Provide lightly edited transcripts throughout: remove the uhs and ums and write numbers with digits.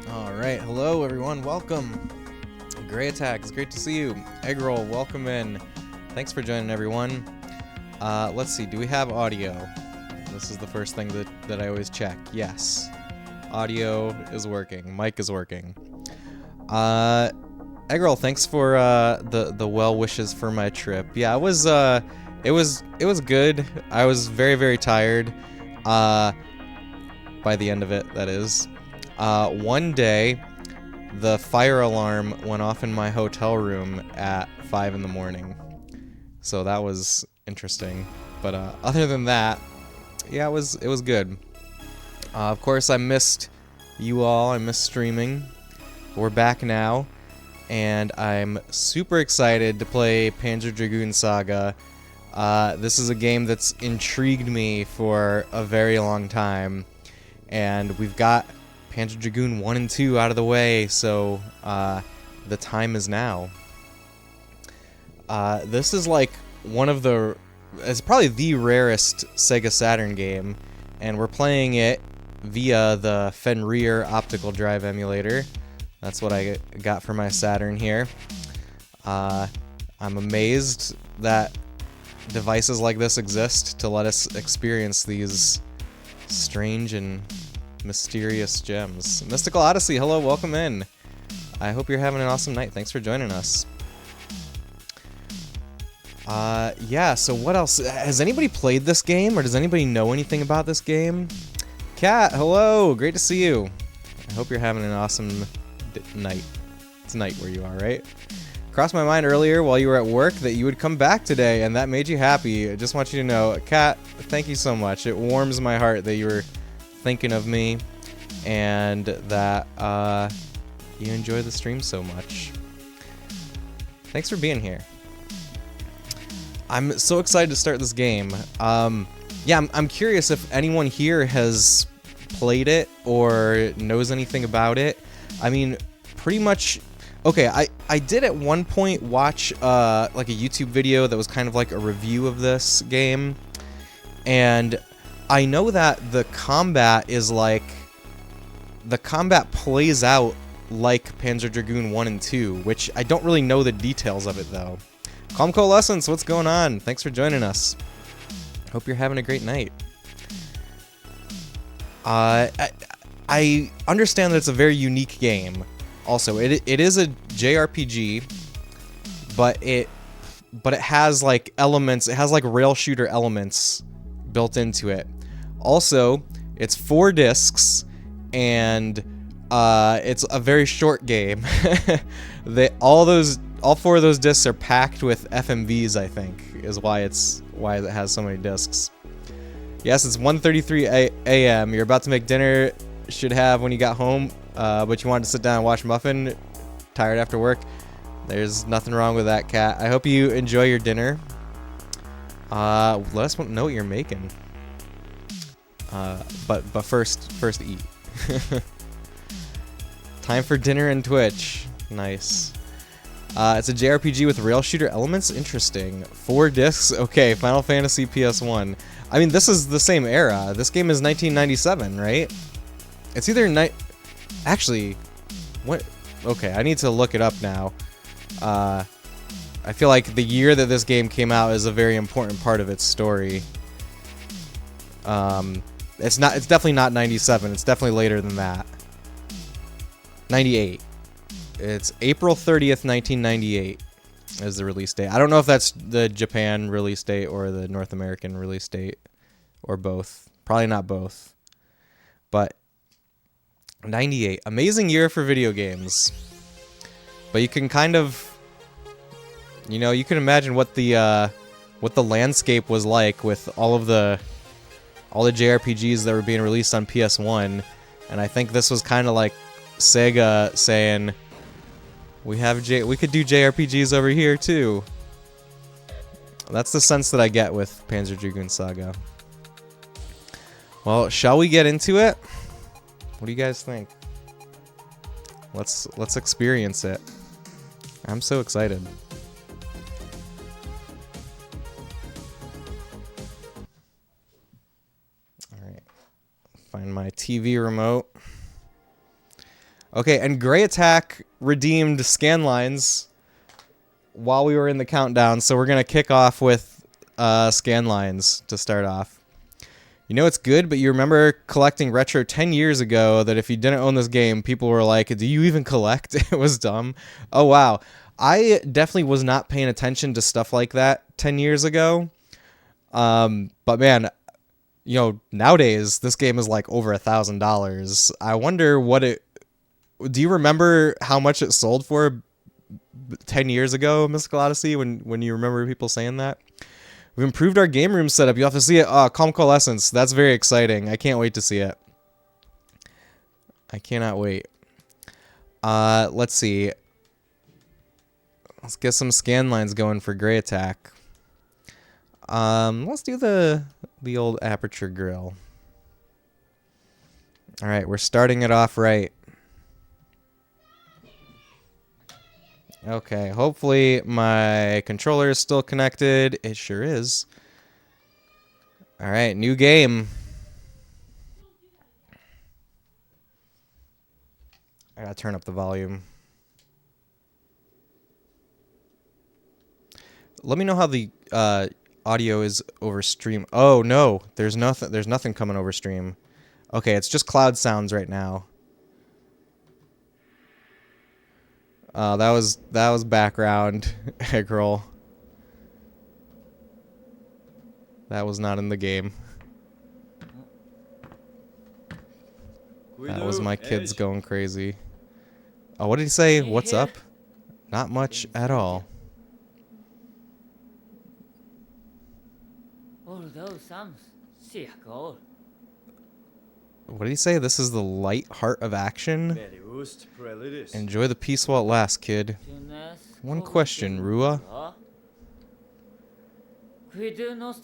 Alright, hello everyone, welcome. Gray Attack, it's great to see you. Eggroll, welcome in. Thanks for joining everyone. Let's see, do we have audio? This is the first thing that I always check. Yes. Audio is working. Mic is working. Eggroll, thanks for the well wishes for my trip. Yeah, it was good. I was very, very tired. By the end of it, that is. One day, the fire alarm went off in my hotel room at 5 in the morning. So that was interesting. But other than that, yeah, it was good. Of course, I missed you all. I missed streaming. We're back now, and I'm super excited to play Panzer Dragoon Saga. This is a game that's intrigued me for a very long time, and we've got Panzer Dragoon 1 and 2 out of the way, so the time is now. This is like one of the... It's probably the rarest Sega Saturn game, and we're playing it via the Fenrir optical drive emulator. That's what I got for my Saturn here. I'm amazed that devices like this exist to let us experience these strange and Mysterious gems. Mystical Odyssey, hello, welcome in. I hope you're having an awesome night. Thanks for joining us. Yeah, so what else? Has anybody played this game, or does anybody know anything about this game? Kat, hello, great to see you. I hope you're having an awesome night. It's night where you are, right? Crossed my mind earlier while you were at work that you would come back today, and that made you happy. I just want you to know, Kat, thank you so much. It warms my heart that you were thinking of me, and that you enjoy the stream so much. Thanks for being here. I'm so excited to start this game. Yeah, I'm curious if anyone here has played it or knows anything about it. I mean, pretty much. Okay, I did at one point watch like a YouTube video that was kind of like a review of this game, and I know that the combat is like, the combat plays out like Panzer Dragoon 1 and 2, which I don't really know the details of it though. Calm Coalescence, what's going on? Thanks for joining us. Hope you're having a great night. I understand that it's a very unique game. Also, it is a JRPG, but it has like elements. It has like rail shooter elements built into it. Also, it's 4 discs, and it's a very short game. All 4 of those discs are packed with FMVs. I think is why it has so many discs. Yes, it's 1:33 a.m. You're about to make dinner. Should have when you got home. But you wanted to sit down and watch Muffin, tired after work. There's nothing wrong with that, Kat. I hope you enjoy your dinner. Let us know what you're making. But first eat. Time for dinner and Twitch. Nice. It's a JRPG with rail shooter elements. Interesting. 4 discs. Okay, Final Fantasy PS1. I mean, this is the same era. This game is 1997, right? It's either Actually, what? Okay, I need to look it up now. I feel like the year that this game came out is a very important part of its story. It's definitely not 97. It's definitely later than that. 98. It's April 30th, 1998 is the release date. I don't know if that's the Japan release date or the North American release date, or both. Probably not both. But 98. Amazing year for video games. But you can kind of, you know, you can imagine what the landscape was like with all the JRPGs that were being released on PS1, and I think this was kind of like Saga saying, we could do JRPGs over here too. That's the sense that I get with Panzer Dragoon Saga. Well, shall we get into it? What do you guys think? Let's experience it. I'm so excited. All right. Find my TV remote. Okay, and Gray Attack redeemed scan lines while we were in the countdown, so we're gonna kick off with scan lines to start off. You know it's good, but you remember collecting retro 10 years ago that if you didn't own this game, people were like, do you even collect? It was dumb. Oh, wow. I definitely was not paying attention to stuff like that 10 years ago. But man, you know, nowadays, this game is like over $1,000. I wonder what do you remember how much it sold for 10 years ago, Mystical Odyssey, when you remember people saying that? We've improved our game room setup. You'll have to see it. Calm Coalescence. That's very exciting. I can't wait to see it. I cannot wait. Let's see. Let's get some scan lines going for Gray Attack. Let's do the old aperture grill. All right, we're starting it off right. Okay, hopefully my controller is still connected. It sure is. All right, new game. I gotta turn up the volume. Let me know how the audio is over stream. Oh no, there's nothing coming over stream. Okay, it's just cloud sounds right now. That was background egg roll. That was not in the game. That was my kids going crazy. Oh, what did he say? What's up? Not much at all. What did he say? This is the light heart of action? Enjoy the peace while it lasts, kid. One question, Rua.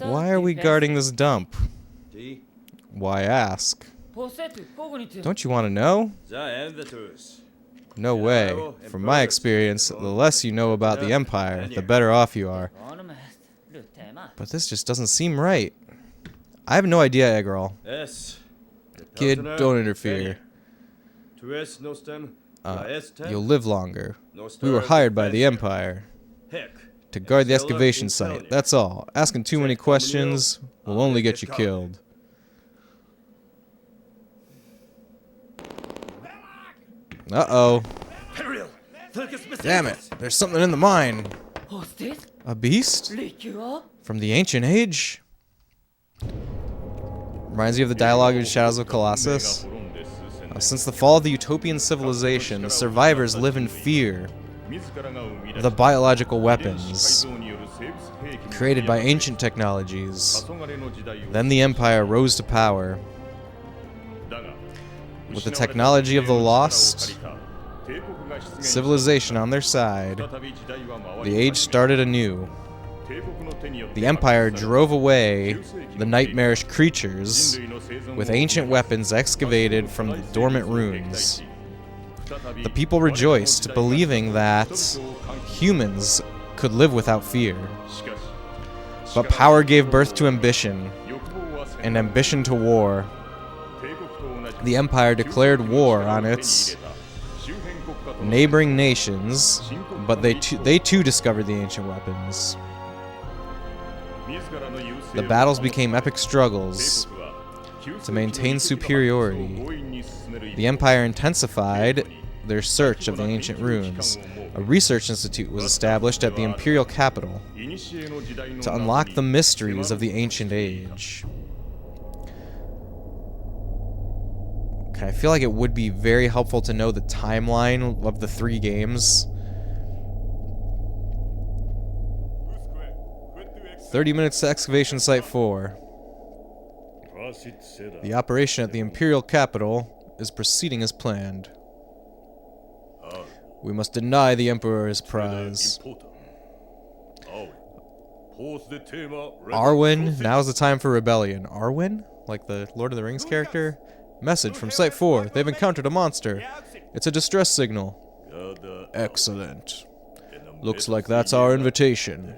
Why are we guarding this dump? Why ask? Don't you want to know? No way. From my experience, the less you know about the Empire, the better off you are. But this just doesn't seem right. I have no idea, Eggroll. Kid, don't interfere. You'll live longer. We were hired by the Empire to guard the excavation site, that's all. Asking too many questions will only get you killed. Uh-oh. Damn it, there's something in the mine. A beast? From the ancient age? Reminds you of the dialogue in Shadows of Colossus. Since the fall of the utopian civilization, the survivors live in fear of the biological weapons created by ancient technologies. Then the Empire rose to power. With the technology of the lost civilization on their side, the age started anew. The Empire drove away the nightmarish creatures with ancient weapons excavated from the dormant ruins. The people rejoiced, believing that humans could live without fear. But power gave birth to ambition, and ambition to war. The Empire declared war on its neighboring nations, but they too discovered the ancient weapons. The battles became epic struggles to maintain superiority. The Empire intensified their search of the ancient ruins. A research institute was established at the imperial capital to unlock the mysteries of the ancient age. Okay, I feel like it would be very helpful to know the timeline of the 3 games. 30 minutes to excavation site 4. The operation at the imperial capital is proceeding as planned. We must deny the Emperor his prize. Arwen, now's the time for rebellion. Arwen? Like the Lord of the Rings character? Message from Site 4. They've encountered a monster. It's a distress signal. Excellent. Looks like that's our invitation.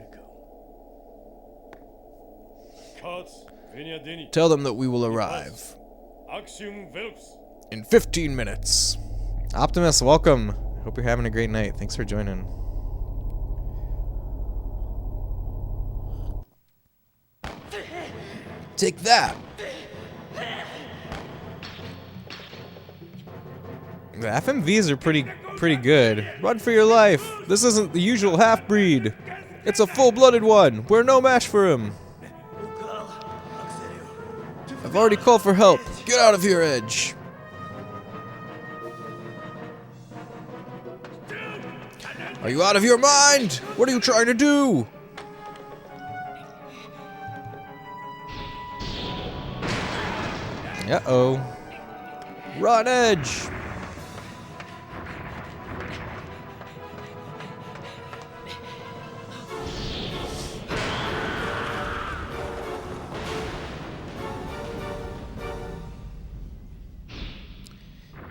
Tell them that we will arrive in 15 minutes. Optimus, welcome. Hope you're having a great night. Thanks for joining. Take that. The FMVs are pretty good. Run for your life. This isn't the usual half-breed. It's a full-blooded one. We're no match for him. I've already called for help. Get out of here, Edge. Are you out of your mind? What are you trying to do? Uh-oh. Run, Edge.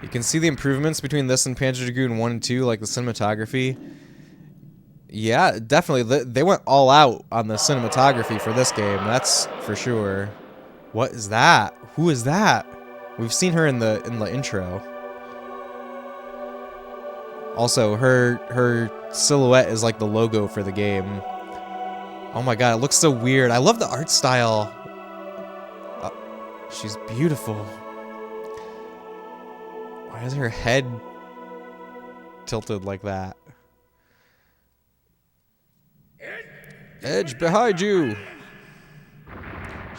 You can see the improvements between this and Panzer Dragoon 1 and 2, like the cinematography. Yeah, definitely. They went all out on the cinematography for this game, that's for sure. What is that? Who is that? We've seen her in the intro. Also, her silhouette is like the logo for the game. Oh my god, it looks so weird. I love the art style. She's beautiful. Why is her head tilted like that? Edge behind you!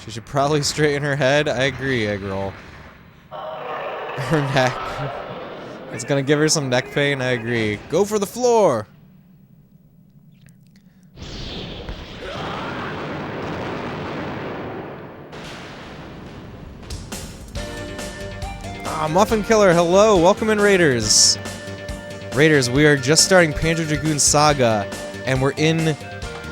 She should probably straighten her head. I agree, egg roll. Her neck. It's gonna give her some neck pain, I agree. Go for the floor! Ah, Muffin Killer, hello! Welcome in, Raiders! Raiders, we are just starting Panzer Dragoon Saga, and we're in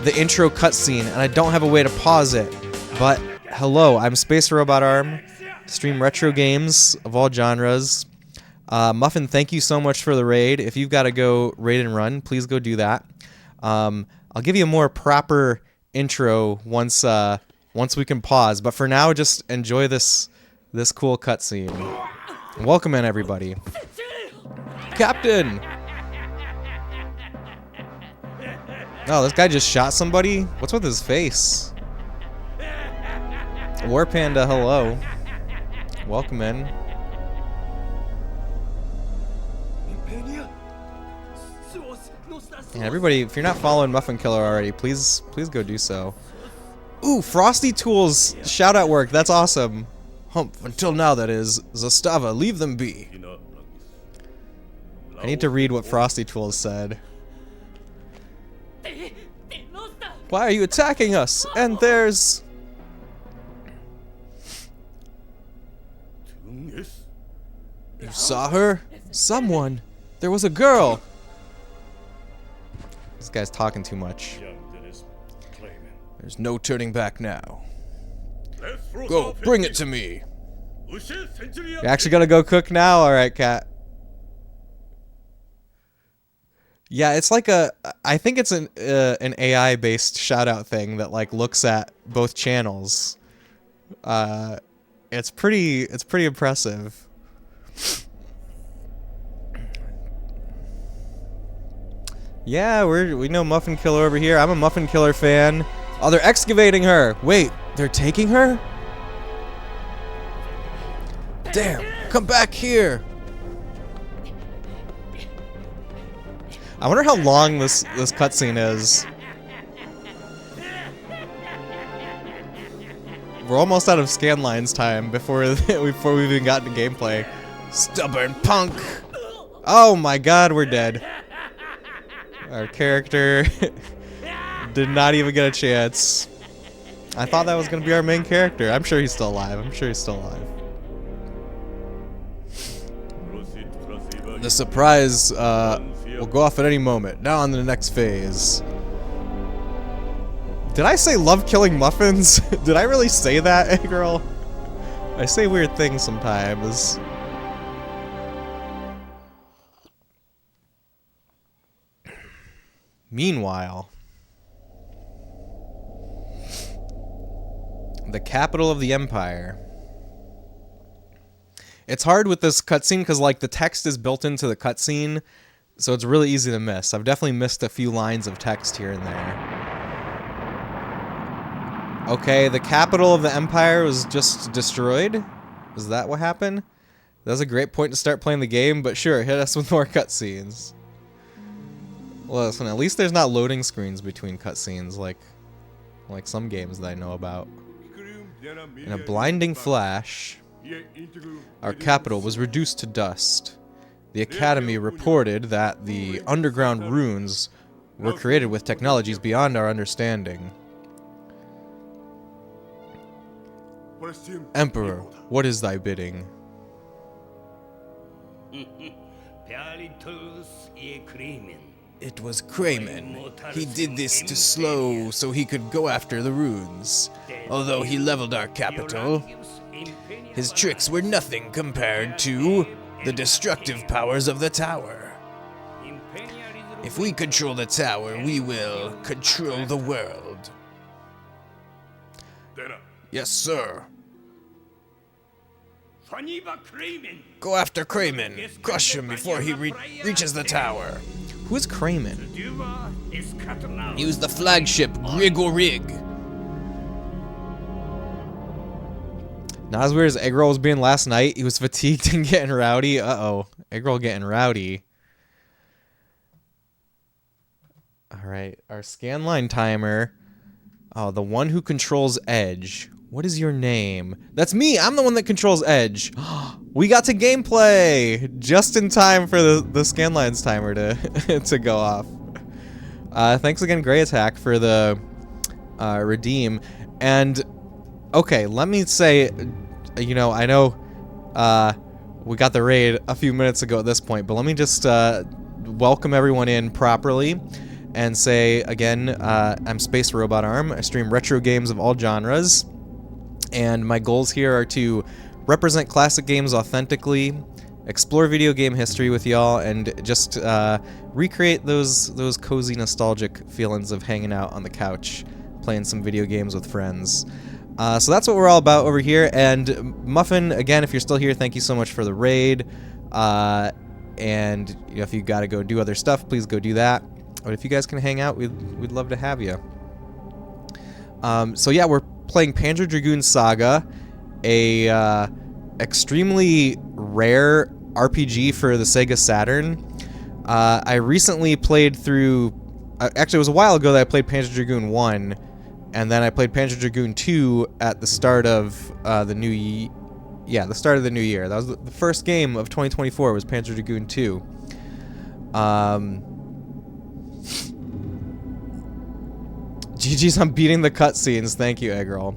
the intro cutscene, and I don't have a way to pause it. But, hello, I'm Space Robot Arm, stream retro games of all genres. Muffin, thank you so much for the raid. If you've got to go raid and run, please go do that. I'll give you a more proper intro once we can pause, but for now, just enjoy this cool cutscene. Welcome in, everybody. Captain! Oh, this guy just shot somebody? What's with his face? War Panda, hello. Welcome in. And everybody, if you're not following Muffin Killer already, please go do so. Ooh, Frosty Tools shout out work, that's awesome. Humph, until now that is. Zastava, leave them be. I need to read what Frosty Tools said. Why are you attacking us? And there's... You saw her? Someone. There was a girl. This guy's talking too much. There's no turning back now. Go, bring it to me. You actually gonna go cook now? Alright, cat. Yeah, it's like I think it's an AI-based shout-out thing that like looks at both channels. It's pretty impressive. Yeah, we know Muffin Killer over here. I'm a Muffin Killer fan. Oh, they're excavating her. Wait, they're taking her? Damn, come back here. I wonder how long this cutscene is. We're almost out of scan lines time before we've even gotten to gameplay. Stubborn punk! Oh my god, we're dead. Our character did not even get a chance. I thought that was gonna be our main character. I'm sure he's still alive. The surprise will go off at any moment. Now on to the next phase. Did I say love killing muffins? Did I really say that, girl? I say weird things sometimes. Meanwhile, the capital of the Empire. It's hard with this cutscene because like the text is built into the cutscene, so it's really easy to miss. I've definitely missed a few lines of text here and there. Okay, the capital of the Empire was just destroyed? Is that what happened? That's a great point to start playing the game, but sure, hit us with more cutscenes. Well, listen, at least there's not loading screens between cutscenes like some games that I know about. In a blinding flash, our capital was reduced to dust. The Academy reported that the underground runes were created with technologies beyond our understanding. Emperor, what is thy bidding? It was Kramen. He did this to slow so he could go after the runes. Although he leveled our capital, his tricks were nothing compared to the destructive powers of the tower. If we control the tower, we will control the world. Yes, sir. Go after Kramen. Crush him before he reaches the tower. Who is Kramen? He was the flagship Grigorig. Not as weird as Eggroll was being last night. He was fatigued and getting rowdy. Uh-oh. Eggroll getting rowdy. All right, our scanline timer. Oh, the one who controls Edge. What is your name? That's me. I'm the one that controls Edge. We got to gameplay just in time for the scanlines timer to to go off. Thanks again, Grey Attack, for the redeem. And okay, let me say, you know, I know we got the raid a few minutes ago at this point, but let me just welcome everyone in properly and say again, I'm Space Robot Arm. I stream retro games of all genres, and my goals here are to represent classic games authentically, explore video game history with y'all, and just recreate those cozy, nostalgic feelings of hanging out on the couch, playing some video games with friends. So that's what we're all about over here. And Muffin, again, if you're still here, thank you so much for the raid. And you know, if you gotta go do other stuff, please go do that. But if you guys can hang out, we'd love to have you. So yeah, we're playing Panzer Dragoon Saga, a extremely rare RPG for the Sega Saturn. I recently played through. Actually, it was a while ago that I played Panzer Dragoon 1, and then I played Panzer Dragoon 2 at the start of the new year. Yeah, the start of the new year. That was the first game of 2024. Was Panzer Dragoon 2. GG's on beating the cutscenes. Thank you, Eggroll.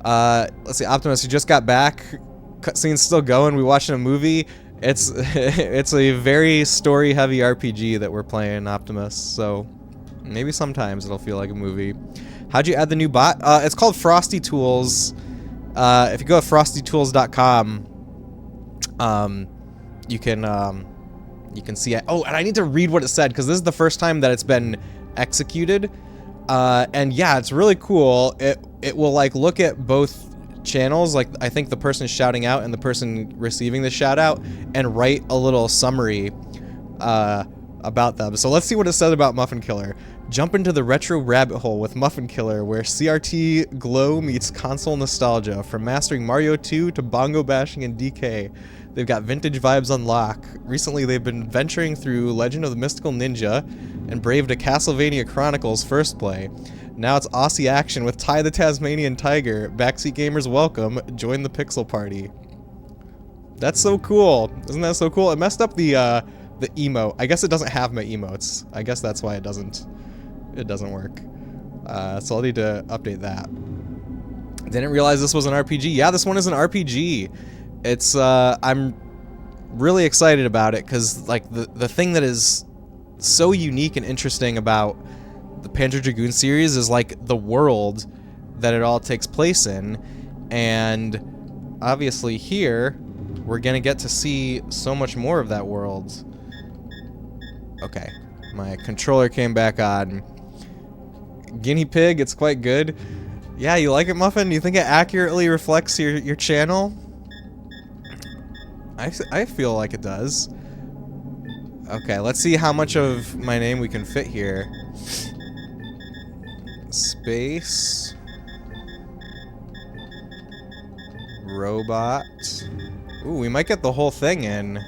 Let's see, Optimus, you just got back. Cutscene's still going. We watching a movie. It's it's a very story-heavy RPG that we're playing, Optimus. So maybe sometimes it'll feel like a movie. How'd you add the new bot? It's called Frosty Tools. If you go to frostytools.com, you can see it. Oh, and I need to read what it said because this is the first time that it's been executed. And yeah, it's really cool. It will like look at both channels, like I think the person shouting out and the person receiving the shout out, and write a little summary about them. So let's see what it said about Muffin Killer. Jump into the retro rabbit hole with Muffin Killer, where CRT glow meets console nostalgia. From mastering Mario 2 to bongo bashing and DK, they've got vintage vibes on lock. Recently, they've been venturing through Legend of the Mystical Ninja and braved a Castlevania Chronicles first play. Now it's Aussie action with Ty the Tasmanian Tiger. Backseat gamers welcome. Join the Pixel Party. That's so cool. Isn't that so cool? It messed up the emote. I guess it doesn't have my emotes. I guess that's why it doesn't work. So I'll need to update that. Didn't realize this was an RPG. Yeah, this one is an RPG. It's I'm really excited about it because like the thing that is so unique and interesting about the Panzer Dragoon series is like the world that it all takes place in, and obviously here we're gonna get to see so much more of that world. Okay, my controller came back on. Guinea pig, it's quite good. Yeah, you like it, Muffin? Do you think it accurately reflects your channel? I feel like it does. Okay, let's see how much of my name we can fit here. Space Robot. Ooh, we might get the whole thing in.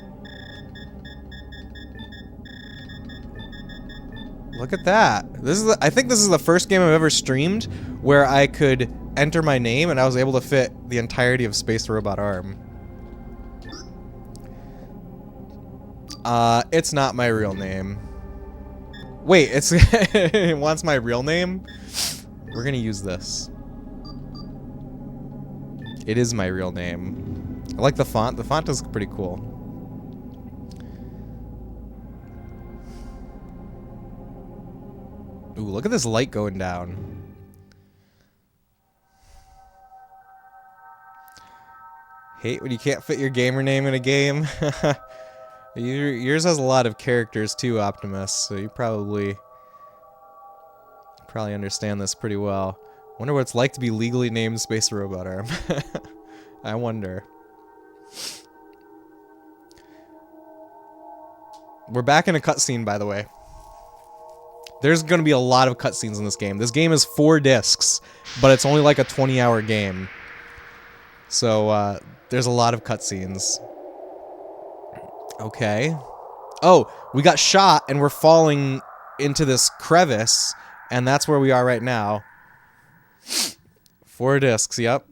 Look at that. This is I think this is the first game I've ever streamed where I could enter my name and I was able to fit the entirety of Space Robot Arm. It's not my real name. Wait, it wants my real name? We're gonna use this. It is my real name. I like the font. The font is pretty cool. Ooh, look at this light going down. Hate when you can't fit your gamer name in a game. Yours has a lot of characters too, Optimus, so you probably understand this pretty well. Wonder what it's like to be legally named Space Robot Arm. I wonder. We're back in a cutscene, by the way. There's going to be a lot of cutscenes in this game. This game is 4 discs, but it's only like a 20-hour game. So, there's a lot of cutscenes. Okay. Oh, we got shot and we're falling into this crevice, and that's where we are right now. 4 discs, yep.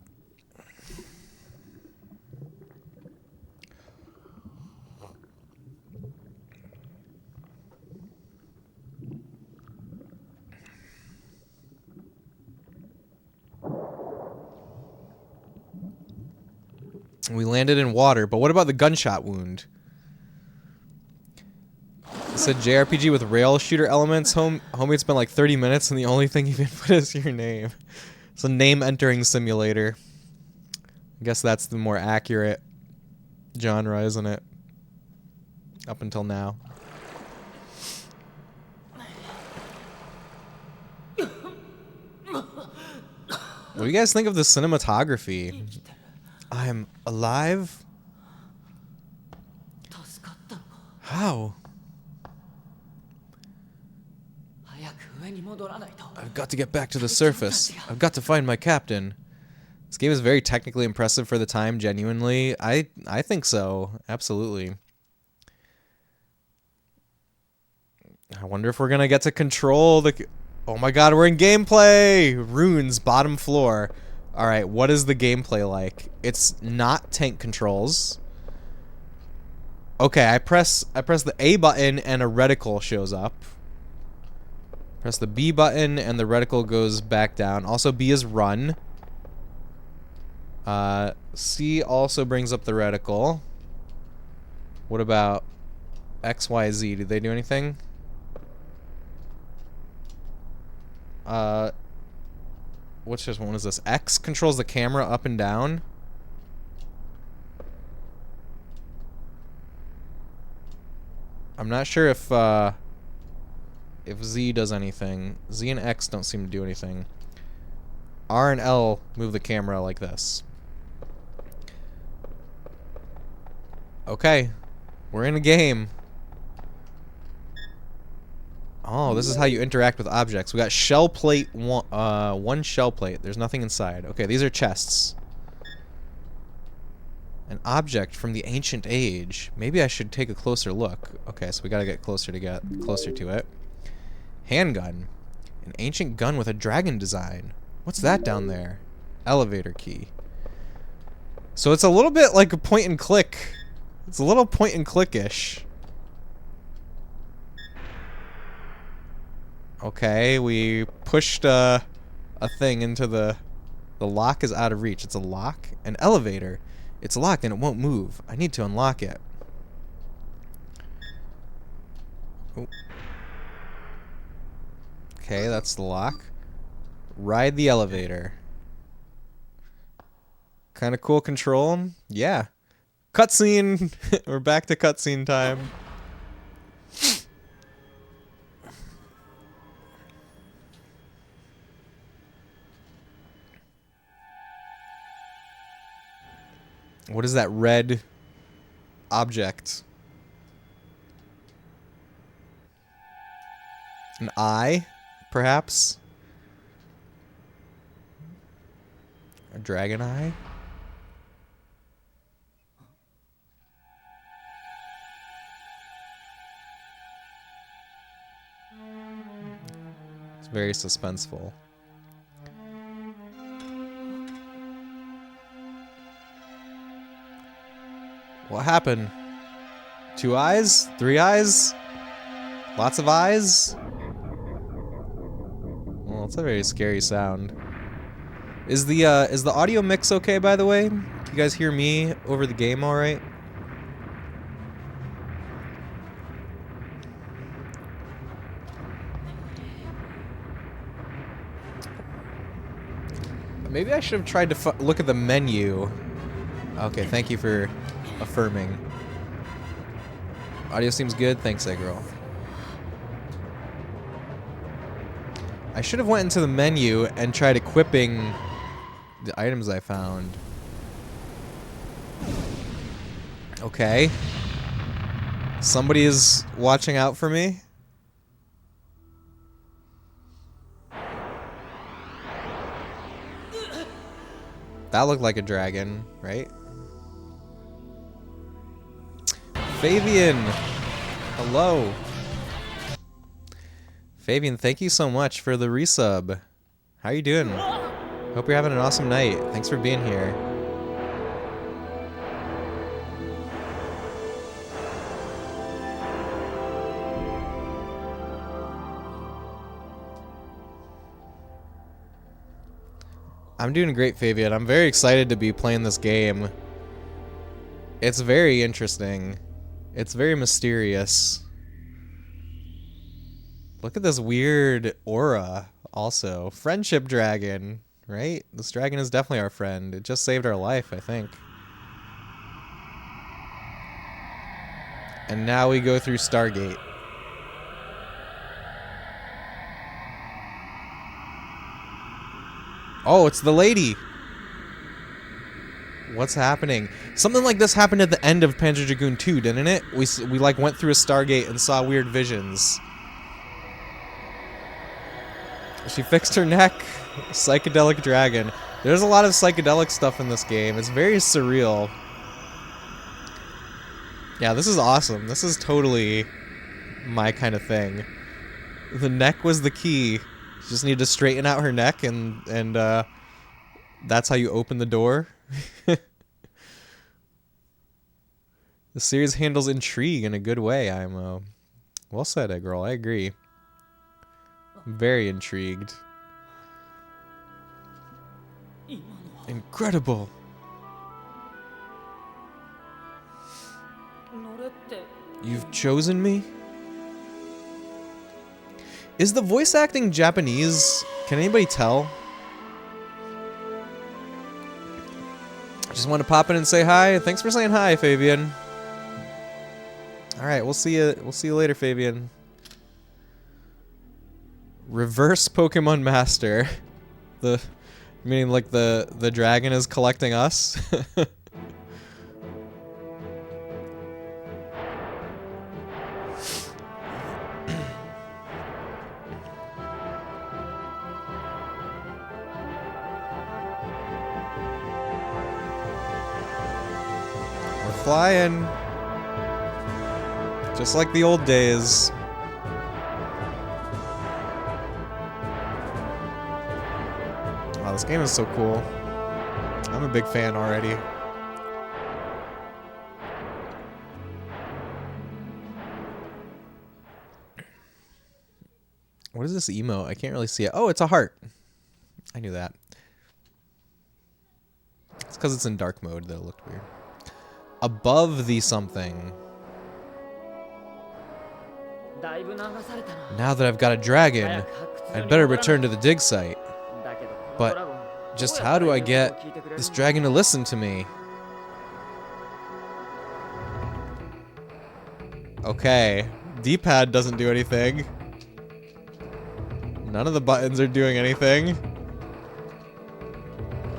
We landed in water, but what about the gunshot wound? It said JRPG with rail shooter elements. Homie, it's been like 30 minutes and the only thing you've input is your name. It's a name entering simulator. I guess that's the more accurate genre, isn't it? Up until now. What do you guys think of the cinematography? I'm alive? How? I've got to get back to the surface. I've got to find my captain. This game is very technically impressive for the time, genuinely. I think so. Absolutely. I wonder if we're going to get to control the... Oh my god, we're in gameplay! Runes, bottom floor. Alright, what is the gameplay like? It's not tank controls. Okay, I press the A button and a reticle shows up. Press the B button and the reticle goes back down. Also, B is run. C also brings up the reticle. What about X, Y, Z? Did they do anything? Which one is this? X controls the camera up and down. I'm not sure if Z does anything. Z and X don't seem to do anything. R and L move the camera like this. Okay, we're in a game. Oh, this is how you interact with objects. We got shell plate one shell plate. There's nothing inside. Okay, these are chests. An object from the ancient age. Maybe I should take a closer look. Okay, so we gotta get closer to it. Handgun. An ancient gun with a dragon design. What's that down there? Elevator key. So it's a little bit like a point and click. It's a little point and click-ish. Okay, we pushed a thing into the lock is out of reach. It's a lock? An elevator. It's locked and it won't move. I need to unlock it. Oh. Okay, that's the lock. Ride the elevator. Kind of cool control. Yeah. Cutscene. We're back to cutscene time. What is that red object? An eye, perhaps? A dragon eye? It's very suspenseful. What happened? 2 eyes? 3 eyes? Lots of eyes? Well, it's a very scary sound. Is the audio mix okay, by the way? Can you guys hear me over the game all right? Maybe I should have tried to look at the menu. Okay, thank you for affirming. Audio seems good. Thanks, Eggroll. I should have went into the menu and tried equipping the items I found. Okay. Somebody is watching out for me. That looked like a dragon, right? Fabian! Hello. Fabian, thank you so much for the resub. How you doing? Hope you're having an awesome night. Thanks for being here. I'm doing great, Fabian. I'm very excited to be playing this game. It's very interesting. It's very mysterious. Look at this weird aura, also. Friendship dragon, right? This dragon is definitely our friend. It just saved our life, I think. And now we go through Stargate. Oh, it's the lady! What's happening? Something like this happened at the end of Panzer Dragoon 2, didn't it? We like went through a Stargate and saw weird visions. She fixed her neck. Psychedelic dragon. There's a lot of psychedelic stuff in this game. It's very surreal. Yeah, this is awesome. This is totally my kind of thing. The neck was the key. She just needed to straighten out her neck and that's how you open the door. The series handles intrigue in a good way. I'm well said, Eggroll. I agree. I'm very intrigued. Incredible. You've chosen me? Is the voice acting Japanese? Can anybody tell? I just want to pop in and say hi. Thanks for saying hi, Fabian. All right, we'll see you. We'll see you later, Fabian. Reverse Pokemon Master. Meaning like the dragon is collecting us. We're flying. Just like the old days. Wow, this game is so cool. I'm a big fan already. What is this emote? I can't really see it. Oh, it's a heart. I knew that. It's because it's in dark mode that it looked weird. Above the something. Now that I've got a dragon, I'd better return to the dig site. But just how do I get this dragon to listen to me? Okay, D-pad doesn't do anything. None of the buttons are doing anything.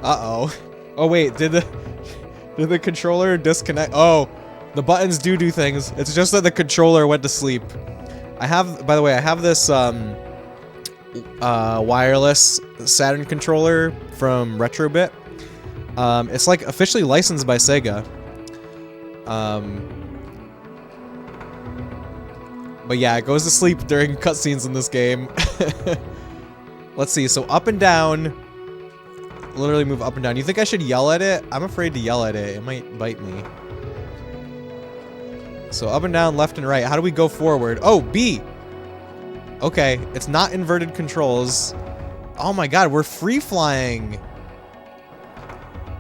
Uh-oh. Oh wait, did the controller disconnect? Oh, the buttons do things. It's just that the controller went to sleep. By the way, I have this wireless Saturn controller from Retrobit. It's like officially licensed by Saga. But yeah, it goes to sleep during cutscenes in this game. Let's see, so up and down. Literally move up and down. You think I should yell at it? I'm afraid to yell at it. It might bite me. So up and down, left and right. How do we go forward? Oh, B! Okay, it's not inverted controls. Oh my god, we're free flying!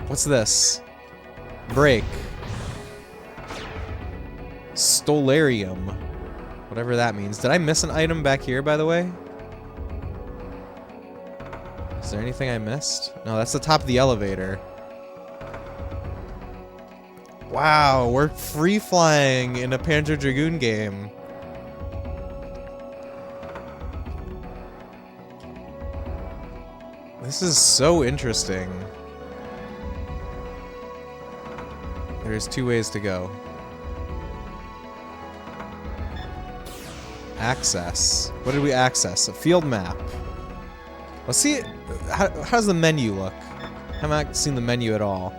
What's this? Break. Stolarium. Whatever that means. Did I miss an item back here, by the way? Is there anything I missed? No, that's the top of the elevator. Wow, we're free flying in a Panzer Dragoon game. This is so interesting. There's two ways to go. Access. What did we access? A field map. Let's see. How does the menu look? I haven't seen the menu at all.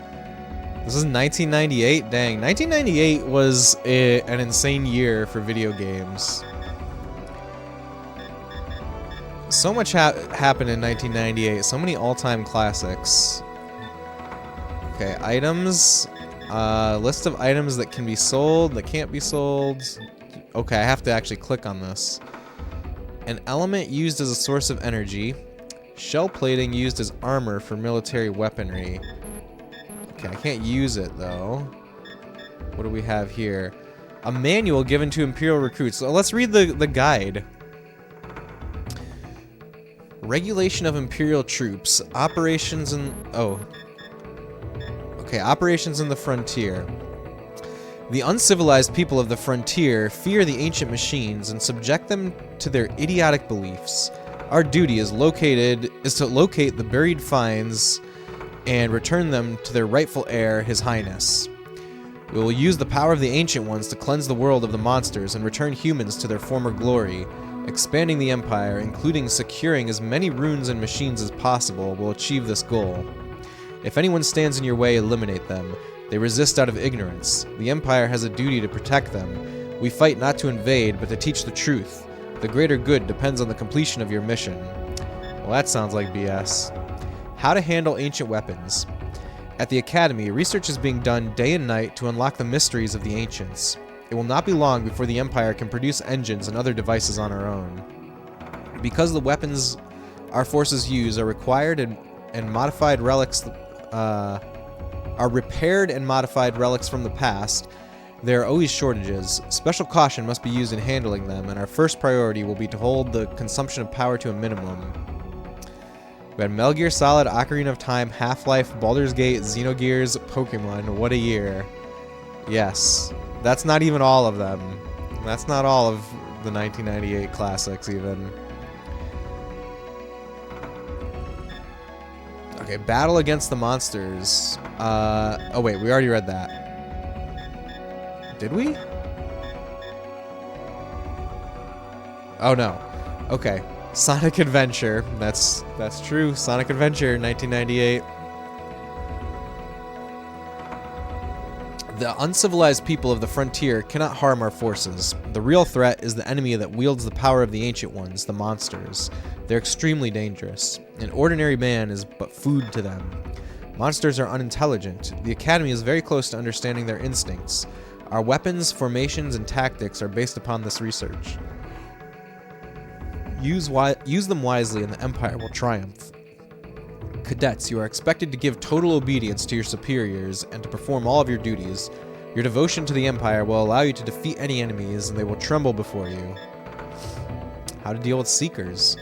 This is 1998? Dang. 1998 was an insane year for video games. So much happened in 1998. So many all-time classics. Okay, items. List of items that can be sold, that can't be sold. Okay, I have to actually click on this. An element used as a source of energy. Shell plating used as armor for military weaponry. Okay, I can't use it though. What do we have here? A manual given to Imperial recruits. So let's read the guide. Regulation of Imperial troops. Operations in... Oh. Okay, operations in the frontier. The uncivilized people of the frontier fear the ancient machines and subject them to their idiotic beliefs. Our duty is to locate the buried finds and return them to their rightful heir, His Highness. We will use the power of the Ancient Ones to cleanse the world of the monsters and return humans to their former glory. Expanding the Empire, including securing as many runes and machines as possible, will achieve this goal. If anyone stands in your way, eliminate them. They resist out of ignorance. The Empire has a duty to protect them. We fight not to invade, but to teach the truth. The greater good depends on the completion of your mission. Well, that sounds like BS. How to handle ancient weapons. At the Academy, research is being done day and night to unlock the mysteries of the ancients. It will not be long before the Empire can produce engines and other devices on our own. Because the weapons our forces use are required and modified relics are repaired and modified relics from the past, there are always shortages. Special caution must be used in handling them, and our first priority will be to hold the consumption of power to a minimum. We had Metal Gear Solid, Ocarina of Time, Half-Life, Baldur's Gate, Xenogears, Pokemon. What a year. Yes. That's not even all of them. That's not all of the 1998 classics, even. Okay, battle against the monsters. Oh wait, we already read that. Did we? Oh no. Okay. Sonic Adventure. That's true. Sonic Adventure, 1998. The uncivilized people of the frontier cannot harm our forces. The real threat is the enemy that wields the power of the Ancient Ones, the monsters. They're extremely dangerous. An ordinary man is but food to them. Monsters are unintelligent. The Academy is very close to understanding their instincts. Our weapons, formations, and tactics are based upon this research. Use them wisely and the Empire will triumph. Cadets, you are expected to give total obedience to your superiors and to perform all of your duties. Your devotion to the Empire will allow you to defeat any enemies, and they will tremble before you. How to deal with Seekers.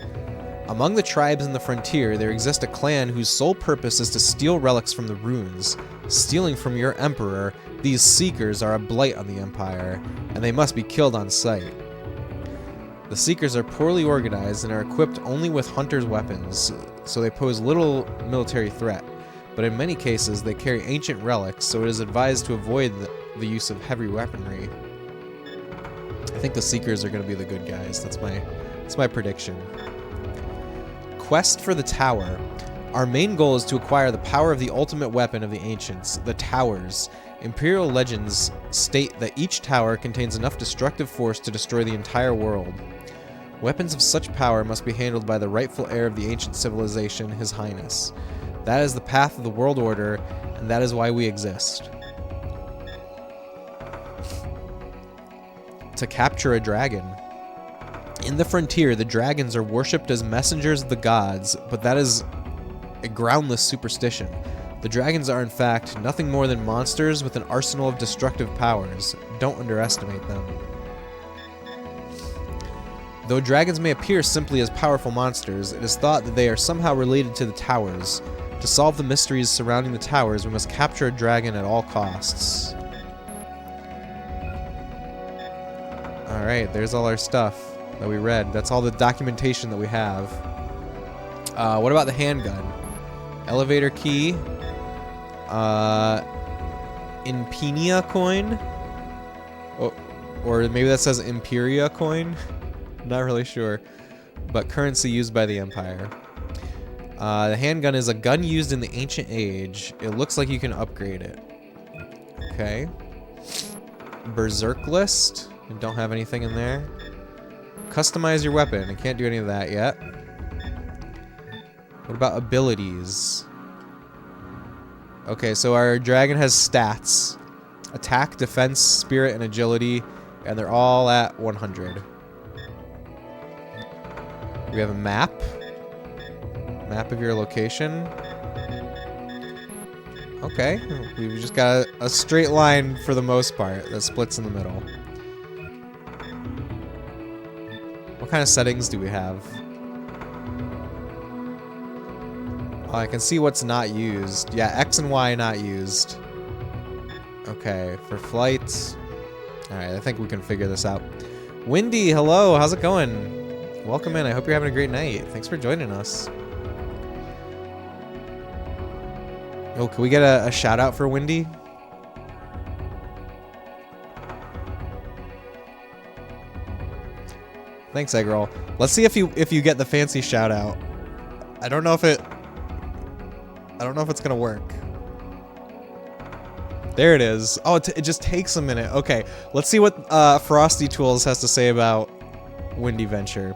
Among the tribes in the frontier, there exists a clan whose sole purpose is to steal relics from the ruins. Stealing from your Emperor, these Seekers are a blight on the Empire, and they must be killed on sight. The Seekers are poorly organized and are equipped only with hunter's weapons, so they pose little military threat, but in many cases they carry ancient relics, so it is advised to avoid the use of heavy weaponry. I think the Seekers are going to be the good guys. That's my prediction. Quest for the Tower. Our main goal is to acquire the power of the ultimate weapon of the ancients, the Towers. Imperial legends state that each tower contains enough destructive force to destroy the entire world. Weapons of such power must be handled by the rightful heir of the ancient civilization, His Highness. That is the path of the world order, and that is why we exist. To capture a dragon. In the frontier, the dragons are worshipped as messengers of the gods, but that is a groundless superstition. The dragons are in fact nothing more than monsters with an arsenal of destructive powers. Don't underestimate them. Though dragons may appear simply as powerful monsters, it is thought that they are somehow related to the towers. To solve the mysteries surrounding the towers, we must capture a dragon at all costs. Alright, there's all our stuff that we read. That's all the documentation that we have. What about the handgun? Elevator key. Impinia coin? Oh, or maybe that says Imperia coin? Not really sure. But currency used by the Empire. The handgun is a gun used in the ancient age. It looks like you can upgrade it. Okay. Berserk list. Don't have anything in there. Customize your weapon. I can't do any of that yet. What about abilities? Okay, so our dragon has stats. Attack, defense, spirit, and agility. And they're all at 100. We have a map. Map of your location. Okay, we've just got a straight line for the most part that splits in the middle. What kind of settings do we have? Oh, I can see what's not used. Yeah, X and Y not used. Okay, for flight. Alright, I think we can figure this out. Windy, hello, how's it going? Welcome in, I hope you're having a great night. Thanks for joining us. Oh, can we get a shout out for Windy? Thanks, Eggroll. Let's see if you get the fancy shout out. I don't know if it's gonna work. There it is. Oh, it just takes a minute. Okay, let's see what Frosty Tools has to say about Windy Venture.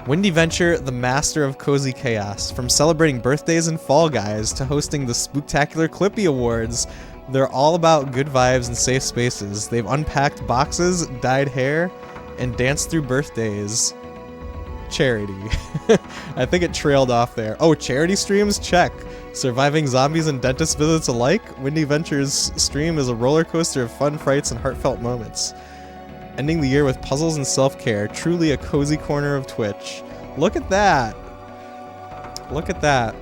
Windy Venture, the master of cozy chaos. From celebrating birthdays and Fall Guys to hosting the spooktacular Clippy Awards, they're all about good vibes and safe spaces. They've unpacked boxes, dyed hair, and danced through birthdays. Charity. I think it trailed off there. Oh, charity streams? Check. Surviving zombies and dentist visits alike? Windy Venture's stream is a roller coaster of fun frights and heartfelt moments. Ending the year with puzzles and self-care. Truly a cozy corner of Twitch. Look at that. Look at that.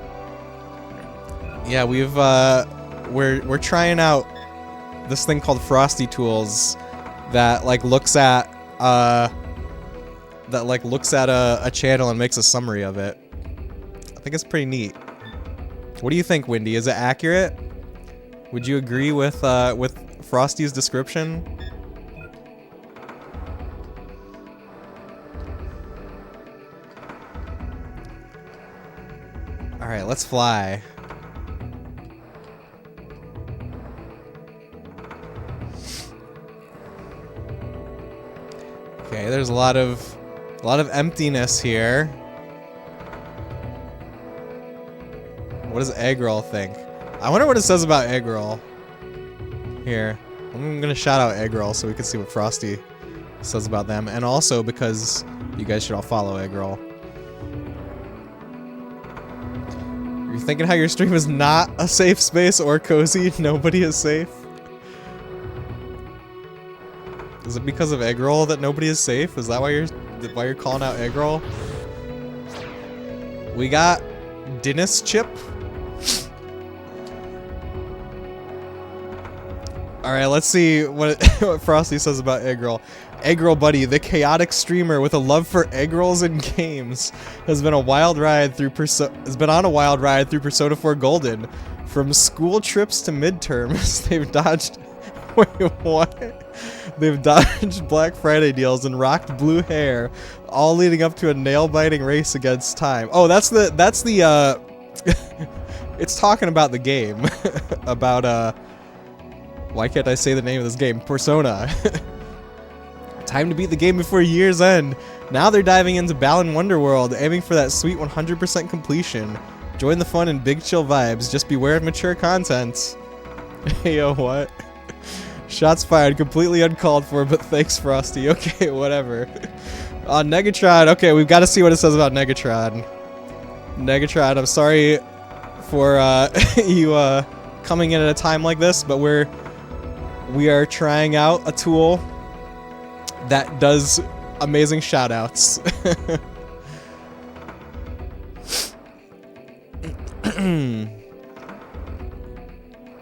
Yeah, we're trying out this thing called Frosty Tools that looks at a channel and makes a summary of it. I think it's pretty neat. What do you think, Windy? Is it accurate? Would you agree with Frosty's description? All right, let's fly. Okay, there's a lot of emptiness here. What does Eggroll think? I wonder what it says about Eggroll. Here, I'm gonna shout out Eggroll so we can see what Frosty says about them, and also because you guys should all follow Eggroll. You're thinking how your stream is not a safe space or cozy? Nobody is safe? Is it because of Eggroll that nobody is safe? Is that why you're calling out Eggroll? We got Dennis Chip. Alright, let's see what Frosty says about Eggroll. Eggroll Buddy, the chaotic streamer with a love for eggrolls and games, has been on a wild ride through Persona 4 Golden. From school trips to midterms, they've dodged... Wait, what? They've dodged Black Friday deals and rocked blue hair, all leading up to a nail-biting race against time. Oh, that's the it's talking about the game. About, why can't I say the name of this game? Persona. Time to beat the game before year's end. Now they're diving into Balan Wonderworld, aiming for that sweet 100% completion. Join the fun and big chill vibes, just beware of mature content. Hey, yo, what? Shots fired, completely uncalled for, but thanks, Frosty. Okay, whatever. Negatron. Okay, we've got to see what it says about Negatron. Negatron, I'm sorry for you coming in at a time like this, but we are trying out a tool that does amazing shoutouts.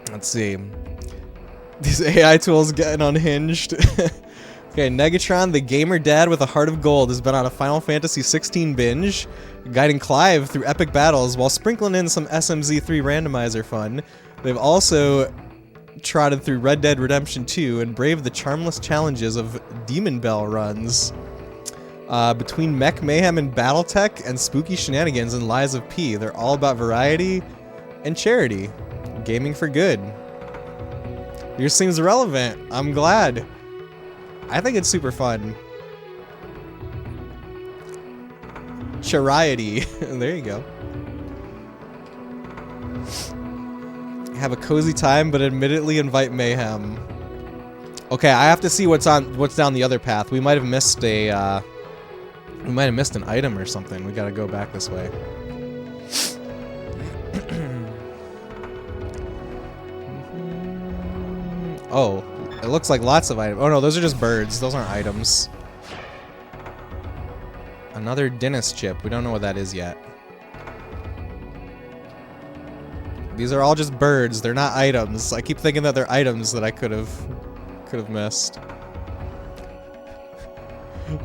Let's see. These AI tools getting unhinged. Okay, Negatron, the gamer dad with a heart of gold, has been on a Final Fantasy 16 binge, guiding Clive through epic battles while sprinkling in some SMZ3 randomizer fun. They've also trotted through Red Dead Redemption 2 and braved the charmless challenges of Demon Bell runs. Between Mech Mayhem and Battletech and spooky shenanigans and Lies of P, they're all about variety and charity. Gaming for good. Yours seems relevant. I'm glad. I think it's super fun. Chariety. There you go. Have a cozy time, but admittedly invite mayhem. Okay, I have to see what's down the other path. We might have missed a we might have missed an item or something. We gotta go back this way. Oh, it looks like lots of items. Oh no, those are just birds. Those aren't items. Another dentist chip. We don't know what that is yet. These are all just birds. They're not items. I keep thinking that they're items that I could have missed.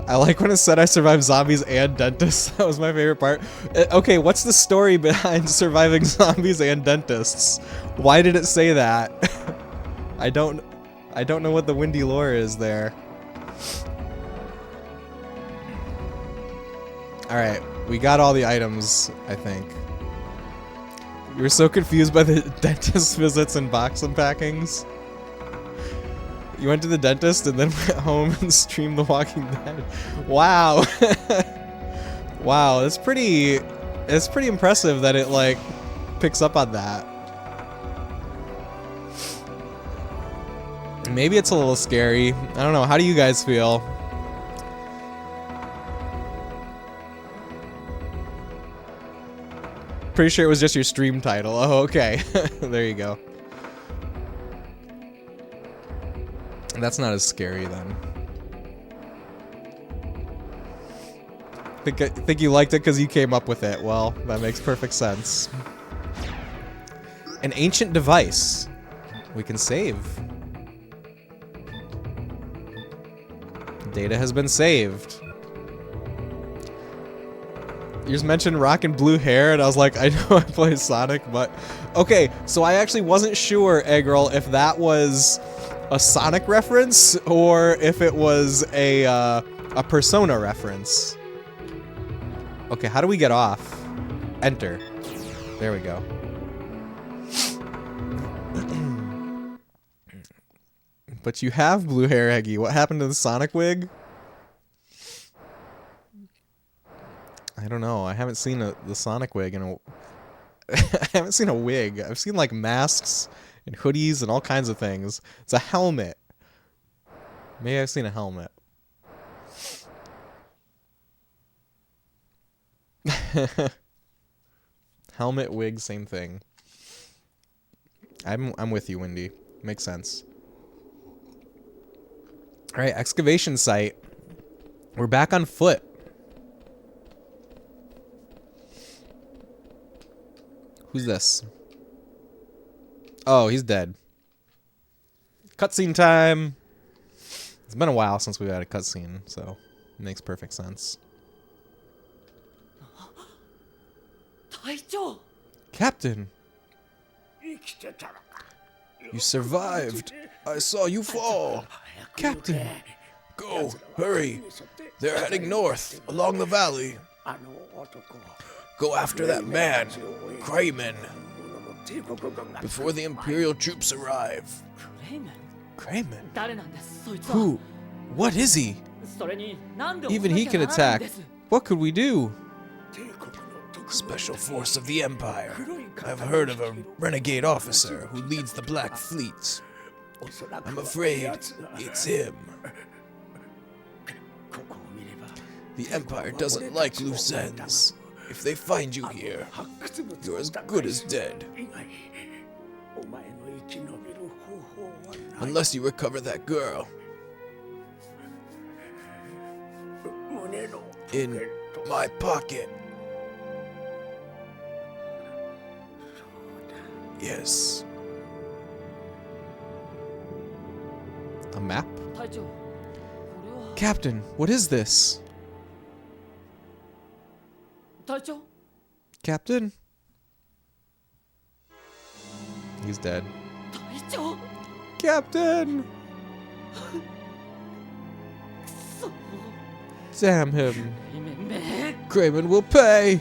I like when it said I survived zombies and dentists. That was my favorite part. Okay, what's the story behind surviving zombies and dentists? Why did it say that? I don't know what the windy lore is there. Alright, we got all the items, I think. You were so confused by the dentist visits and box unpackings. You went to the dentist and then went home and streamed The Walking Dead. Wow. Wow, it's pretty impressive that it like picks up on that. Maybe it's a little scary. I don't know. How do you guys feel? Pretty sure it was just your stream title. Oh, okay. There you go. That's not as scary then. Think you liked it because you came up with it. Well, that makes perfect sense. An ancient device. We can save. Data has been saved. You just mentioned rockin' blue hair, and I was like, I know I play Sonic, but... Okay, so I actually wasn't sure, Eggroll, if that was a Sonic reference, or if it was a Persona reference. Okay, how do we get off? Enter. There we go. But you have blue hair, Eggy. What happened to the Sonic wig? I don't know. I haven't seen the Sonic wig in a... I haven't seen a wig. I've seen, like, masks and hoodies and all kinds of things. It's a helmet. Maybe I've seen a helmet. Helmet, wig, same thing. I'm with you, Windy. Makes sense. Alright, excavation site. We're back on foot. Who's this? Oh, he's dead. Cutscene time! It's been a while since we've had a cutscene, so it makes perfect sense. Captain! You survived! I saw you fall! Captain! Go! Hurry! They're heading north, along the valley. Go after that man, Crayman, before the Imperial troops arrive. Crayman? Who? What is he? Even he can attack. What could we do? Special force of the Empire. I've heard of a renegade officer who leads the Black Fleet. I'm afraid it's him. The Empire doesn't like loose ends. If they find you here, you're as good as dead. Unless you recover that girl. In my pocket. Yes. A map? Captain, what is this? Captain? He's dead. Captain! Damn him. Crayman will pay!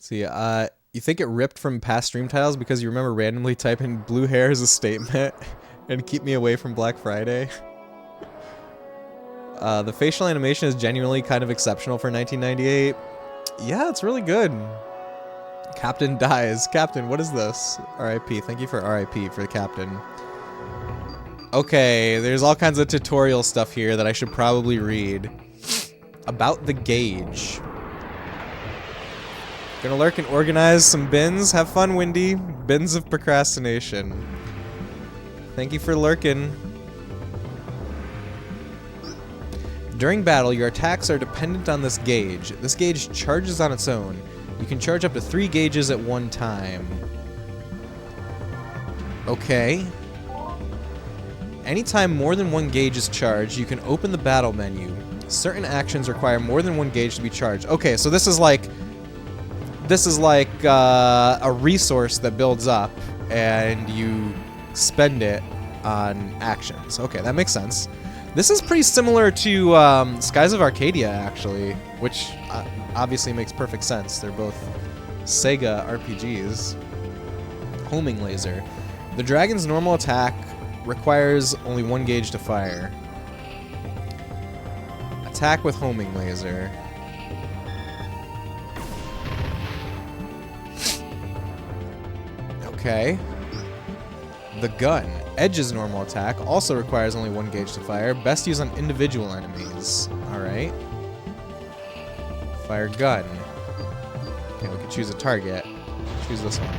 See, you think it ripped from past stream titles because you remember randomly typing blue hair as a statement and keep me away from Black Friday? The facial animation is genuinely kind of exceptional for 1998. Yeah, it's really good. Captain dies. Captain, what is this? RIP. Thank you for RIP for the captain. Okay, there's all kinds of tutorial stuff here that I should probably read. About the gauge. Gonna lurk and organize some bins. Have fun, Windy. Bins of procrastination. Thank you for lurking. During battle, your attacks are dependent on this gauge. This gauge charges on its own. You can charge up to 3 gauges at one time. Okay. Anytime more than 1 gauge is charged, you can open the battle menu. Certain actions require more than 1 gauge to be charged. Okay, so this is like a resource that builds up, and you spend it on actions. Okay, that makes sense. This is pretty similar to Skies of Arcadia, actually, which obviously makes perfect sense. They're both Saga RPGs. Homing laser. The dragon's normal attack requires only 1 gauge to fire. Attack with homing laser. Okay. The gun. Edge's normal attack also requires only 1 gauge to fire. Best used on individual enemies. Alright. Fire gun. Okay, we can choose a target. Choose this one.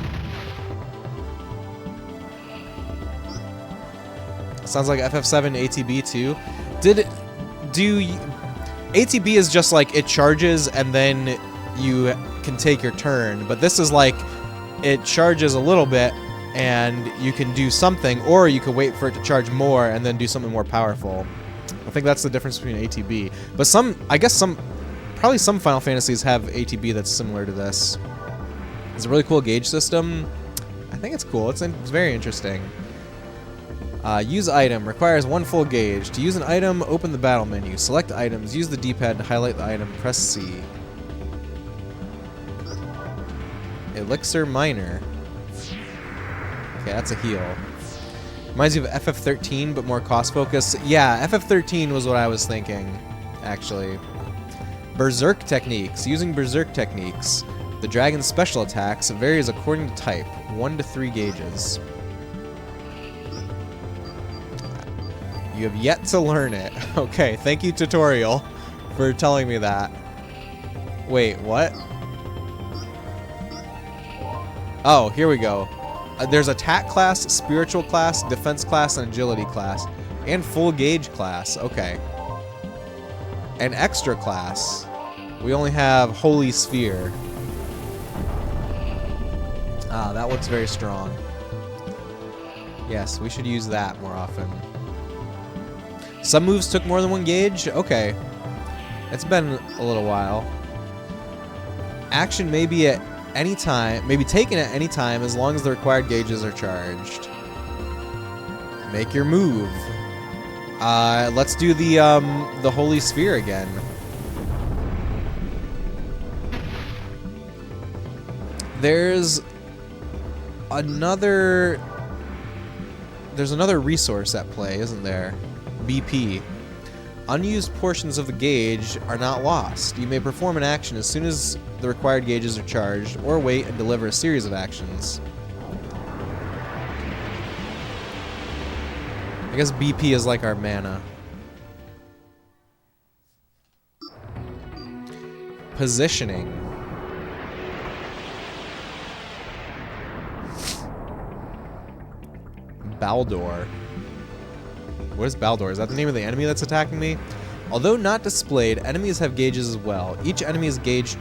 Sounds like FF7 ATB too. ATB is just like it charges and then you can take your turn, but this is like it charges a little bit and you can do something, or you can wait for it to charge more and then do something more powerful. I think that's the difference between ATB. But probably some Final Fantasies have ATB that's similar to this. It's a really cool gauge system. I think it's cool. It's very interesting. Use item. Requires 1 full gauge. To use an item, open the battle menu. Select items. Use the D-pad to highlight the item. Press C. Elixir Minor. Okay, that's a heal. Reminds you of FF13, but more cost-focused. Yeah, FF13 was what I was thinking, actually. Berserk techniques. Using Berserk techniques. The dragon's special attacks varies according to type. 1 to 3 gauges. You have yet to learn it. Okay, thank you, tutorial, for telling me that. Wait, what? Oh, here we go. There's attack class, spiritual class, defense class, and agility class. And full gauge class. Okay. And extra class. We only have Holy Sphere. Ah, that looks very strong. Yes, we should use that more often. Some moves took more than 1 gauge? Okay. It's been a little while. Action may be at any time, may be taken at any time as long as the required gauges are charged. Make your move. Let's do the Holy Sphere again. There's another resource at play, isn't there? BP. Unused portions of the gauge are not lost. You may perform an action as soon as the required gauges are charged, or wait and deliver a series of actions. I guess BP is like our mana. Positioning. Baldur. What is Baldur? Is that the name of the enemy that's attacking me? Although not displayed, enemies have gauges as well. Each enemy's gauges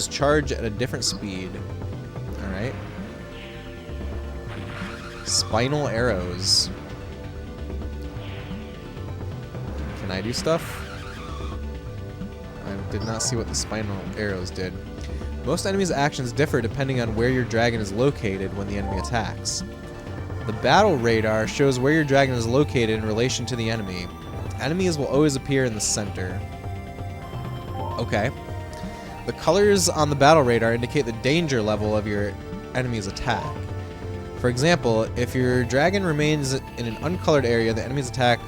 charge at a different speed. Alright. Spinal arrows. Can I do stuff? I did not see what the spinal arrows did. Most enemies' actions differ depending on where your dragon is located when the enemy attacks. The battle radar shows where your dragon is located in relation to the enemy. Enemies will always appear in the center. Okay. The colors on the battle radar indicate the danger level of your enemy's attack. For example, if your dragon remains in an uncolored area, the enemy's attack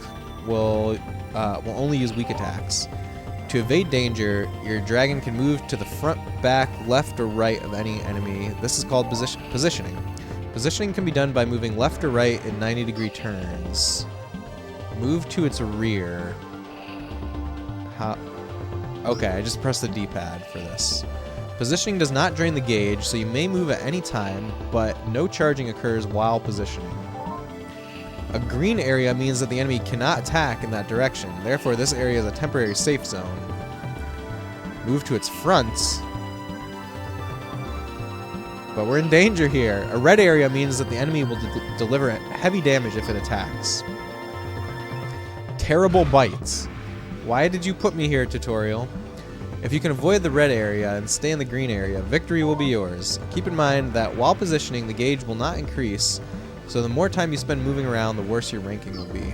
will only use weak attacks. To evade danger, your dragon can move to the front, back, left, or right of any enemy. This is called positioning. Positioning can be done by moving left or right in 90-degree turns. Move to its rear. How? Okay, I just pressed the D-pad for this. Positioning does not drain the gauge, so you may move at any time, but no charging occurs while positioning. A green area means that the enemy cannot attack in that direction. Therefore, this area is a temporary safe zone. Move to its front. But we're in danger here. A red area means that the enemy will deliver heavy damage if it attacks. Terrible bites. Why did you put me here, tutorial? If you can avoid the red area and stay in the green area, victory will be yours. Keep in mind that while positioning, the gauge will not increase, so the more time you spend moving around, the worse your ranking will be.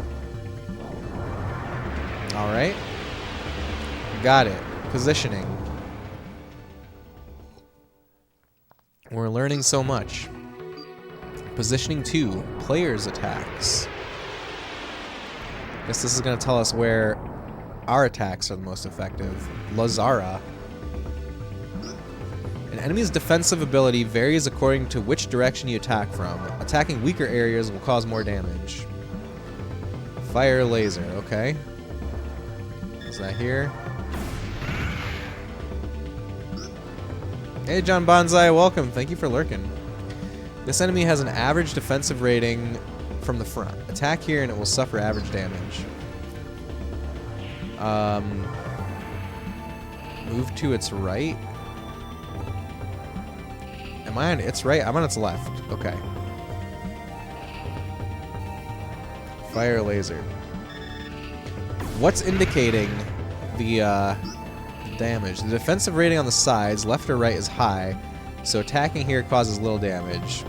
Alright. Got it. Positioning. We're learning so much. Positioning 2. Players' attacks. Guess this is going to tell us where our attacks are the most effective. Lazara. An enemy's defensive ability varies according to which direction you attack from. Attacking weaker areas will cause more damage. Fire laser, okay. Is that here? Hey John Bonsai, welcome. Thank you for lurking. This enemy has an average defensive rating from the front. Attack here and it will suffer average damage. Move to its right. Am I on its right? I'm on its left. Okay. Fire laser. What's indicating the damage? The defensive rating on the sides, left or right, is high, so attacking here causes little damage.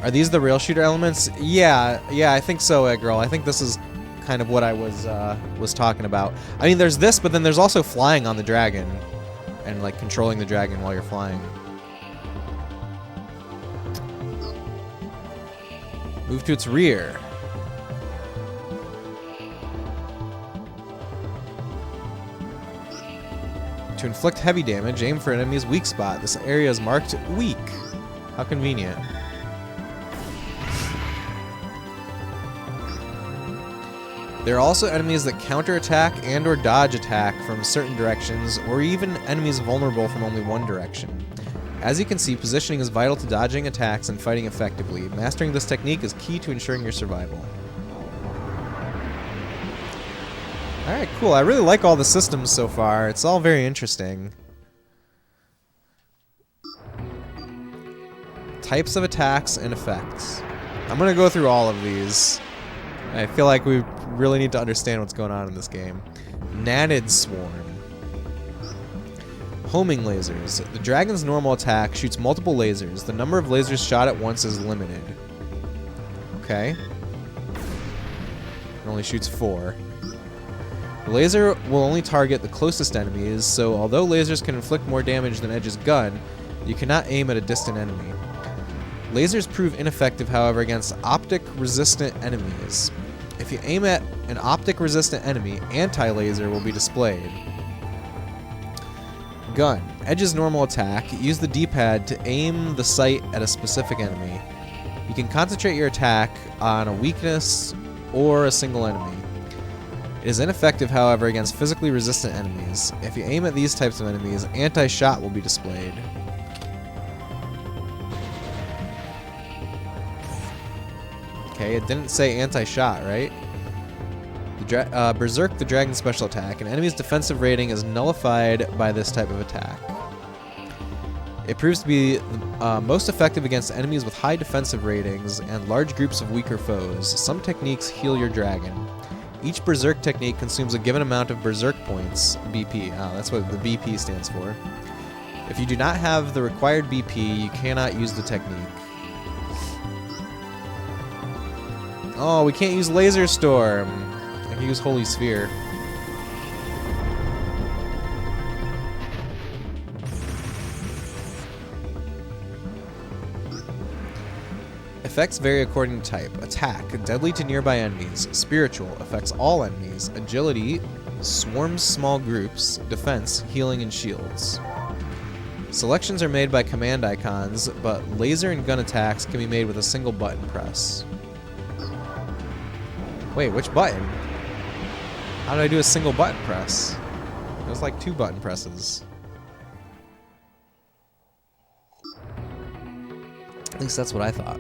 Are these the rail shooter elements? Yeah, I think so, Eggroll. I think this is kind of what I was talking about. I mean, there's this, but then there's also flying on the dragon, and like controlling the dragon while you're flying. Move to its rear. To inflict heavy damage, aim for an enemy's weak spot. This area is marked weak. How convenient. There are also enemies that counterattack and or dodge attack from certain directions, or even enemies vulnerable from only one direction. As you can see, positioning is vital to dodging attacks and fighting effectively. Mastering this technique is key to ensuring your survival. Alright, cool. I really like all the systems so far. It's all very interesting. Types of attacks and effects. I'm going to go through all of these. I feel like we really need to understand what's going on in this game. Nanid Swarm. Homing lasers. The dragon's normal attack shoots multiple lasers. The number of lasers shot at once is limited. Okay. It only shoots 4. The laser will only target the closest enemies, so although lasers can inflict more damage than Edge's gun, you cannot aim at a distant enemy. Lasers prove ineffective, however, against optic-resistant enemies. If you aim at an optic-resistant enemy, anti-laser will be displayed. Gun. Edge's normal attack. Use the D-pad to aim the sight at a specific enemy. You can concentrate your attack on a weakness or a single enemy. It is ineffective, however, against physically resistant enemies. If you aim at these types of enemies, anti-shot will be displayed. Okay, it didn't say anti-shot, right? Berserk, the dragon's special attack. An enemy's defensive rating is nullified by this type of attack. It proves to be most effective against enemies with high defensive ratings and large groups of weaker foes. Some techniques heal your dragon. Each Berserk technique consumes a given amount of Berserk points, BP. That's what the BP stands for. If you do not have the required BP, you cannot use the technique. Oh, we can't use Laser Storm. I can use Holy Sphere. Effects vary according to type. Attack, deadly to nearby enemies. Spiritual, affects all enemies. Agility, swarms small groups. Defense, healing and shields. Selections are made by command icons, but laser and gun attacks can be made with a single button press. Wait, which button? How did I do a single button press? It was like 2 button presses. At least that's what I thought.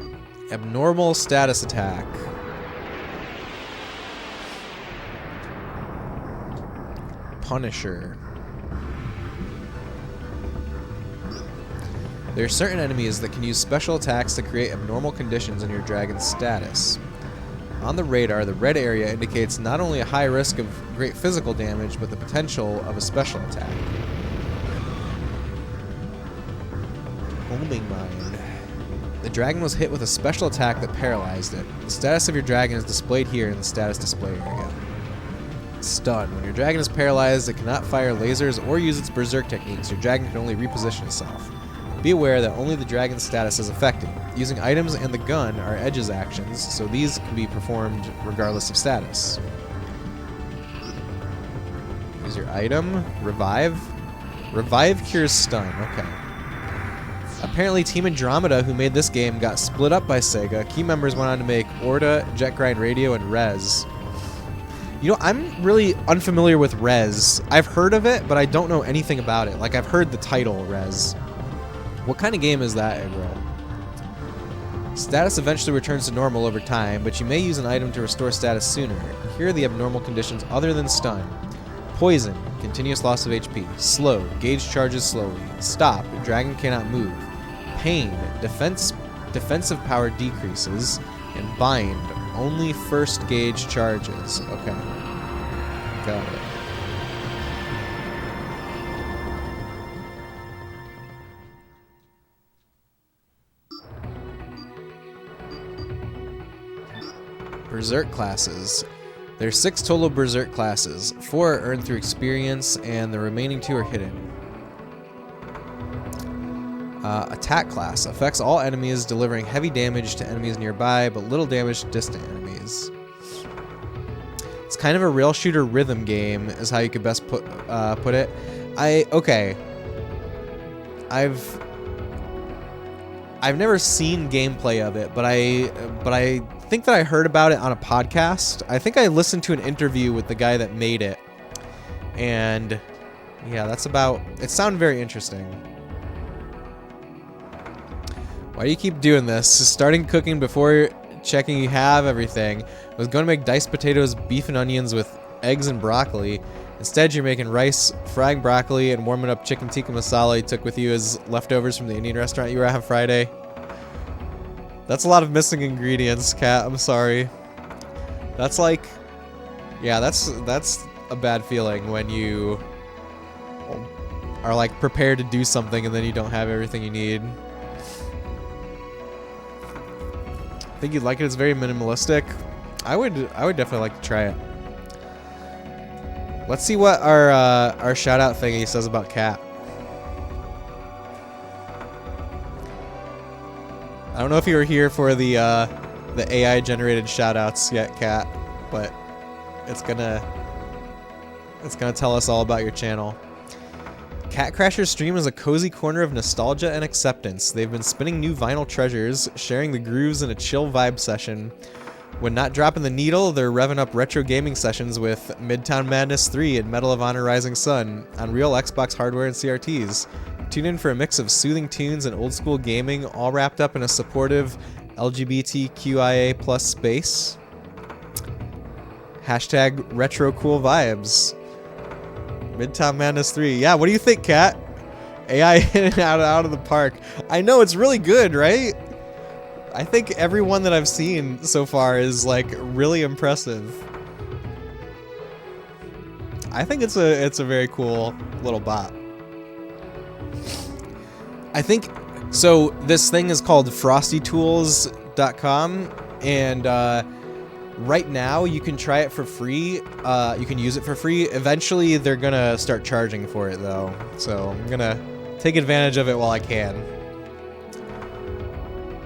Abnormal status attack. Punisher. There are certain enemies that can use special attacks to create abnormal conditions in your dragon's status. On the radar, the red area indicates not only a high risk of great physical damage, but the potential of a special attack. Homing mine. The dragon was hit with a special attack that paralyzed it. The status of your dragon is displayed here in the status display area. Stun. When your dragon is paralyzed, it cannot fire lasers or use its berserk techniques. Your dragon can only reposition itself. Be aware that only the dragon's status is affected. Using items and the gun are Edge's actions, so these can be performed regardless of status. Use your item. Revive. Revive cures stun. Okay. Apparently, Team Andromeda, who made this game, got split up by Sega. Key members went on to make Orta, Jet Grind Radio, and Rez. You know, I'm really unfamiliar with Rez. I've heard of it, but I don't know anything about it. Like, I've heard the title, Rez. What kind of game is that, Egro? Status eventually returns to normal over time, but you may use an item to restore status sooner. Here are the abnormal conditions other than stun. Poison, continuous loss of HP. Slow, gauge charges slowly. Stop, dragon cannot move. Pain, defensive power decreases. And bind, only first gauge charges. Okay. Got it. Berserk classes. There are 6 total Berserk classes. 4 are earned through experience, and the remaining 2 are hidden. Attack class. Affects all enemies, delivering heavy damage to enemies nearby, but little damage to distant enemies. It's kind of a rail shooter rhythm game, is how you could best put it. Okay. I've never seen gameplay of it, but I think that I heard about it on a podcast. I think I listened to an interview with the guy that made it. And yeah, that's about it. Sounded very interesting. Why do you keep doing this? Just starting cooking before checking you have everything. I was going to make diced potatoes, beef and onions with eggs and broccoli. Instead, you're making rice, frying broccoli, and warming up chicken tikka masala you took with you as leftovers from the Indian restaurant you were at on Friday. That's a lot of missing ingredients, Kat. I'm sorry. That's like... Yeah, that's a bad feeling when you are like prepared to do something and then you don't have everything you need. I think you'd like it. It's very minimalistic. I would definitely like to try it. Let's see what our shout out thingy says about Kat. I don't know if you were here for the AI generated shout outs yet, Kat, but it's gonna tell us all about your channel. Cat Crasher's stream is a cozy corner of nostalgia and acceptance. They've been spinning new vinyl treasures, sharing the grooves in a chill vibe session. When not dropping the needle, they're revving up retro gaming sessions with Midtown Madness 3 and Medal of Honor Rising Sun on real Xbox hardware and CRTs. Tune in for a mix of soothing tunes and old school gaming, all wrapped up in a supportive LGBTQIA plus space. Hashtag retro cool vibes. Midtown Madness 3. Yeah, what do you think, Kat? AI in and out of the park. I know, it's really good, right? I think every one that I've seen so far is like really impressive. I think it's a very cool little bot. I think so. This thing is called frostytools.com, and right now you can try it for free. You can use it for free. Eventually they're gonna start charging for it though, so I'm gonna take advantage of it while I can.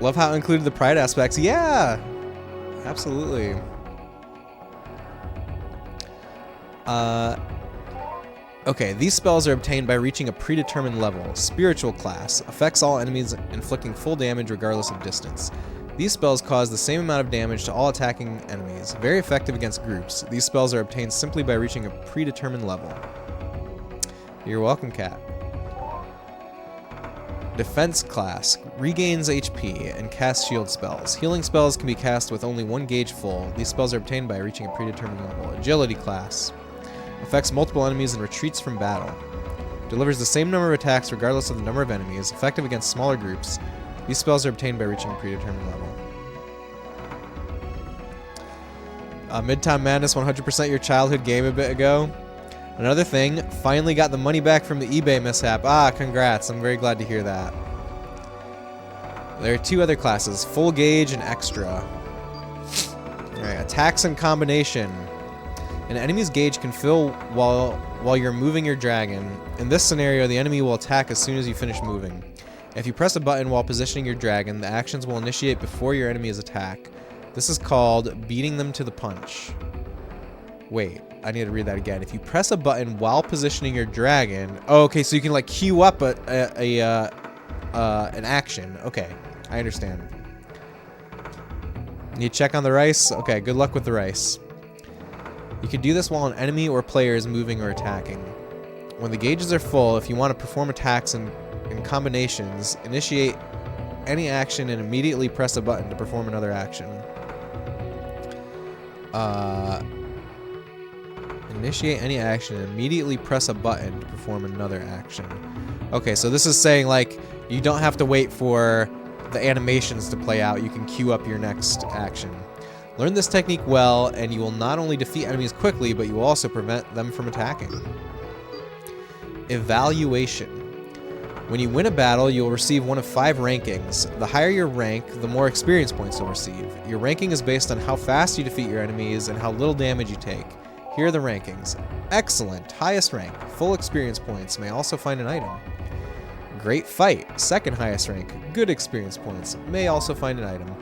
Love how it included the pride aspects. Yeah, absolutely. Okay, these spells are obtained by reaching a predetermined level. Spiritual class. Affects all enemies, inflicting full damage regardless of distance. These spells cause the same amount of damage to all attacking enemies. Very effective against groups. These spells are obtained simply by reaching a predetermined level. You're welcome, cat. Defense class. Regains HP and casts shield spells. Healing spells can be cast with only 1 gauge full. These spells are obtained by reaching a predetermined level. Agility class. Affects multiple enemies and retreats from battle. Delivers the same number of attacks regardless of the number of enemies. Effective against smaller groups. These spells are obtained by reaching a predetermined level. Midtime Madness, 100% your childhood game a bit ago. Another thing, finally got the money back from the eBay mishap. Ah, congrats. I'm very glad to hear that. There are 2 other classes, full gauge and extra. Alright, attacks and combination. An enemy's gauge can fill while you're moving your dragon. In this scenario, the enemy will attack as soon as you finish moving. If you press a button while positioning your dragon, the actions will initiate before your enemy's attack. This is called beating them to the punch. Wait, I need to read that again. If you press a button while positioning your dragon... Oh, okay, so you can like queue up an action. Okay, I understand. Need to check on the rice? Okay, good luck with the rice. You can do this while an enemy or player is moving or attacking. When the gauges are full, if you want to perform attacks in combinations, initiate any action and immediately press a button to perform another action. Initiate any action and immediately press a button to perform another action. Okay, so this is saying like you don't have to wait for the animations to play out. You can queue up your next action. Learn this technique well, and you will not only defeat enemies quickly, but you will also prevent them from attacking. Evaluation. When you win a battle, you'll receive one of 5 rankings. The higher your rank, the more experience points you'll receive. Your ranking is based on how fast you defeat your enemies and how little damage you take. Here are the rankings. Excellent, highest rank. Full experience points, may also find an item. Great fight, second highest rank. Good experience points, may also find an item.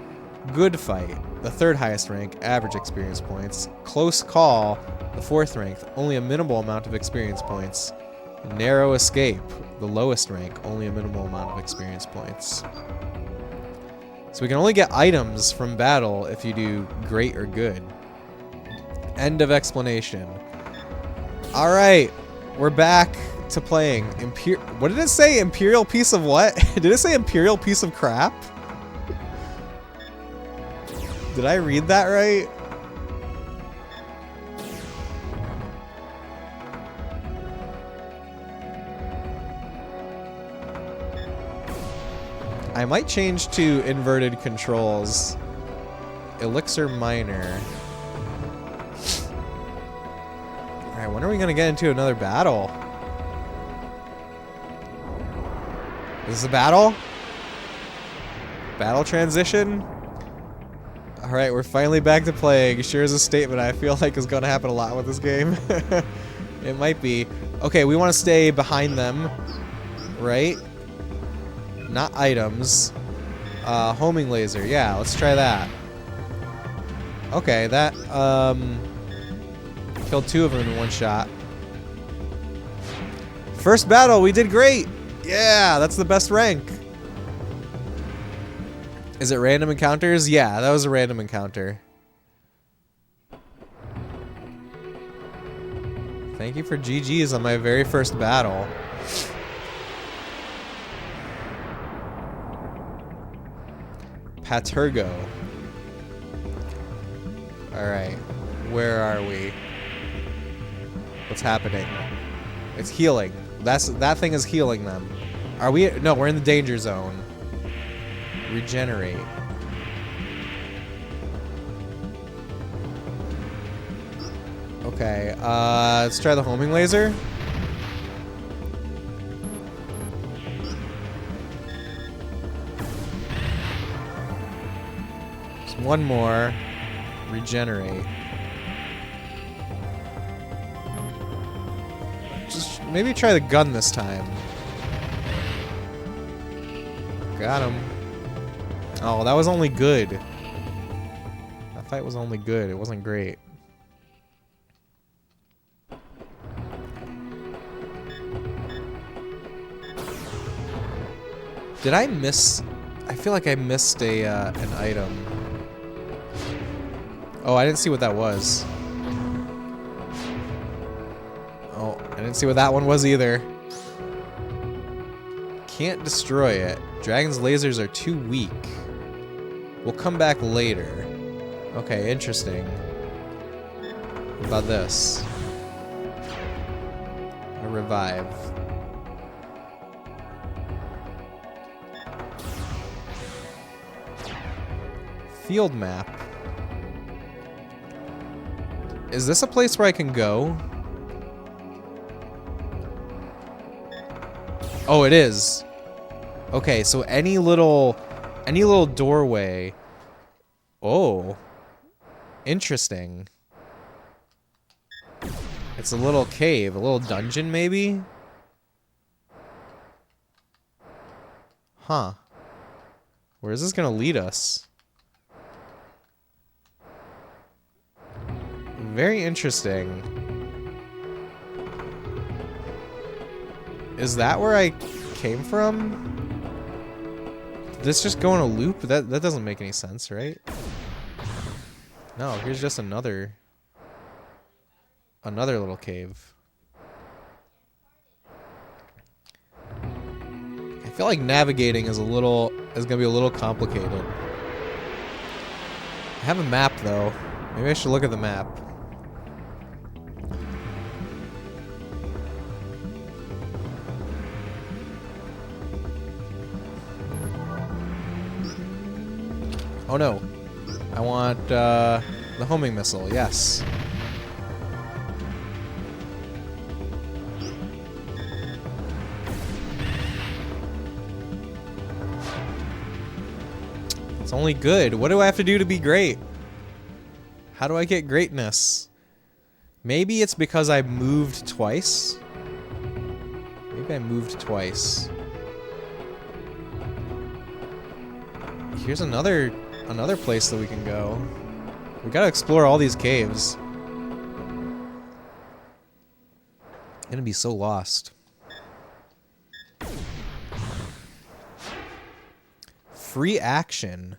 Good fight, the 3rd highest rank, average experience points. Close call, the 4th rank, only a minimal amount of experience points. Narrow escape, the lowest rank, only a minimal amount of experience points. So we can only get items from battle if you do great or good. End of explanation. Alright, we're back to playing. What did it say? Imperial piece of what? Did it say imperial piece of crap? Did I read that right? I might change to inverted controls. Elixir Miner. Alright, when are we gonna get into another battle? Is this a battle? Battle transition? Alright, we're finally back to playing. Sure is a statement I feel like is going to happen a lot with this game. It might be. Okay, we want to stay behind them. Right? Not items. Homing laser. Yeah, let's try that. Okay, that, killed 2 of them in one shot. First battle, we did great! Yeah, that's the best rank. Is it random encounters? Yeah, that was a random encounter. Thank you for GG's on my very first battle. Patergo. Alright, where are we? What's happening? It's healing. That thing is healing them. Are we? No, we're in the danger zone. Regenerate. Okay, let's try the homing laser. Just one more. Regenerate. Just maybe try the gun this time. Got him. Oh, that was only good. That fight was only good. It wasn't great. Did I miss... I feel like I missed a an item. Oh, I didn't see what that was. Oh, I didn't see what that one was either. Can't destroy it. Dragon's lasers are too weak. We'll come back later. Okay, interesting. What about this? A revive. Field map. Is this a place where I can go? Oh, it is. Okay, so any little doorway. Oh. Interesting. It's a little cave, a little dungeon maybe? Huh. Where is this gonna lead us? Very interesting. Is that where I came from? Did this just go in a loop? That doesn't make any sense, right? No, here's just another little cave. I feel like navigating is gonna be a little complicated. I have a map though. Maybe I should look at the map. Oh no. I want the homing missile, yes. It's only good. What do I have to do to be great? How do I get greatness? Maybe it's because I moved twice. Maybe I moved twice. Here's another place that we can go. We gotta explore all these caves. I'm gonna be so lost. Free action.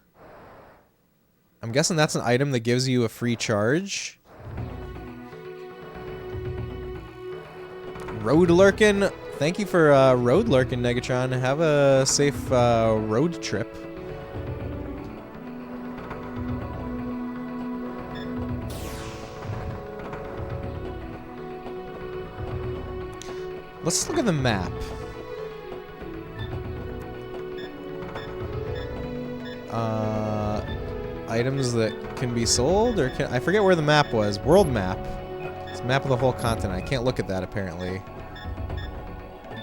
I'm guessing that's an item that gives you a free charge. Road lurkin'. Thank you for road lurkin', Negatron. Have a safe road trip. Let's look at the map. Items that can be sold, or I forget where the map was. World map. It's a map of the whole continent. I can't look at that apparently.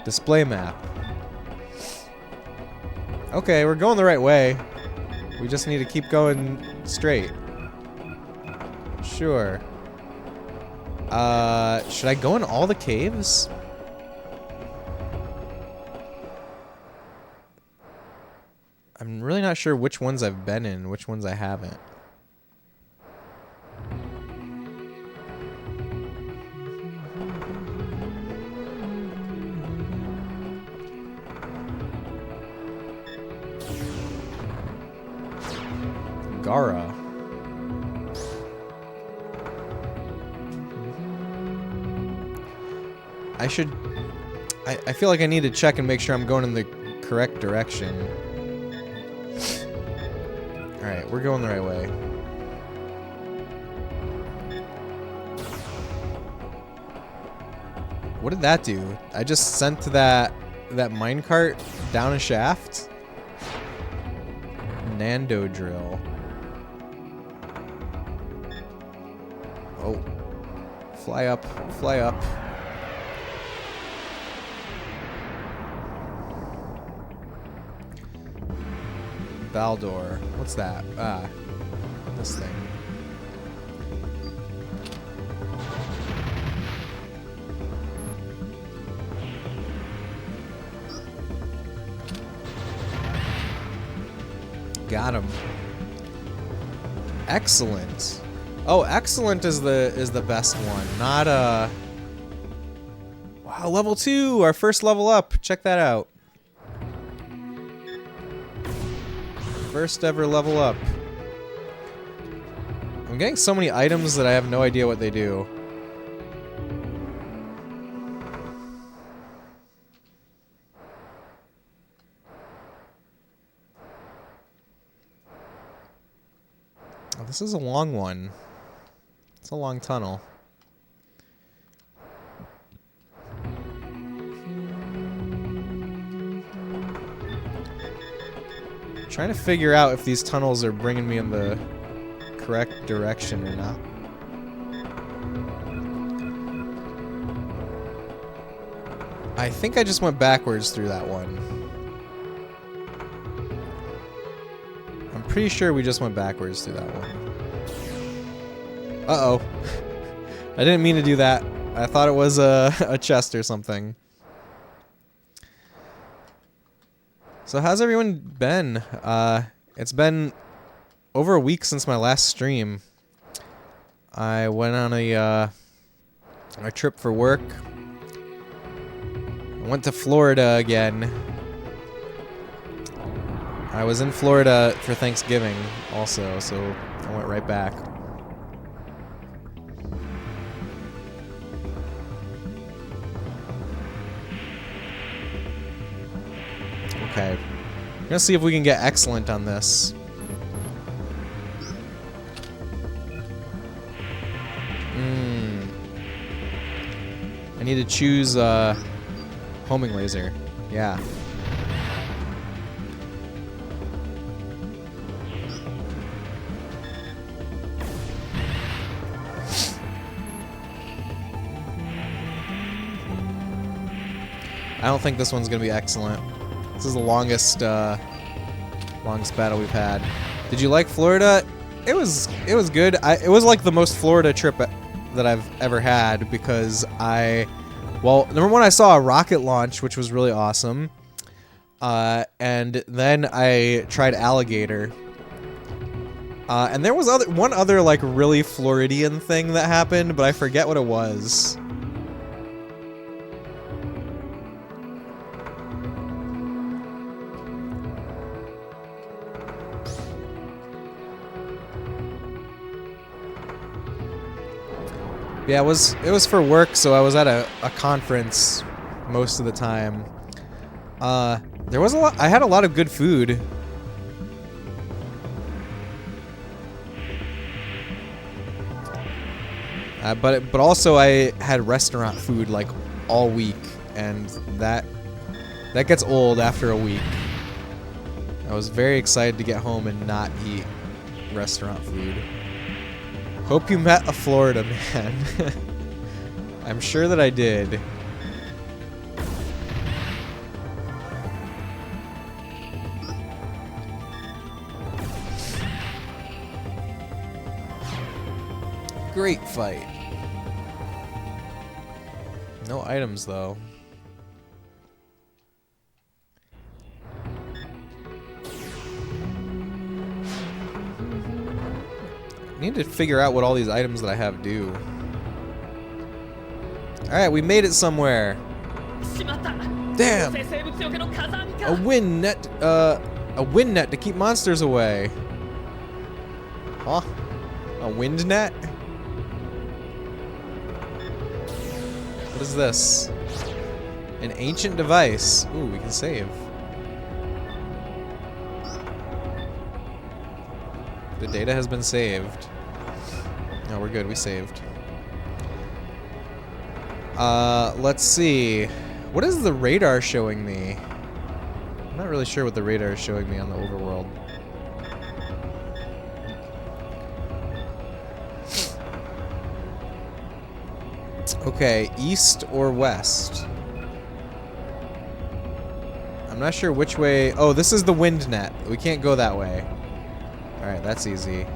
Display map. Okay, we're going the right way. We just need to keep going straight. Sure. Should I go in all the caves? I'm really not sure which ones I've been in, which ones I haven't. Gara. I feel like I need to check and make sure I'm going in the correct direction. Alright, we're going the right way. What did that do? I just sent that minecart down a shaft? Nando drill. Oh. Fly up, fly up. Baldor. What's that? Ah. This thing. Got him. Excellent. Oh, excellent is the best one. Not wow, level 2, our first level up. Check that out. First ever level up. I'm getting so many items that I have no idea what they do. Oh, this is a long one. It's a long tunnel. Trying to figure out if these tunnels are bringing me in the correct direction or not. I think I just went backwards through that one. I'm pretty sure we just went backwards through that one. Uh-oh. I didn't mean to do that. I thought it was a chest or something. So how's everyone been? It's been over a week since my last stream. I went on a trip for work. I went to Florida again. I was in Florida for Thanksgiving also, so I went right back. Okay. I'm gonna see if we can get excellent on this. I need to choose homing laser. Yeah. I don't think this one's gonna be excellent. This is the longest battle we've had. Did you like Florida? It was good. It was like the most Florida trip that I've ever had because well, number one, I saw a rocket launch, which was really awesome. And then I tried alligator. And there was one other like really Floridian thing that happened, but I forget what it was. Yeah, it was for work, so I was at a conference most of the time. There was I had a lot of good food. But also I had restaurant food like all week, and that gets old after a week. I was very excited to get home and not eat restaurant food. Hope you met a Florida man. I'm sure that I did. Great fight. No items though. I need to figure out what all these items that I have do. Alright, we made it somewhere. Damn! A wind net, to keep monsters away. Huh? A wind net? What is this? An ancient device. Ooh, we can save. The data has been saved. No, we're good. We saved. Let's see. What is the radar showing me? I'm not really sure what the radar is showing me on the overworld. Okay, east or west? I'm not sure which way. Oh, this is the wind net. We can't go that way. Alright, that's easy.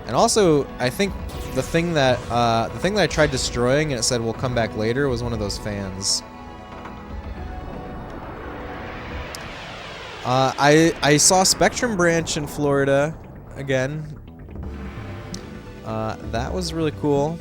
And also, I think the thing that I tried destroying and it said we'll come back later was one of those fans. I saw Spectrum Branch in Florida again. That was really cool.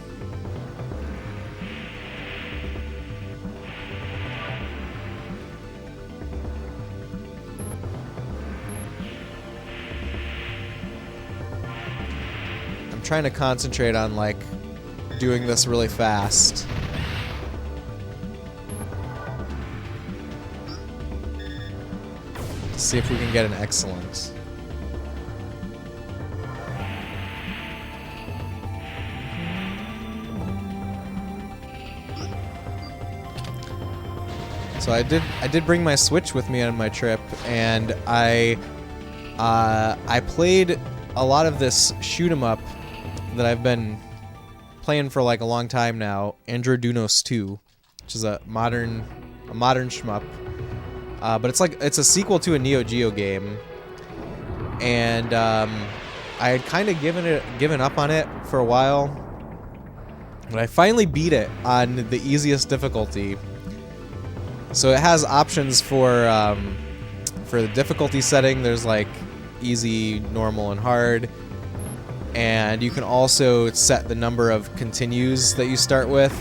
I'm trying to concentrate on like doing this really fast. See if we can get an excellent. So I did bring my Switch with me on my trip, and I played a lot of this shoot 'em up that I've been playing for like a long time now, Dragoon 2, which is a modern shmup. But it's a sequel to a Neo Geo game, and I had kind of given up on it for a while, but I finally beat it on the easiest difficulty. So it has options for the difficulty setting. There's like easy, normal, and hard, and you can also set the number of continues that you start with.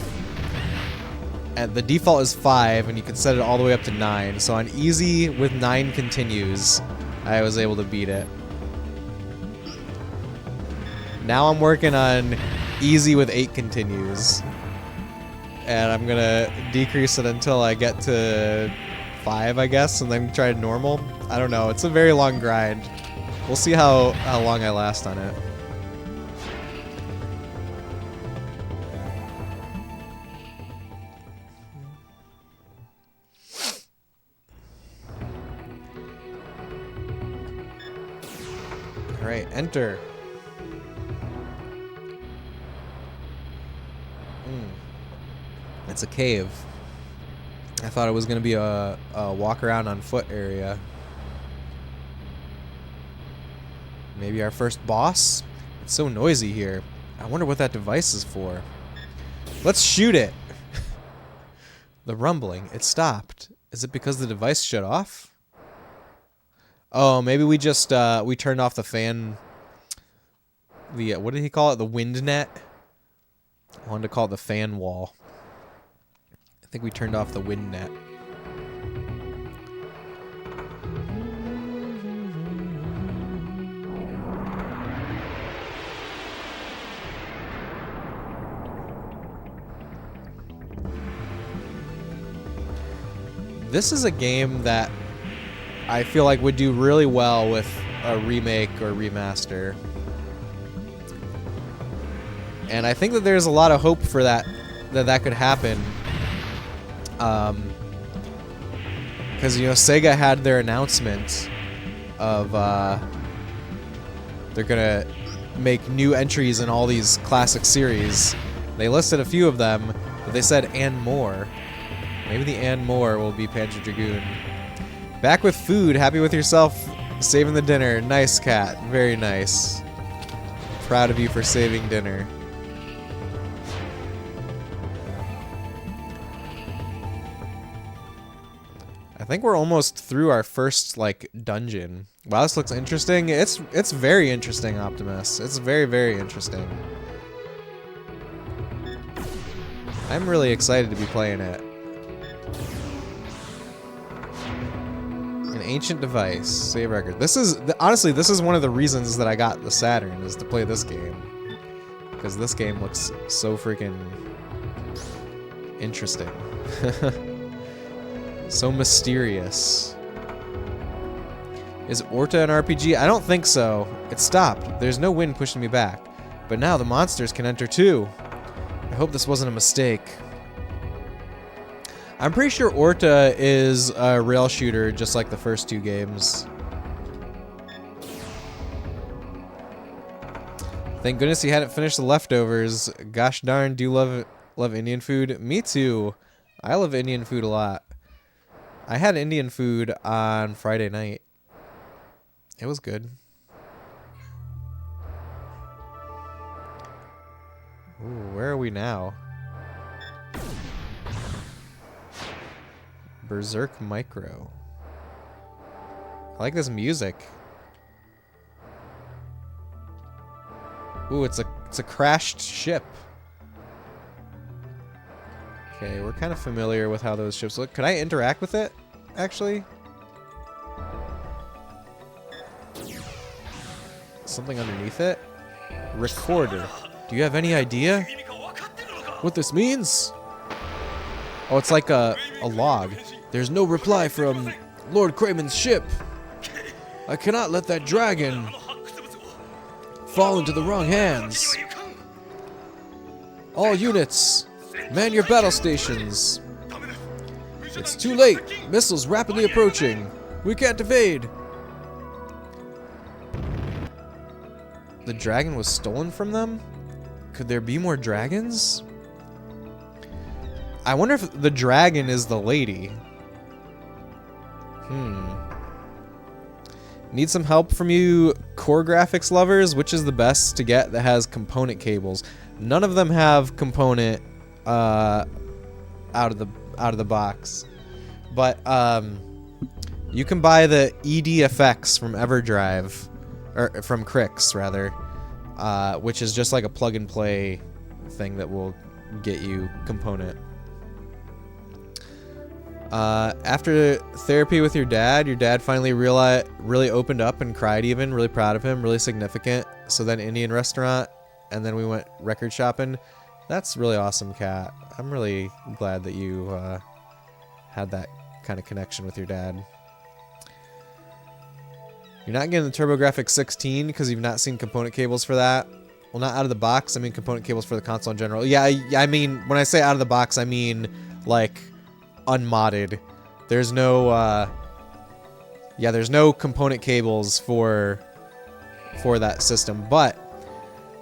And the default is 5, and you can set it all the way up to 9. So on easy with 9 continues, I was able to beat it. Now I'm working on easy with 8 continues. And I'm gonna decrease it until I get to 5, I guess, and then try normal. I don't know, it's a very long grind. We'll see how long I last on it. Alright, enter. It's a cave. I thought it was going to be a walk around on foot area. Maybe our first boss? It's so noisy here. I wonder what that device is for. Let's shoot it! The rumbling. It stopped. Is it because the device shut off? Oh, maybe we just, we turned off the fan. The, what did he call it? The wind net? I wanted to call it the fan wall. I think we turned off the wind net. This is a game that I feel like would do really well with a remake or remaster. And I think that there's a lot of hope for that could happen. Because, you know, Sega had their announcement of they're gonna make new entries in all these classic series. They listed a few of them, but they said and more. Maybe the and more will be Panzer Dragoon. Back with food, happy with yourself, saving the dinner. Nice, cat, very nice. Proud of you for saving dinner. I think we're almost through our first, like, dungeon. Wow, this looks interesting. It's very interesting, Optimus. It's very, very interesting. I'm really excited to be playing it. An ancient device. Save record. This is, honestly, this is one of the reasons that I got the Saturn, is to play this game. Because this game looks so freaking interesting. So mysterious. Is Orta an RPG? I don't think so. It stopped. There's no wind pushing me back. But now the monsters can enter too. I hope this wasn't a mistake. I'm pretty sure Orta is a rail shooter, just like the first two games. Thank goodness you hadn't finished the leftovers. Gosh darn, do you love Indian food? Me too. I love Indian food a lot. I had Indian food on Friday night. It was good. Ooh, where are we now? Berserk Micro. I like this music. Ooh, it's a crashed ship. Okay, we're kind of familiar with how those ships look. Could I interact with it, actually? Something underneath it? Recorder. Do you have any idea what this means? Oh, it's like a log. There's no reply from Lord Kramen's ship. I cannot let that dragon fall into the wrong hands. All units, man your battle stations. It's too late. Missiles rapidly approaching. We can't evade. The dragon was stolen from them? Could there be more dragons? I wonder if the dragon is the lady. Need some help from you core graphics lovers? Which is the best to get that has component cables? None of them have component out of the box. But you can buy the EDFX from EverDrive, or from Crix rather, which is just like a plug and play thing that will get you component. After therapy with your dad finally really opened up and cried even, really proud of him, really significant. So then Indian restaurant, and then we went record shopping. That's really awesome, Kat. I'm really glad that you had that kind of connection with your dad. You're not getting the TurboGrafx 16 because you've not seen component cables for that. Well, not out of the box. I mean component cables for the console in general. Yeah, I mean, when I say out of the box, I mean like unmodded. There's no there's no component cables for that system, but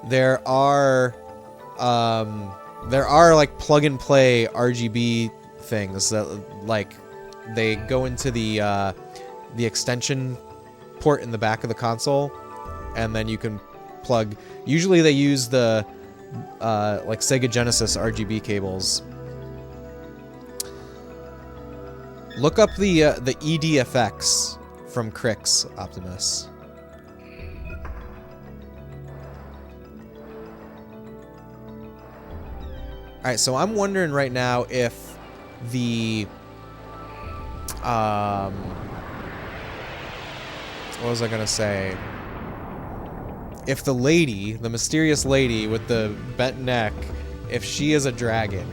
there are like plug and play RGB things that like they go into the extension port in the back of the console, and then you can plug. Usually they use the like Sega Genesis RGB cables. Look up the EDFX from Crix, Optimus. Alright, so I'm wondering right now if the what was I gonna say? If the lady, the mysterious lady with the bent neck, if she is a dragon.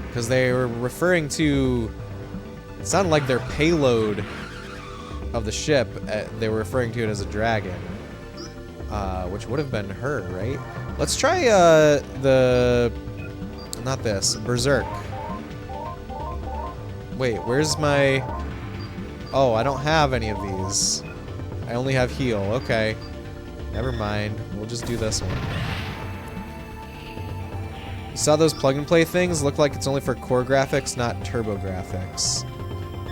Because they were referring to, it sounded like their payload of the ship, they were referring to it as a dragon. Which would have been her, right? Let's try not this, Berserk. Wait, where's my... Oh, I don't have any of these. I only have heal. Okay. Never mind. We'll just do this one. You saw those plug-and-play things? Look like it's only for core graphics, not TurboGrafx.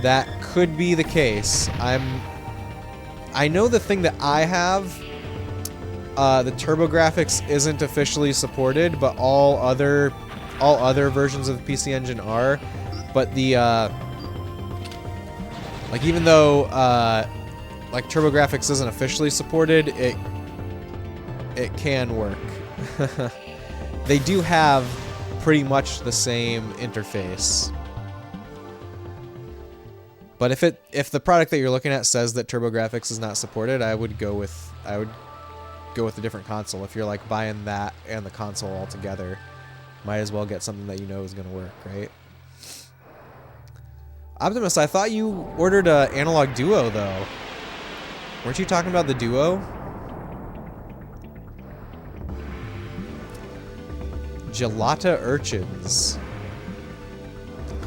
That could be the case. I know the thing that I have, the TurboGrafx isn't officially supported, but all other versions of the PC Engine are. But the like, even though like TurboGrafx isn't officially supported, it can work. They do have pretty much the same interface. But if the product that you're looking at says that TurboGrafx is not supported, I would go with a different console. If you're like buying that and the console all together, might as well get something that you know is going to work, right? Optimus, I thought you ordered a Analog Duo though. Weren't you talking about the Duo? Gelata Urchins.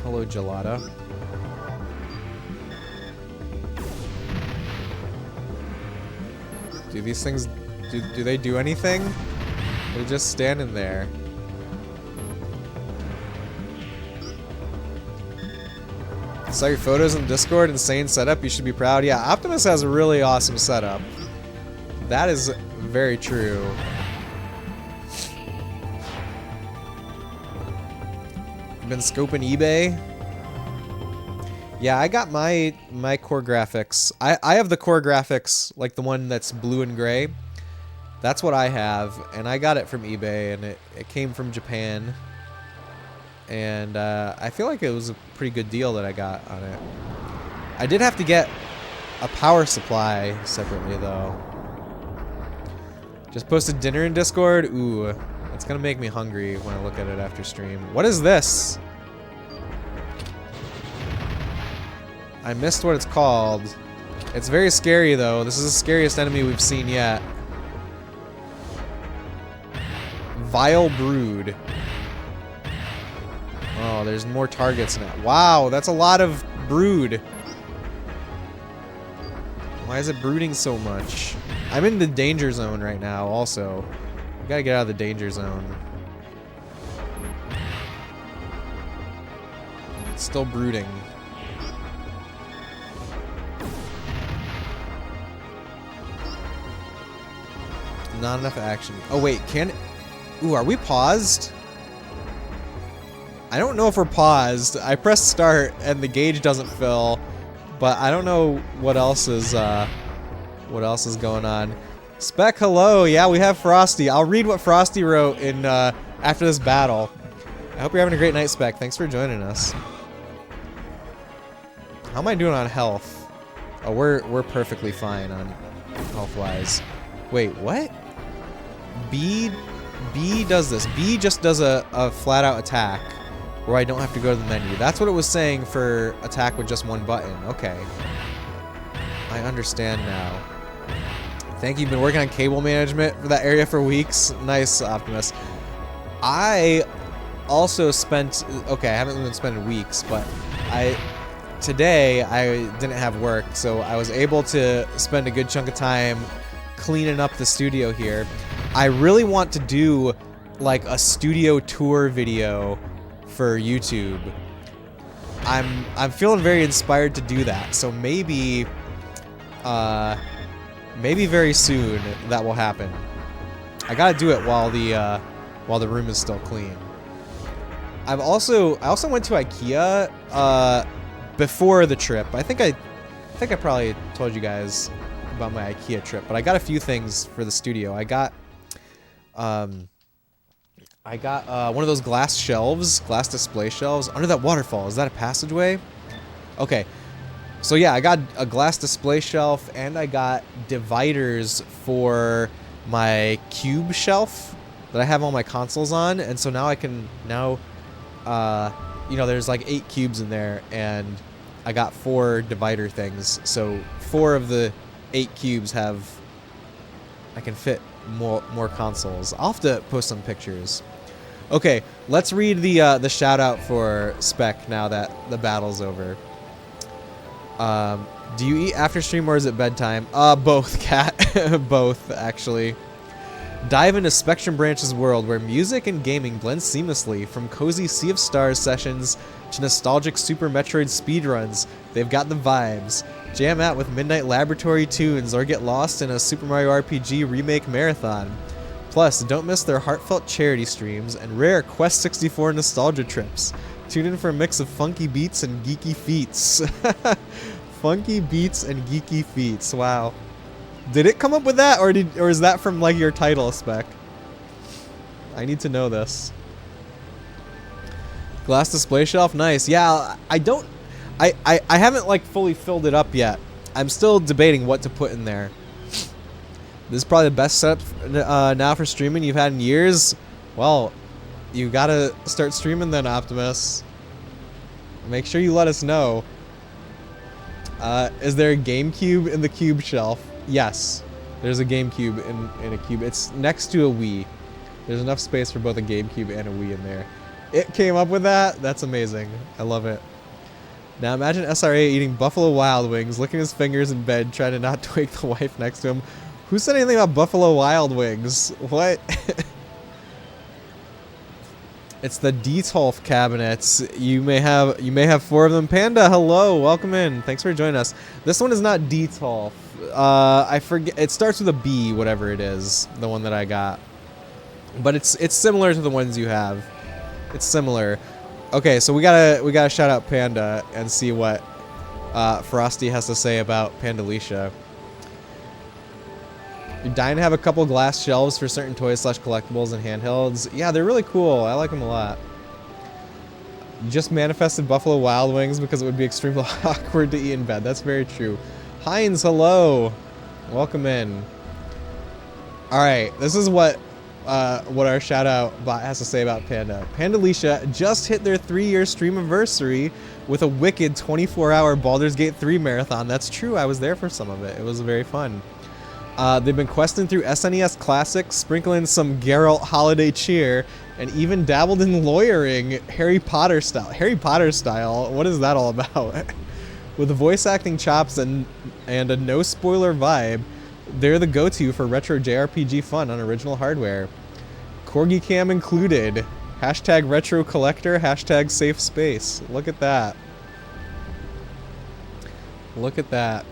Hello, Gelata. Do these things, do they do anything? They're just standing there. Saw your photos in Discord, insane setup, you should be proud. Yeah, Optimus has a really awesome setup. That is very true. Been scoping eBay? Yeah, I got my core graphics. I have the core graphics, like the one that's blue and gray. That's what I have, and I got it from eBay, and it came from Japan. And I feel like it was a pretty good deal that I got on it. I did have to get a power supply separately, though. Just posted dinner in Discord. Ooh, it's gonna make me hungry when I look at it after stream. What is this? I missed what it's called. It's very scary, though. This is the scariest enemy we've seen yet. Vile Brood. Oh, there's more targets now. Wow, that's a lot of brood. Why is it brooding so much? I'm in the danger zone right now, also. I gotta get out of the danger zone. It's still brooding. Not enough action. Oh, wait, can it? Ooh, are we paused? I don't know if we're paused. I pressed start and the gauge doesn't fill, but I don't know what else is going on. Spec, hello. Yeah, we have Frosty. I'll read what Frosty wrote in after this battle. I hope you're having a great night, Spec. Thanks for joining us. How am I doing on health? Oh, we're perfectly fine on health-wise. Wait, what? B does this. B just does a flat-out attack where I don't have to go to the menu. That's what it was saying for attack with just one button. Okay. I understand now. Thank you. You've been working on cable management for that area for weeks. Nice, Optimus. I also spent... Okay, I haven't been spending weeks, but today I didn't have work, so I was able to spend a good chunk of time cleaning up the studio here. I really want to do like a studio tour video for YouTube. I'm feeling very inspired to do that, so maybe maybe very soon that will happen. I gotta do it while the room is still clean. I also went to IKEA before the trip. I think I probably told you guys about my IKEA trip, but I got a few things for the studio. I got one of those glass shelves, glass display shelves under that waterfall. Is that a passageway? Okay. So yeah, I got a glass display shelf and I got dividers for my cube shelf that I have all my consoles on, and so now I can you know, there's like 8 cubes in there, and I got 4 divider things. So 4 of the 8 cubes I can fit more consoles. I'll have to post some pictures. Okay, let's read the shout out for Spec now that the battle's over. Do you eat after stream or is it bedtime? Both, Cat. Both, actually. Dive into Spectrum Branch's world where music and gaming blend seamlessly, from cozy Sea of Stars sessions to nostalgic Super Metroid speedruns. They've got the vibes. Jam out with Midnight Laboratory tunes or get lost in a Super Mario RPG remake marathon. Plus, don't miss their heartfelt charity streams and rare Quest 64 nostalgia trips. Tune in for a mix of funky beats and geeky feats. Funky beats and geeky feats. Wow. Did it come up with that, or is that from like your title, Spec? I need to know this. Glass display shelf, nice. Yeah, I haven't like fully filled it up yet. I'm still debating what to put in there. This is probably the best setup now for streaming you've had in years. Well, you gotta start streaming then, Optimus. Make sure you let us know. Is there a GameCube in the cube shelf? Yes, there's a GameCube in a cube. It's next to a Wii. There's enough space for both a GameCube and a Wii in there. It came up with that? That's amazing. I love it. Now imagine SRA eating Buffalo Wild Wings, licking his fingers in bed, trying to not to wake the wife next to him. Who said anything about Buffalo Wild Wings? What? It's the Detolf cabinets. You may have 4 of them. Panda, hello, welcome in. Thanks for joining us. This one is not Detolf. I forget. It starts with a B, whatever it is. The one that I got, but it's similar to the ones you have. It's similar. Okay, so we gotta shout out Panda and see what Frosty has to say about Pandalicia. You're dying to have a couple glass shelves for certain toys / collectibles and handhelds. Yeah, they're really cool. I like them a lot. You just manifested Buffalo Wild Wings because it would be extremely awkward to eat in bed. That's very true. Heinz, hello. Welcome in. Alright, this is what our shout-out bot has to say about Panda. Pandalicia just hit their 3-year stream anniversary with a wicked 24-hour Baldur's Gate 3 marathon. That's true. I was there for some of it. It was very fun. They've been questing through SNES classics, sprinkling some Geralt holiday cheer, and even dabbled in lawyering Harry Potter style. Harry Potter style? What is that all about? With voice acting chops and a no-spoiler vibe, they're the go-to for retro JRPG fun on original hardware. Corgi cam included. Hashtag retro collector, hashtag safe space. Look at that. Look at that.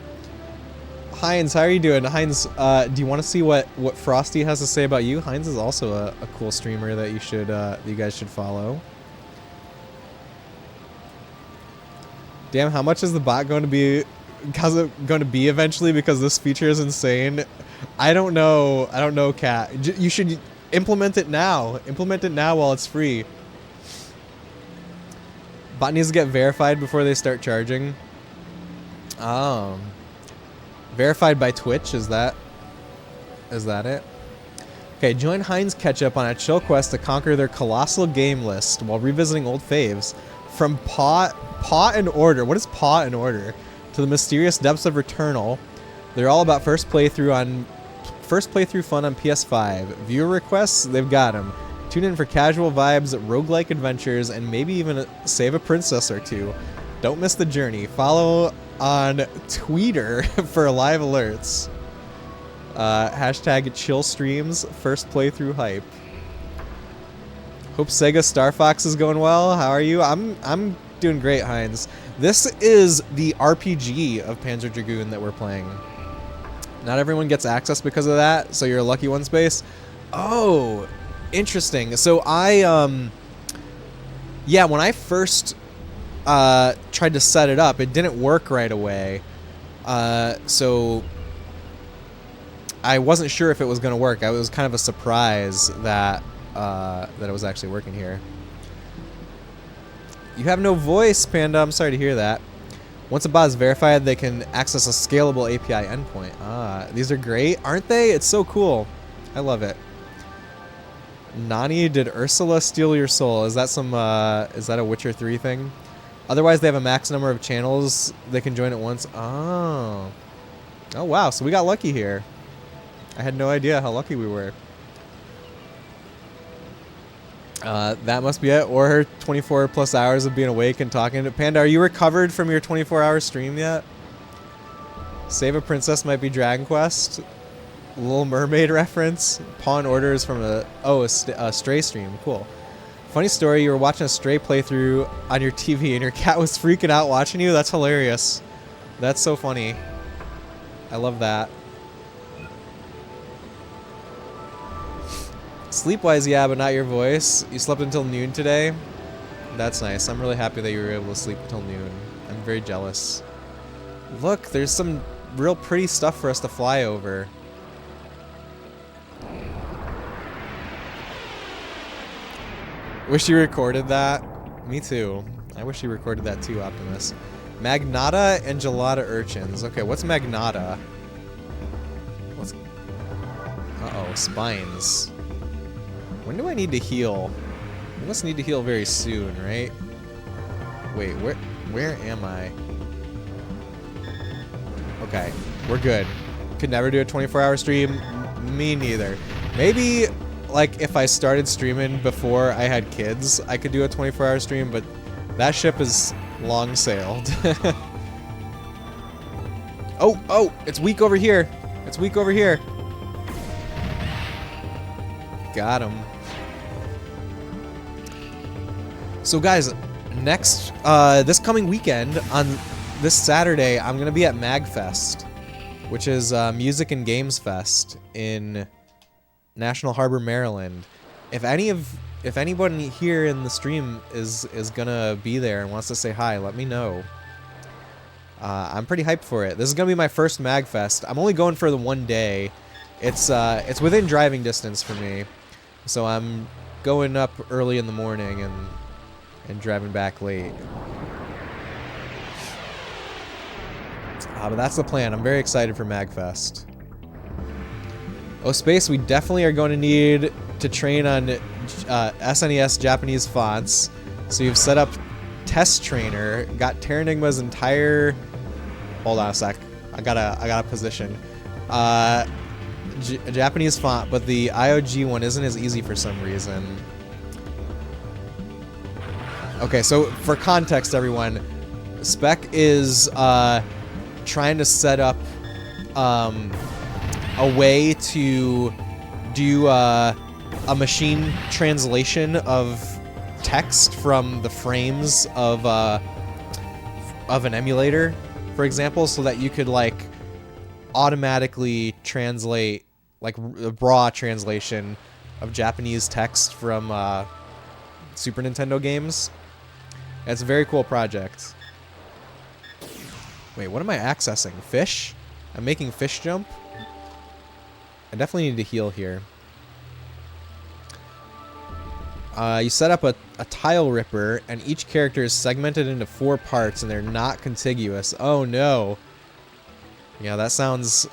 Heinz, how are you doing? Heinz, do you want to see what Frosty has to say about you? Heinz is also a cool streamer that you guys should follow. Damn, how much is the bot going to be? How's it going to be eventually? Because this feature is insane. I don't know. I don't know, Cat. You should implement it now. Implement it now while it's free. Bot needs to get verified before they start charging. Verified by Twitch, is that it? Okay, join Heinz Ketchup on a chill quest to conquer their colossal game list while revisiting old faves. From Paw and Order. What is Paw and Order? To the mysterious depths of Returnal. They're all about first playthrough fun on PS5. Viewer requests, they've got them. Tune in for casual vibes, roguelike adventures, and maybe even save a princess or two. Don't miss the journey. Follow on Twitter for live alerts. Hashtag chill streams, first playthrough hype. Hope Sega Star Fox is going well. How are you? I'm doing great, Heinz. This is the RPG of Panzer Dragoon that we're playing. Not everyone gets access because of that, so you're a lucky one, Space. Oh, interesting. So yeah, when I first tried to set it up, it didn't work right away. So I wasn't sure if it was going to work. It was kind of a surprise that it was actually working here. You have no voice, Panda. I'm sorry to hear that. Once a bot is verified, they can access a scalable API endpoint. Ah, these are great, aren't they? It's so cool. I love it. Nani, did Ursula steal your soul? Is that is that a Witcher 3 thing? Otherwise, they have a max number of channels they can join at once. Oh. Oh, wow. So we got lucky here. I had no idea how lucky we were. That must be it. Or her 24 plus hours of being awake and talking to Panda. Are you recovered from your 24-hour stream yet? Save a Princess might be Dragon Quest. Little Mermaid reference. Pawn Orders from a Stray stream. Cool. Funny story, you were watching a Stray playthrough on your TV and your cat was freaking out watching you? That's hilarious. That's so funny. I love that. Sleep-wise, yeah, but not your voice. You slept until noon today? That's nice. I'm really happy that you were able to sleep until noon. I'm very jealous. Look, there's some real pretty stuff for us to fly over. Wish you recorded that. Me too. I wish you recorded that too, Optimus. Magnata and Gelada Urchins. Okay, what's Magnata? What's... Uh-oh, spines. When do I need to heal? I must need to heal very soon, right? Wait, where am I? Okay, we're good. Could never do a 24-hour stream. Me neither. Maybe, like, if I started streaming before I had kids, I could do a 24-hour stream, but that ship is long sailed. Oh, it's weak over here. It's weak over here. Got him. So guys, next, this coming weekend, on this Saturday, I'm going to be at MagFest, which is Music and Games Fest in National Harbor, Maryland. If anybody here in the stream is going to be there and wants to say hi, let me know. I'm pretty hyped for it. This is gonna be my first MagFest. I'm only going for the one day. It's within driving distance for me, so I'm going up early in the morning and driving back late. But that's the plan. I'm very excited for MagFest. Oh, Space, we definitely are going to need to train on SNES Japanese fonts. So you've set up Test Trainer, got Terranigma's entire... Hold on a sec. I gotta position. Japanese font, but the IOG one isn't as easy for some reason. Okay, so for context, everyone, Spec is trying to set up a way to do a machine translation of text from the frames of an emulator, for example, so that you could like automatically translate like a raw translation of Japanese text from Super Nintendo games. It's a very cool project. Wait, what am I accessing? Fish? I'm making fish jump? I definitely need to heal here. You set up a tile ripper, and each character is segmented into 4 parts, and they're not contiguous. Oh no! Yeah, that sounds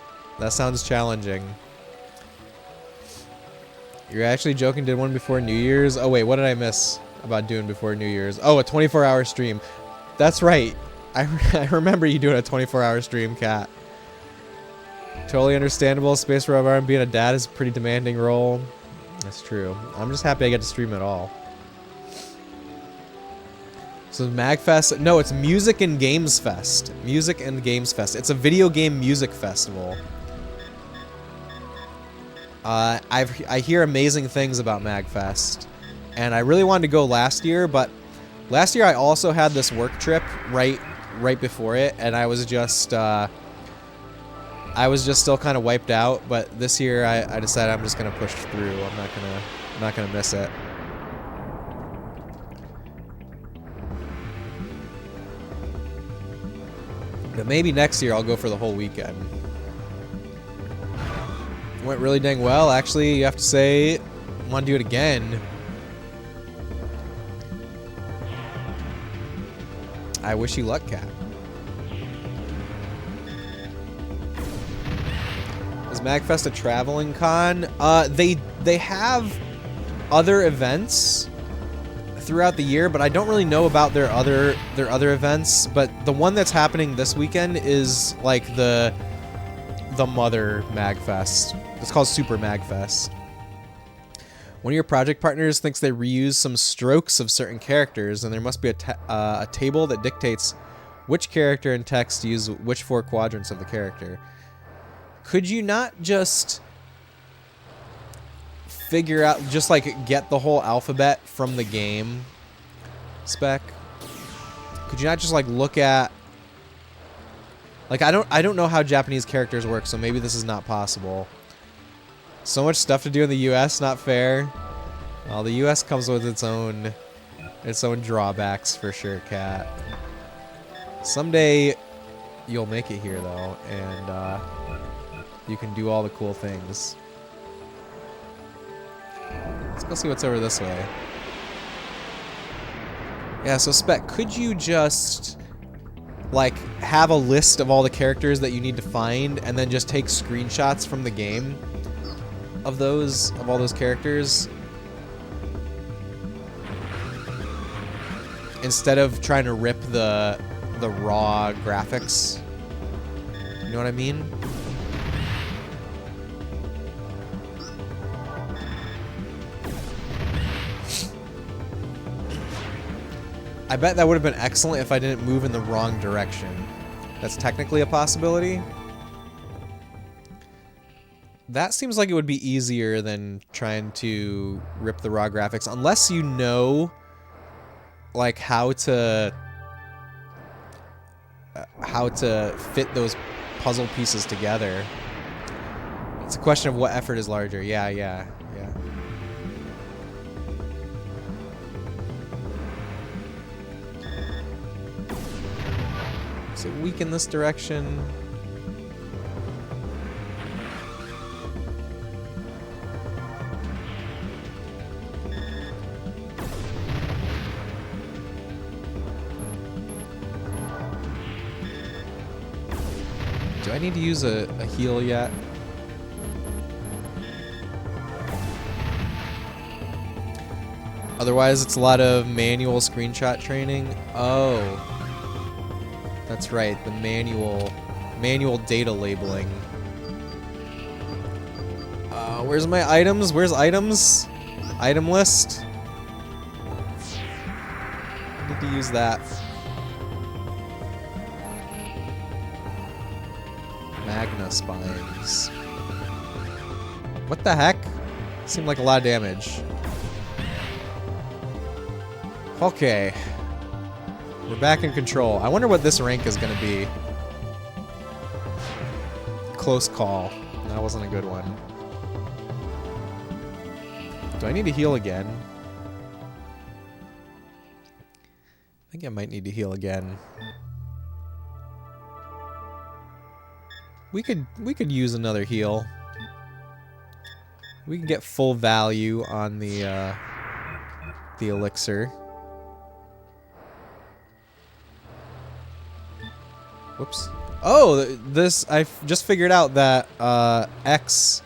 challenging. You're actually joking? Did one before New Year's? Oh wait, what did I miss about doing before New Year's? Oh, a 24-hour stream. That's right. I remember you doing a 24-hour stream, Cat. Totally understandable. Space Robot and being a dad is a pretty demanding role. That's true. I'm just happy I get to stream it all. So MagFest... No, it's Music and Games Fest. Music and Games Fest. It's a video game music festival. I hear amazing things about MagFest. And I really wanted to go last year, but last year I also had this work trip right before it, and I was just still kind of wiped out. But this year I decided I'm just gonna push through. I'm not gonna miss it. But maybe next year I'll go for the whole weekend. Went really dang well. Actually, you have to say, I want to do it again. I wish you luck, Cat. Is MagFest a traveling con? They have other events throughout the year, but I don't really know about their other events. But the one that's happening this weekend is like the mother MagFest. It's called Super MagFest. One of your project partners thinks they reuse some strokes of certain characters, and there must be a table that dictates which character and text use which 4 quadrants of the character. Could you not just figure out, just like get the whole alphabet from the game, Spec? Could you not just like look at, like, I don't know how Japanese characters work, so maybe this is not possible. So much stuff to do in the US, not fair. Well, the US comes with its own drawbacks for sure, Cat. Someday you'll make it here though, and you can do all the cool things. Let's go see what's over this way. Yeah, so Spec, could you just like have a list of all the characters that you need to find and then just take screenshots from the game of all those characters instead of trying to rip the raw graphics? You know what I mean? I bet that would have been excellent if I didn't move in the wrong direction. That's technically a possibility. That seems like it would be easier than trying to rip the raw graphics, unless you know, like, how to fit those puzzle pieces together. It's a question of what effort is larger. Yeah. Is it weak in this direction? Do I need to use a heal yet? Otherwise, it's a lot of manual screenshot training. Oh, that's right, the manual data labeling. Where's my items? Where's items? Item list. Need to use that. Magna spines. What the heck? Seemed like a lot of damage. Okay. We're back in control. I wonder what this rank is going to be. Close call. That wasn't a good one. Do I need to heal again? I think I might need to heal again. We could use another heal. We can get full value on the elixir. Whoops. Oh, this I just figured out that X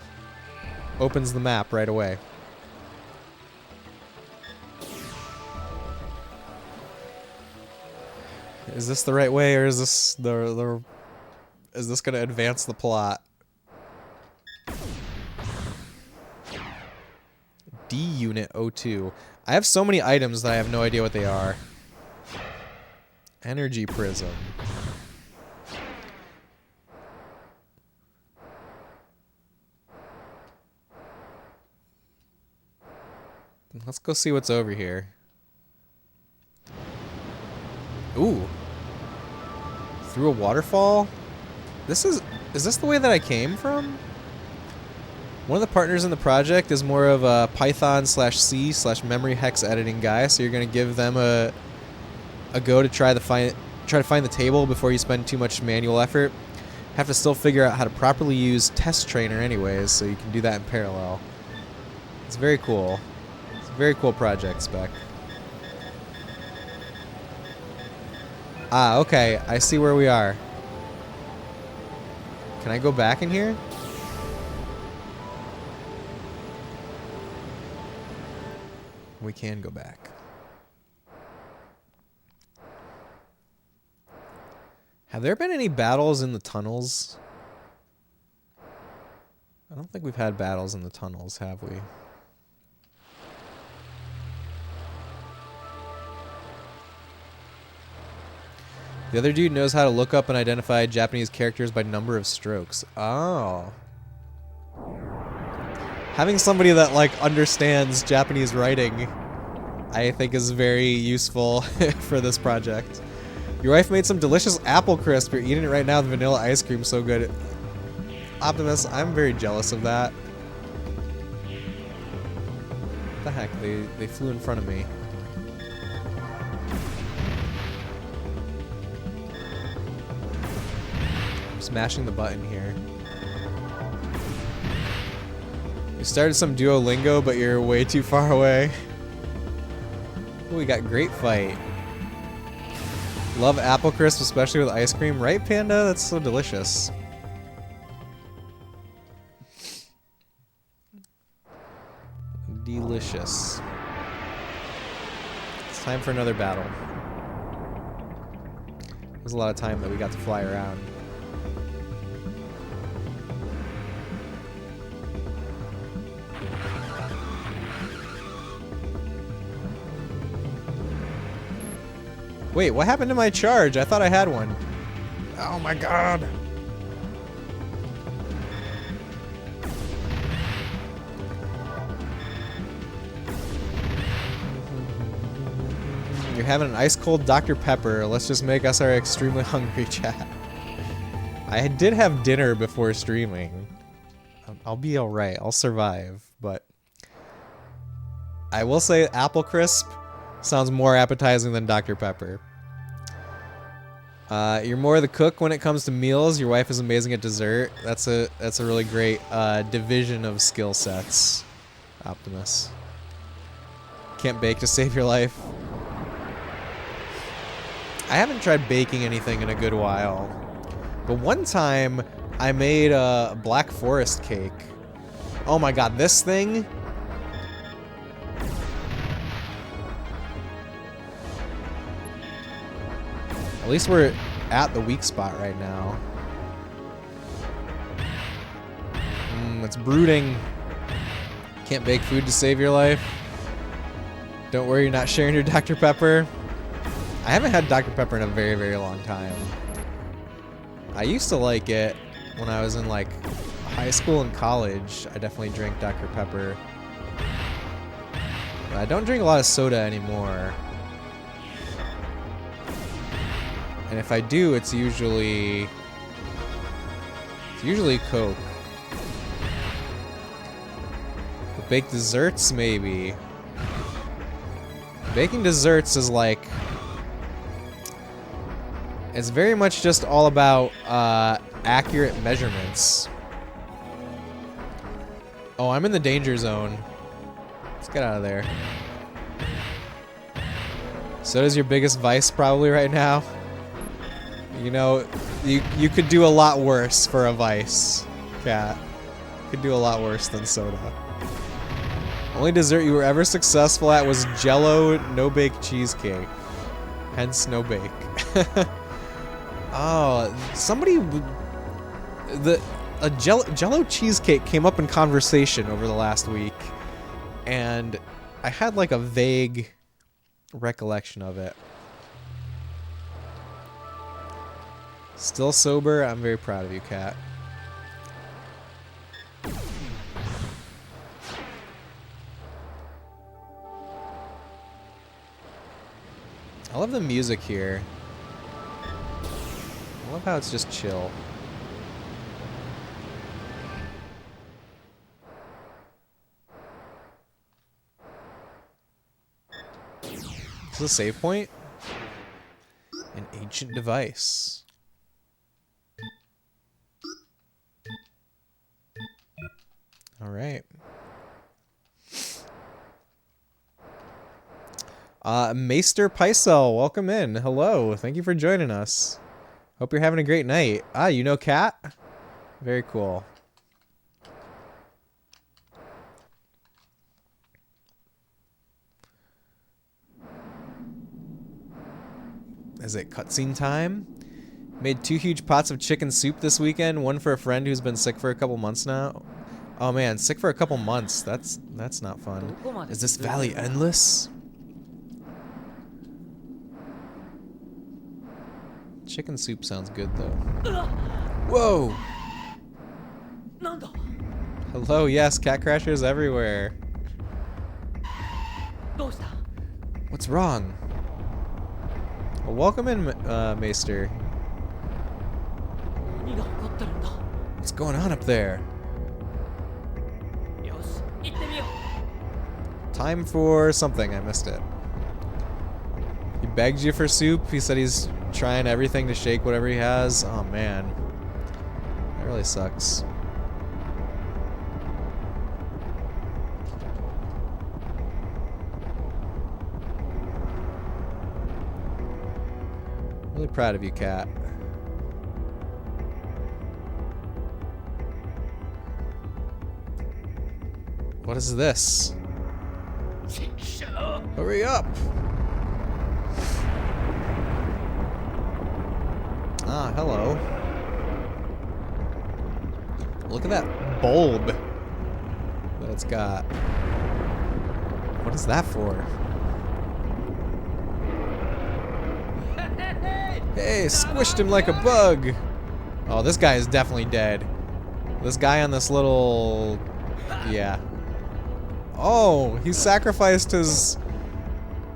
opens the map right away. Is this the right way, or is this is this going to advance the plot? D unit 02. I have so many items that I have no idea what they are. Energy prism. Let's go see what's over here. Ooh. Through a waterfall? Is this the way that I came from? One of the partners in the project is more of a Python/C/memory hex editing guy, so you're gonna give them a go to try to find the table before you spend too much manual effort. Have to still figure out how to properly use Test Trainer anyways, so you can do that in parallel. It's very cool. It's a very cool project, Spec. Ah, okay. I see where we are. Can I go back in here? We can go back. Have there been any battles in the tunnels? I don't think we've had battles in the tunnels, have we? The other dude knows how to look up and identify Japanese characters by number of strokes. Oh. Having somebody that, like, understands Japanese writing, I think is very useful for this project. Your wife made some delicious apple crisp. You're eating it right now. The vanilla ice cream so good. Optimus, I'm very jealous of that. What the heck? They flew in front of me. Smashing the button here. You started some Duolingo, but you're way too far away. Ooh, we got great fight. Love apple crisp, especially with ice cream. Right, Panda? That's so delicious. Delicious. It's time for another battle. There's a lot of time that we got to fly around. Wait, what happened to my charge? I thought I had one. Oh my god. You're having an ice cold Dr. Pepper. Let's just make us our extremely hungry chat. I did have dinner before streaming. I'll be alright. I'll survive. But I will say apple crisp sounds more appetizing than Dr. Pepper. You're more the cook when it comes to meals. Your wife is amazing at dessert. That's a really great division of skill sets. Optimus. Can't bake to save your life. I haven't tried baking anything in a good while. But one time I made a Black Forest cake. Oh my god, this thing? At least we're at the weak spot right now. It's brooding. Can't bake food to save your life. Don't worry, you're not sharing your Dr. Pepper. I haven't had Dr. Pepper in a very, very long time. I used to like it when I was in like high school and college. I definitely drank Dr. Pepper. But I don't drink a lot of soda anymore. And if I do, it's usually Coke. But baked desserts, maybe. Baking desserts is like, it's very much just all about accurate measurements. Oh, I'm in the danger zone. Let's get out of there. Soda's your biggest vice probably right now. You know, you could do a lot worse for a vice, Cat. Could do a lot worse than soda. Only dessert you were ever successful at was Jello no-bake cheesecake. Hence no bake. Oh, somebody... A Jello cheesecake came up in conversation over the last week. And I had like a vague recollection of it. Still sober? I'm very proud of you, Kat. I love the music here. I love how it's just chill. Is this a save point? An ancient device. All right. Maester Pycel, welcome in. Hello. Thank you for joining us. Hope you're having a great night. Ah, you know Cat? Very cool. Is it cutscene time? Made 2 huge pots of chicken soup this weekend. One for a friend who's been sick for a couple months now. Oh man, sick for a couple months. That's not fun. Is this valley endless? Chicken soup sounds good though. Whoa! Hello, yes, cat crashers everywhere. What's wrong? Well, welcome in, Maester. What's going on up there? Time for something, I missed it. He begged you for soup. He said he's trying everything to shake whatever he has. Oh man. That really sucks. Really proud of you, Cat. What is this? Hurry up! Ah, hello. Look at that bulb that it's got. What is that for? Hey, squished him like a bug! Oh, this guy is definitely dead. This guy on this little... yeah. Oh, he sacrificed his...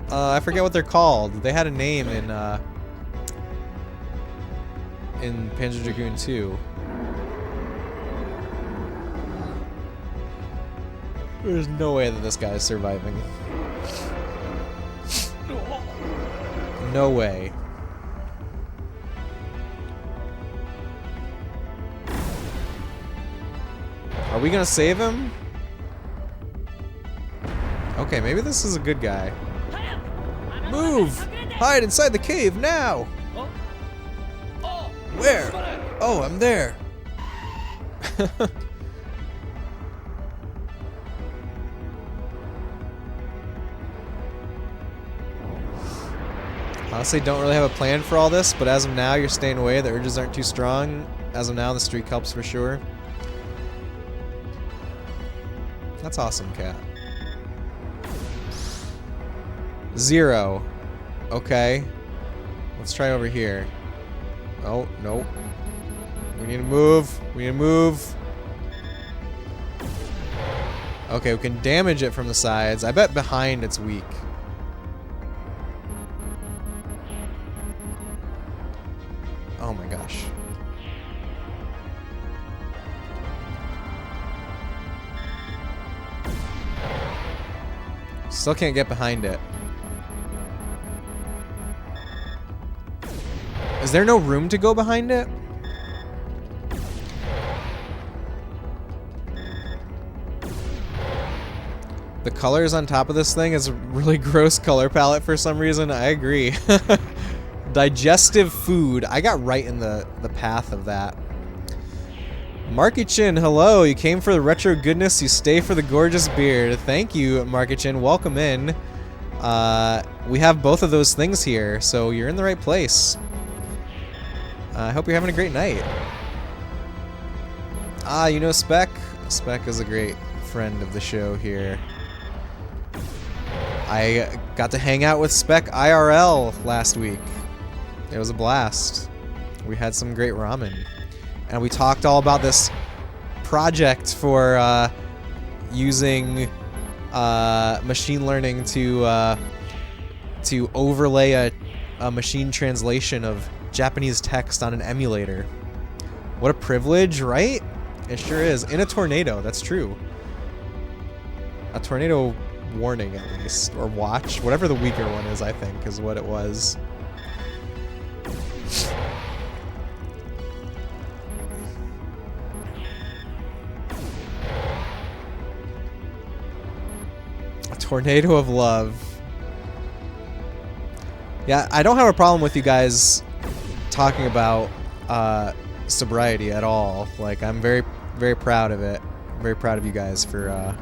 I forget what they're called. They had a name in Panzer Dragoon 2. There's no way that this guy is surviving. No way. Are we gonna save him? Okay, maybe this is a good guy. Move! Hide inside the cave now! Where? Oh, I'm there. Honestly, don't really have a plan for all this, but as of now, you're staying away. The urges aren't too strong. As of now, the streak helps for sure. That's awesome, cat. 0. Okay. Let's try over here. Oh, nope. We need to move. We need to move. Okay, we can damage it from the sides. I bet behind it's weak. Oh my gosh. Still can't get behind it. Is there no room to go behind it? The colors on top of this thing is a really gross color palette for some reason. I agree. Digestive food. I got right in the path of that. Marky Chin, hello. You came for the retro goodness. You stay for the gorgeous beard. Thank you, Marky Chin. Welcome in. We have both of those things here, so you're in the right place. I hope you're having a great night. Ah, you know Spec? Spec is a great friend of the show here. I got to hang out with Spec IRL last week. It was a blast. We had some great ramen. And we talked all about this project for using machine learning to overlay a machine translation of Japanese text on an emulator. What a privilege, right? It sure is. In a tornado, that's true. A tornado warning, at least. Or watch. Whatever the weaker one is, I think, is what it was. A tornado of love. Yeah, I don't have a problem with you guys talking about sobriety at all. Like, I'm very, very proud of it. I'm very proud of you guys for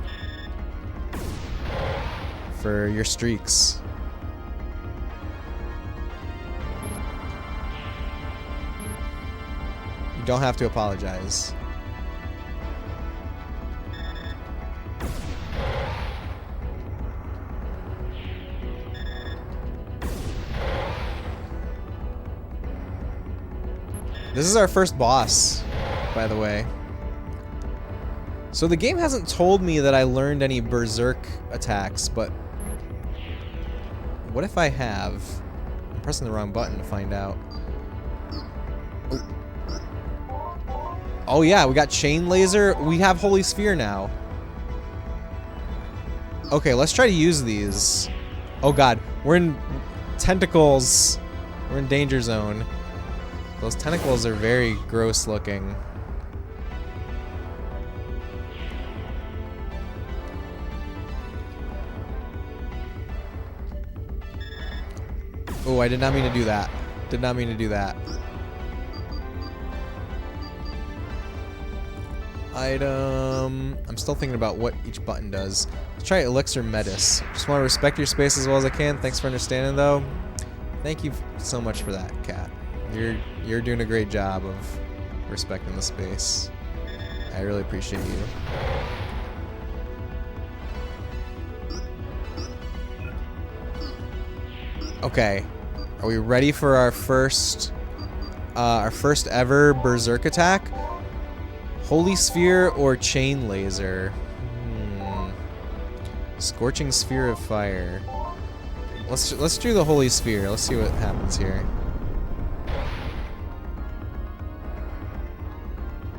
your streaks. You don't have to apologize. This is our first boss, by the way. So the game hasn't told me that I learned any berserk attacks, but what if I have? I'm pressing the wrong button to find out. Oh yeah, we got chain laser. We have holy sphere now. Okay, let's try to use these. Oh god, we're in tentacles. We're in danger zone. Those tentacles are very gross looking. Oh, I did not mean to do that. Did not mean to do that. Item. I'm still thinking about what each button does. Let's try Elixir Metis. Just want to respect your space as well as I can. Thanks for understanding, though. Thank you so much for that, Cat. You're doing a great job of respecting the space. I really appreciate you. Okay, are we ready for our first ever berserk attack? Holy sphere or chain laser? Scorching sphere of fire. Let's do the holy sphere. Let's see what happens here.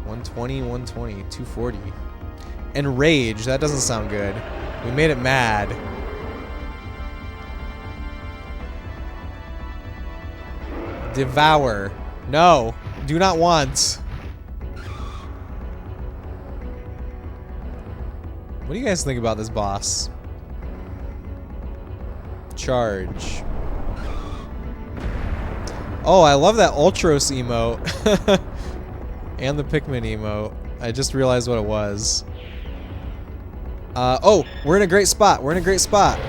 120, 120, 240. And rage. That doesn't sound good. We made it mad. Devour. No. Do not want. What do you guys think about this boss? Charge. Oh, I love that Ultros emote. And the Pikmin emote. I just realized what it was. Oh, we're in a great spot. We're in a great spot.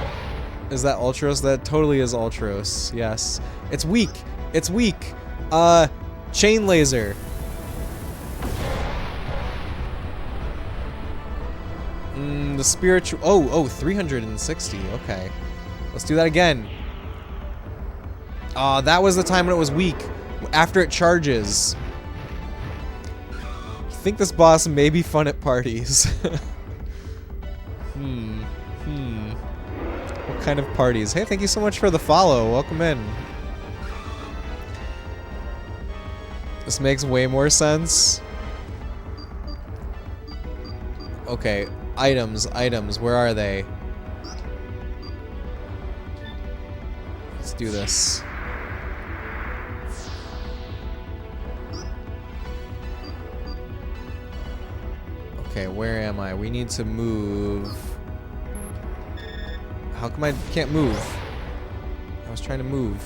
Is that Ultros? That totally is Ultros. Yes. It's weak. It's weak. Chain laser. The spiritual. Oh, 360. Okay. Let's do that again. That was the time when it was weak. After it charges. I think this boss may be fun at parties. What kind of parties? Hey, thank you so much for the follow. Welcome in. This makes way more sense. Okay, items, where are they? Let's do this. Okay, where am I? We need to move. How come I can't move? I was trying to move.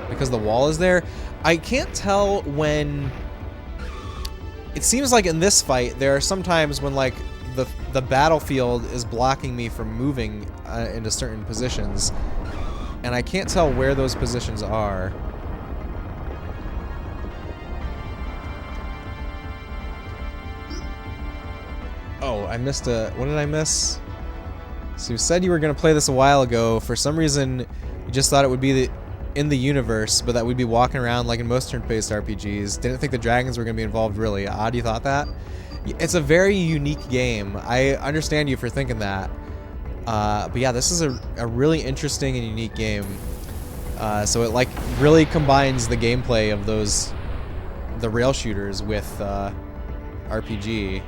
Because the wall is there? I can't tell when... It seems like in this fight, there are some times when, like, the battlefield is blocking me from moving into certain positions. And I can't tell where those positions are. Oh, I missed a... What did I miss? So you said you were going to play this a while ago. For some reason, you just thought it would be in the universe, but that we'd be walking around like in most turn-based RPGs. Didn't think the dragons were going to be involved, really. Odd you thought that? It's a very unique game. I understand you for thinking that. But yeah, this is a really interesting and unique game. So it like really combines the gameplay of the rail shooters with RPG.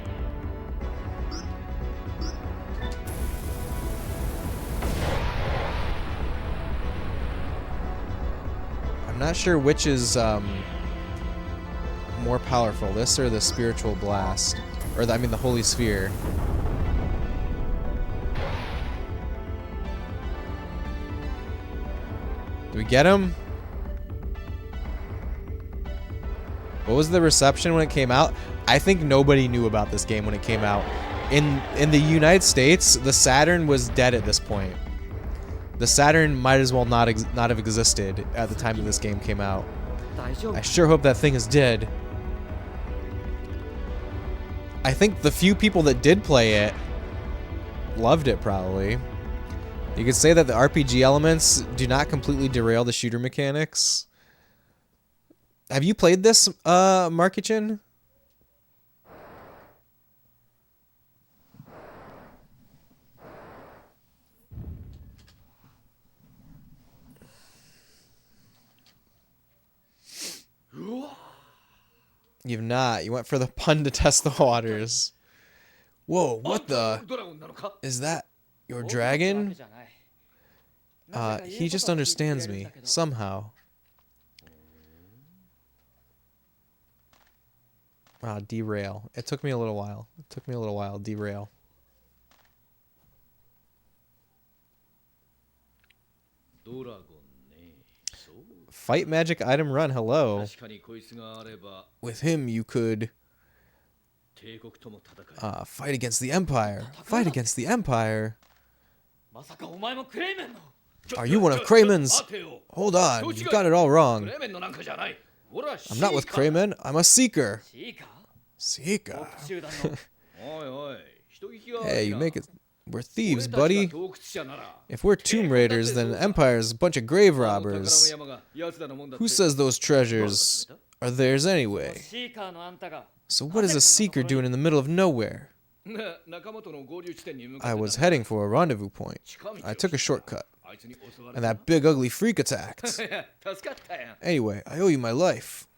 I'm not sure which is more powerful, this or the spiritual blast, or I mean the holy sphere. Do we get him? What was the reception when it came out? I think nobody knew about this game when it came out. In the United States, the Saturn was dead at this point. The Saturn might as well not have existed at the time that this game came out. I sure hope that thing is dead. I think the few people that did play it loved it, probably. You could say that the RPG elements do not completely derail the shooter mechanics. Have you played this, Markichin? You've not. You went for the pun to test the waters. Whoa, what the? Is that your dragon? He just understands me, somehow. Derail. It took me a little while. Derail. Fight magic item run, hello. With him you could fight against the Empire. Fight against the Empire. Are you one of Craymen's? Hold on, you've got it all wrong. I'm not with Craymen, I'm a Seeker. Seeker? Hey, you make it... We're thieves, buddy. If we're Tomb Raiders, then Empire's a bunch of grave robbers. Who says those treasures are theirs anyway? So what is a Seeker doing in the middle of nowhere? I was heading for a rendezvous point. I took a shortcut. And that big ugly freak attacked. Anyway, I owe you my life.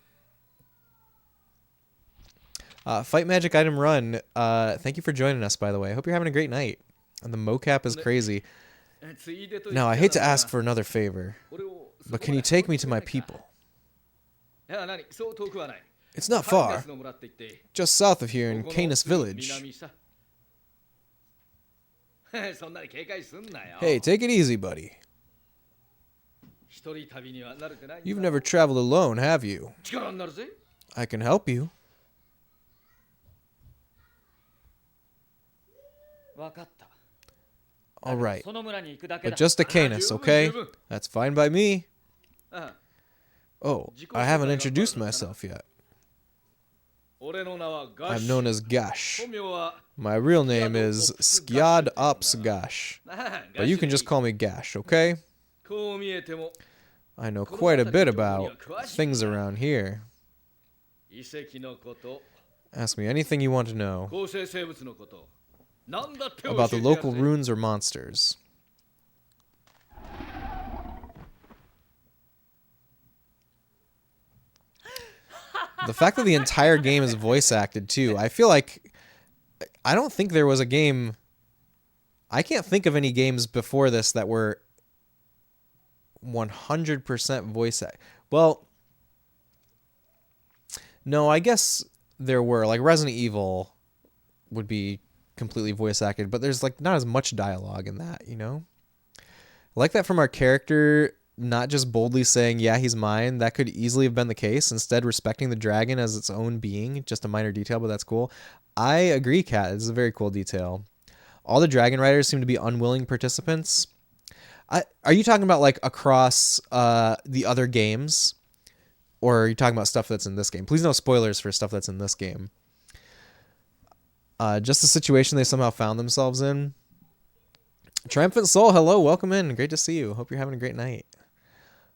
Fight magic item run. Thank you for joining us, by the way. I hope you're having a great night. And the mocap is crazy. Now, I hate to ask for another favor, but can you take me to my people? It's not far. Just south of here in Canis Village. Hey, take it easy, buddy. You've never traveled alone, have you? I can help you. Alright. But just to Canis, okay? That's fine by me. Oh, I haven't introduced myself yet. I'm known as Gash. My real name is Skjad Ops Gash. But you can just call me Gash, okay? I know quite a bit about things around here. Ask me anything you want to know about the local runes or monsters. The fact that the entire game is voice acted too, I feel like I don't think there was a game. I can't think of any games before this that were 100% voice act. Well, no, I guess there were. Like Resident Evil would be completely voice acted, but there's like not as much dialogue in that, you know? I like that from our character, not just boldly saying, yeah, he's mine. That could easily have been the case. Instead, respecting the dragon as its own being. Just a minor detail, but that's cool. I agree, Kat. This is a very cool detail. All the dragon riders seem to be unwilling participants. Are you talking about like across the other games? Or are you talking about stuff that's in this game? Please no spoilers for stuff that's in this game. Just the situation they somehow found themselves in. Triumphant Soul, hello, welcome in. Great to see you. Hope you're having a great night.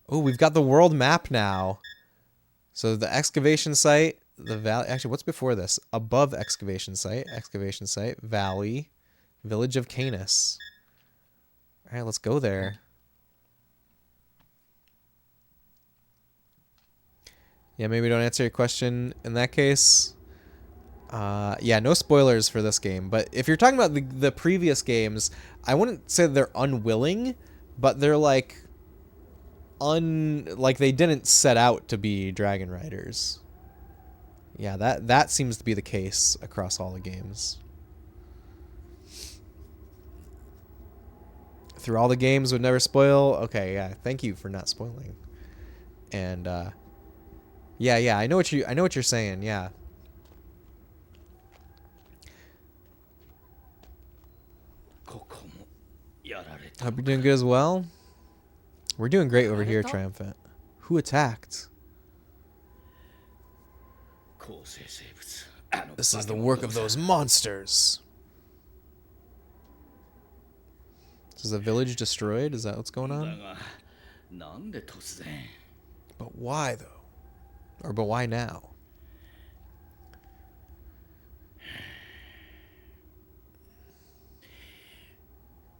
Oh, we've got the world map now. So the excavation site, the valley. Actually, what's before this? Above excavation site, valley, village of Canis. All right, let's go there. Yeah, maybe don't answer your question in that case. Yeah, no spoilers for this game. But if you're talking about the previous games, I wouldn't say they're unwilling, but they're like like they didn't set out to be dragon riders. Yeah, that seems to be the case across all the games. Through all the games would never spoil. Okay, yeah, thank you for not spoiling. And yeah, I know what you're saying. Yeah. Hope you're doing good as well. We're doing great over here, Triumphant. Who attacked? This is the work of those monsters. Is the village destroyed? Is that what's going on? But why, though? Or but why now?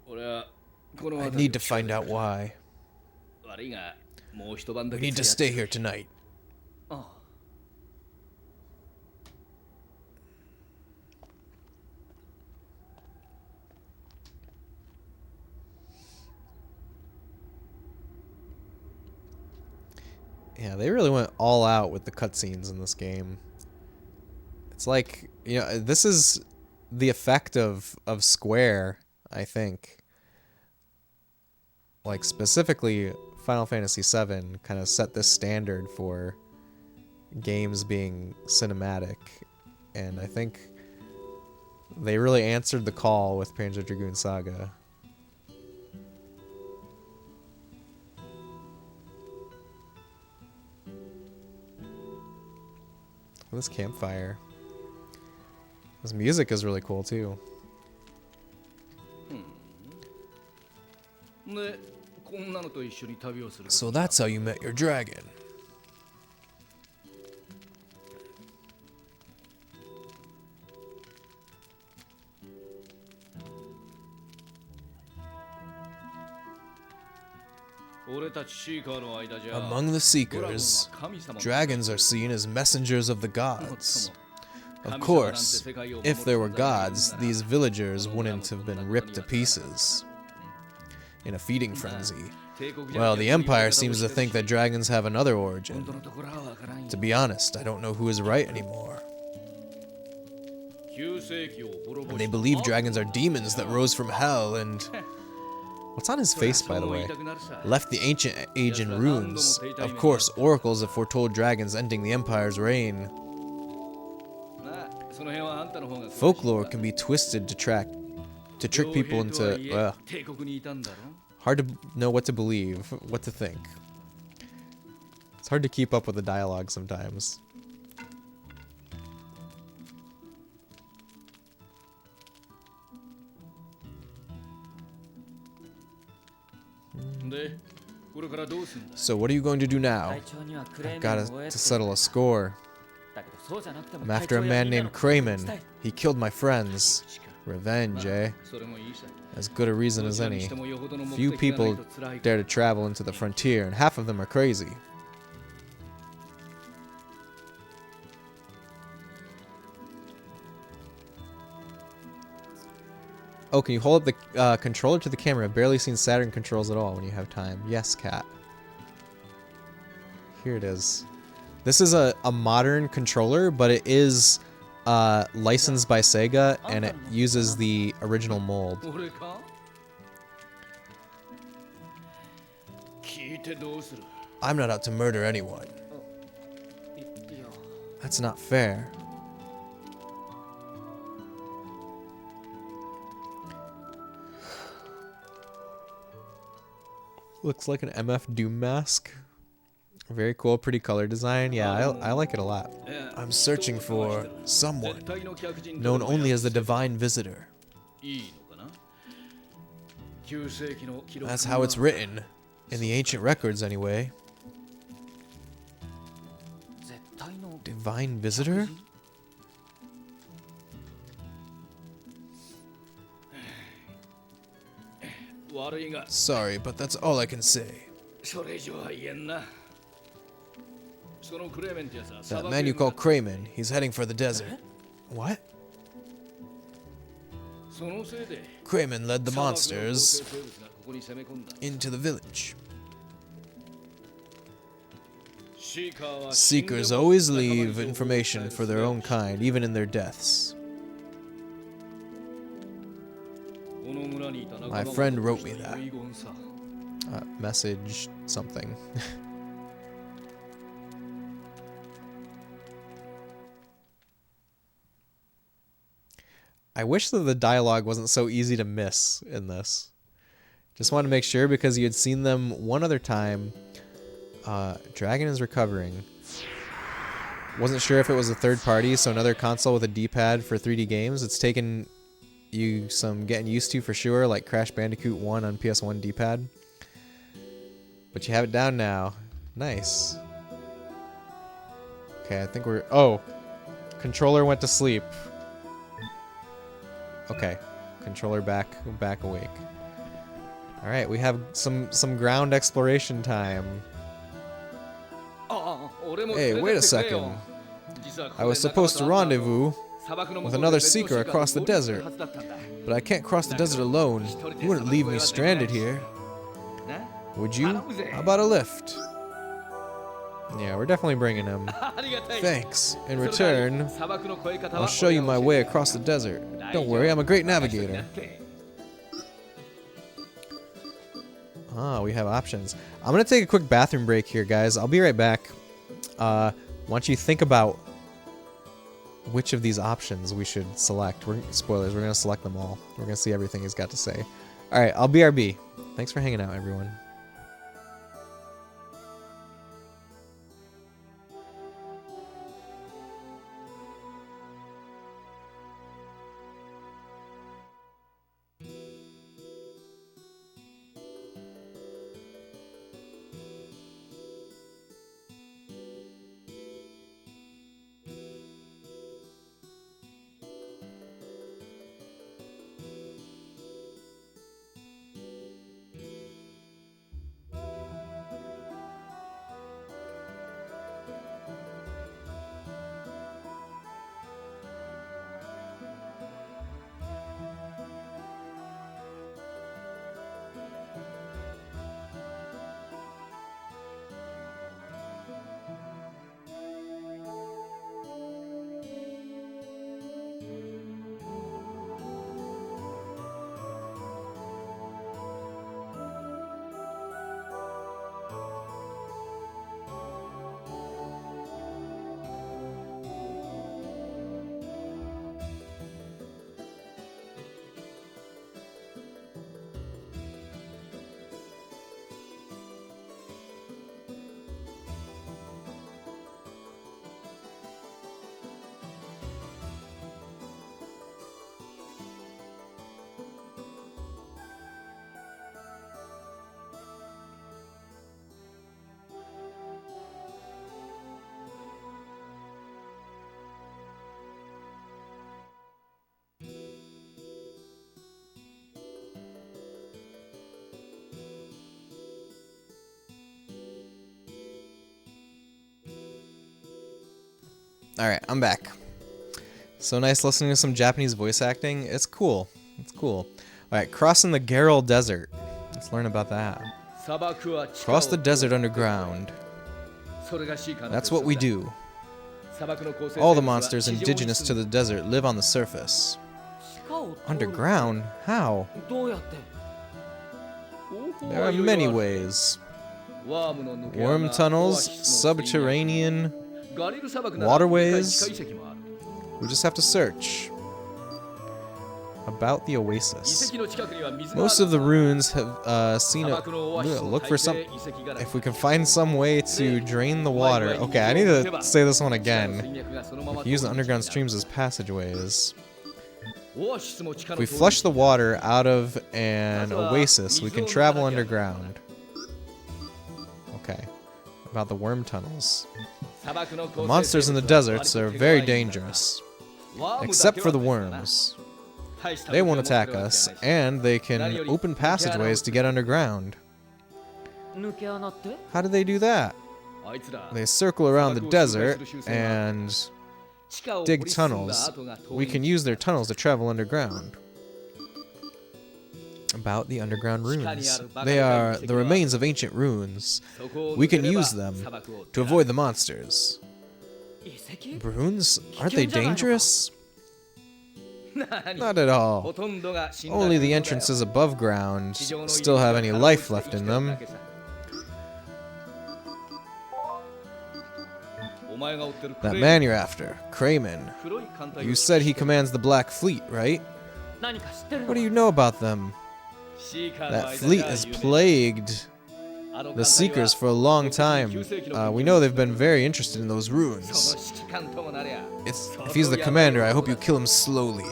I need to find out why. We need to stay here tonight. Yeah, they really went all out with the cutscenes in this game. It's like, you know, this is the effect of Square, I think. Like, specifically, Final Fantasy VII kind of set this standard for games being cinematic. And I think they really answered the call with Panzer Dragoon Saga. This campfire. This music is really cool too. So that's how you met your dragon. Among the Seekers, dragons are seen as messengers of the gods. Of course, if there were gods, these villagers wouldn't have been ripped to pieces in a feeding frenzy. Well, the Empire seems to think that dragons have another origin. To be honest, I don't know who is right anymore. And they believe dragons are demons that rose from hell and... What's on his face, by the way? left the ancient age in ruins. Of course, oracles have foretold dragons ending the Empire's reign. Folklore can be twisted to trick people into... hard to know what to believe, what to think. It's hard to keep up with the dialogue sometimes. So what are you going to do now? I've got to settle a score. I'm after a man named Crayman. He killed my friends. Revenge, eh? As good a reason as any. Few people dare to travel into the frontier, and half of them are crazy. Oh, can you hold up the controller to the camera? I've barely seen Saturn controls at all when you have time. Yes, cat. Here it is. This is a modern controller, but it is licensed by Saga, and it uses the original mold. I'm not out to murder anyone. That's not fair. Looks like an MF Doom mask. Very cool, pretty color design. Yeah, I like it a lot. I'm searching for someone known only as the Divine Visitor. That's how it's written. In the ancient records, anyway. Divine Visitor? Sorry, but that's all I can say. That man you call Crayman, he's heading for the desert. What? Crayman led the monsters into the village. Seekers always leave information for their own kind, even in their deaths. My friend wrote me that. Message something. I wish that the dialogue wasn't so easy to miss in this. Just wanted to make sure because you had seen them one other time. Dragon is recovering. Wasn't sure if it was a third party, so another console with a D-pad for 3D games. It's taken you some getting used to for sure, like Crash Bandicoot 1 on PS1 D-pad. But you have it down now. Nice. Okay, I think we're... Oh! Controller went to sleep. Okay. Controller back awake. Alright, we have some ground exploration time. Hey, wait a second. I was supposed to rendezvous with another seeker across the desert, but I can't cross the desert alone. You wouldn't leave me stranded here. Would you? How about a lift? Yeah, we're definitely bringing him. Thanks. In return, I'll show you my way across the desert. Don't worry, I'm a great navigator. Ah, we have options. I'm going to take a quick bathroom break here, guys. I'll be right back. Why don't you think about which of these options we should select. Spoilers, we're going to select them all. We're going to see everything he's got to say. Alright, I'll BRB. Thanks for hanging out, everyone. Alright, I'm back. So nice listening to some Japanese voice acting. It's cool. It's cool. Alright, crossing the Garrel Desert. Let's learn about that. Cross the desert underground. That's what we do. All the monsters indigenous to the desert live on the surface. Underground? How? There are many ways. Worm tunnels, subterranean waterways. We just have to search. About the oasis. Most of the runes have seen it. Look for some. If we can find some way to drain the water. Okay, I need to say this one again. We can use the underground streams as passageways. If we flush the water out of an oasis, we can travel underground. Okay. About the worm tunnels. The monsters in the deserts are very dangerous. Except for the worms. They won't attack us, and they can open passageways to get underground. How do they do that? They circle around the desert and dig tunnels. We can use their tunnels to travel underground. About the underground ruins. They are the remains of ancient ruins. We can use them to avoid the monsters. Ruins? Aren't they dangerous? Not at all. Only the entrances above ground still have any life left in them. That man you're after, Kramen. You said he commands the Black Fleet, right? What do you know about them? That fleet has plagued the Seekers for a long time. We know they've been very interested in those ruins. If he's the commander, I hope you kill him slowly.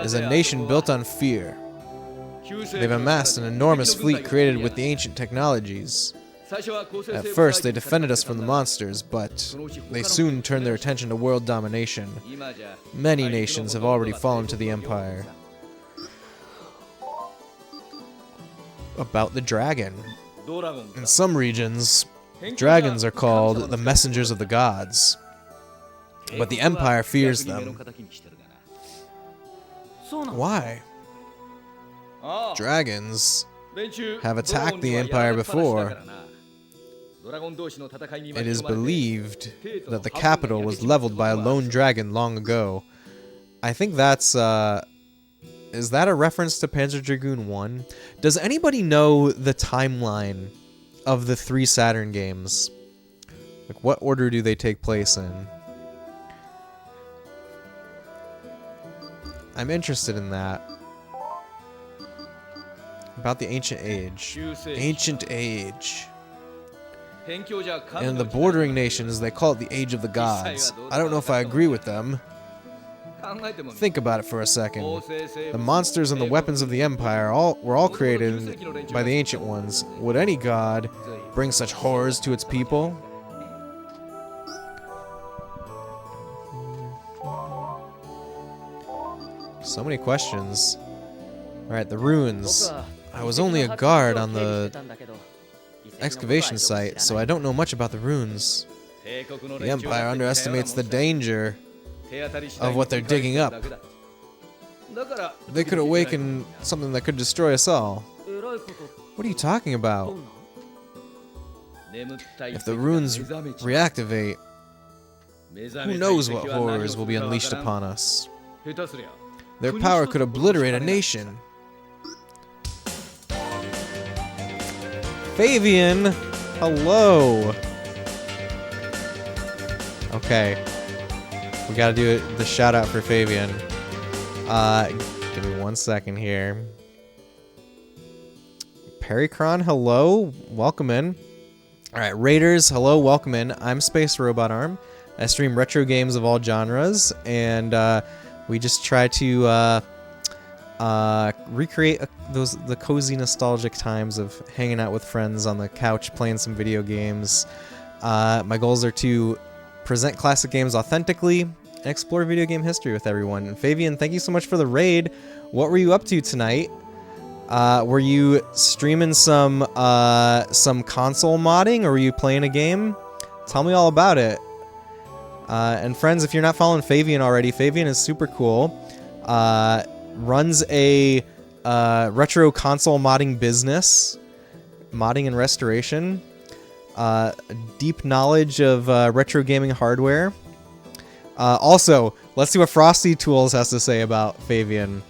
Is a nation built on fear. They've amassed an enormous fleet created with the ancient technologies. At first, they defended us from the monsters, but they soon turned their attention to world domination. Many nations have already fallen to the Empire. About the dragon. In some regions, dragons are called the messengers of the gods, but the Empire fears them. Why? Dragons have attacked the Empire before. It is believed that the capital was leveled by a lone dragon long ago. I think that's, is that a reference to Panzer Dragoon 1? Does anybody know the timeline of the 3 Saturn games? Like, what order do they take place in? I'm interested in that. About the Ancient Age. Ancient Age. In the bordering nations, they call it the Age of the Gods. I don't know if I agree with them. Think about it for a second. The monsters and the weapons of the Empire were all created by the Ancient Ones. Would any god bring such horrors to its people? So many questions. Alright, the ruins. I was only a guard on the excavation site, so I don't know much about the ruins. The Empire underestimates the danger of what they're digging up. They could awaken something that could destroy us all. What are you talking about? If the runes reactivate, who knows what horrors will be unleashed upon us? Their power could obliterate a nation. Fabian! Hello! Okay. We gotta do the shout out for Fabian. Give me 1 second here. Pericron, hello. Welcome in. Alright, Raiders, hello, welcome in. I'm Space Robot Arm. I stream retro games of all genres, and we just try to recreate the cozy, nostalgic times of hanging out with friends on the couch, playing some video games. My goals are to present classic games authentically and explore video game history with everyone. And Fabian, thank you so much for the raid. What were you up to tonight? Were you streaming some console modding, or were you playing a game? Tell me all about it. And friends, if you're not following Fabian already, Fabian is super cool. Runs a retro console modding business, modding and restoration. Deep knowledge of retro gaming hardware. Also, let's see what Frosty Tools has to say about Fabian.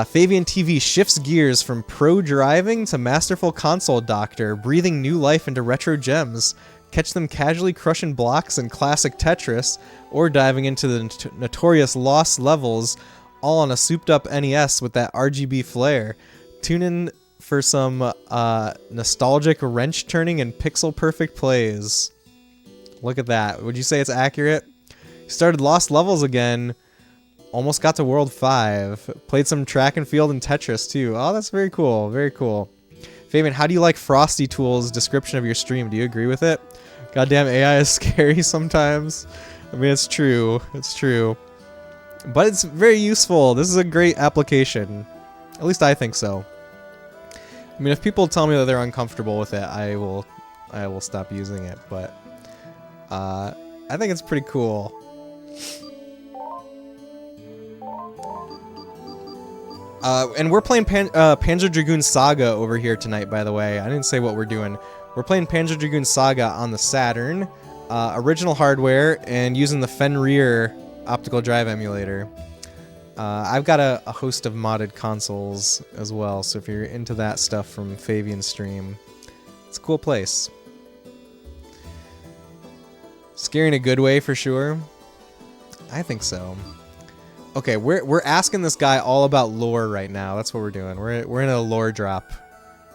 Fabian TV shifts gears from pro driving to masterful console doctor, breathing new life into retro gems. Catch them casually crushing blocks in classic Tetris, or diving into the notorious Lost Levels, all on a souped-up NES with that RGB flair. Tune in for some nostalgic wrench-turning and pixel-perfect plays. Look at that. Would you say it's accurate? Started Lost Levels again. Almost got to World 5. Played some track and field and Tetris, too. Oh, that's very cool. Very cool. Fabian, how do you like Frosty Tools' description of your stream? Do you agree with it? Goddamn AI is scary sometimes. I mean, it's true. It's true. But it's very useful. This is a great application. At least I think so. I mean, if people tell me that they're uncomfortable with it, I will stop using it. But I think it's pretty cool. And we're playing Panzer Dragoon Saga over here tonight, by the way. I didn't say what we're doing. We're playing Panzer Dragoon Saga on the Saturn, original hardware, and using the Fenrir optical drive emulator. I've got a host of modded consoles as well, so if you're into that stuff from Fabian's stream, it's a cool place. Scary in a good way, for sure. I think so. Okay, we're asking this guy all about lore right now. That's what we're doing. We're in a lore drop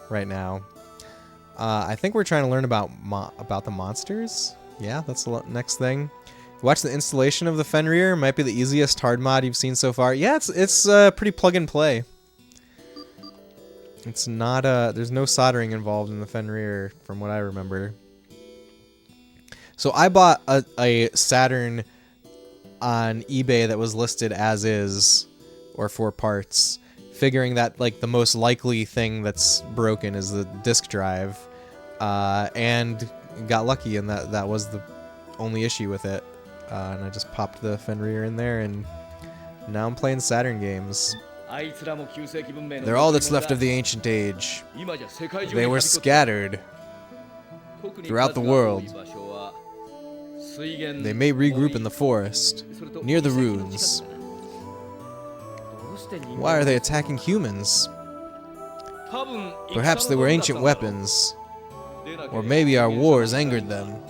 right now. I think we're trying to learn about the monsters. Yeah, that's the next thing. Watch the installation of the Fenrir. Might be the easiest hard mod you've seen so far. Yeah, it's pretty plug and play. It's not there's no soldering involved in the Fenrir from what I remember. So I bought a Saturn on eBay that was listed as is, or for parts, figuring that like the most likely thing that's broken is the disk drive, and got lucky, and that was the only issue with it, and I just popped the Fenrir in there, and now I'm playing Saturn games. They're all that's left of the ancient age. They were scattered throughout the world. They may regroup in the forest, near the ruins. Why are they attacking humans? Perhaps they were ancient weapons. Or maybe our wars angered them.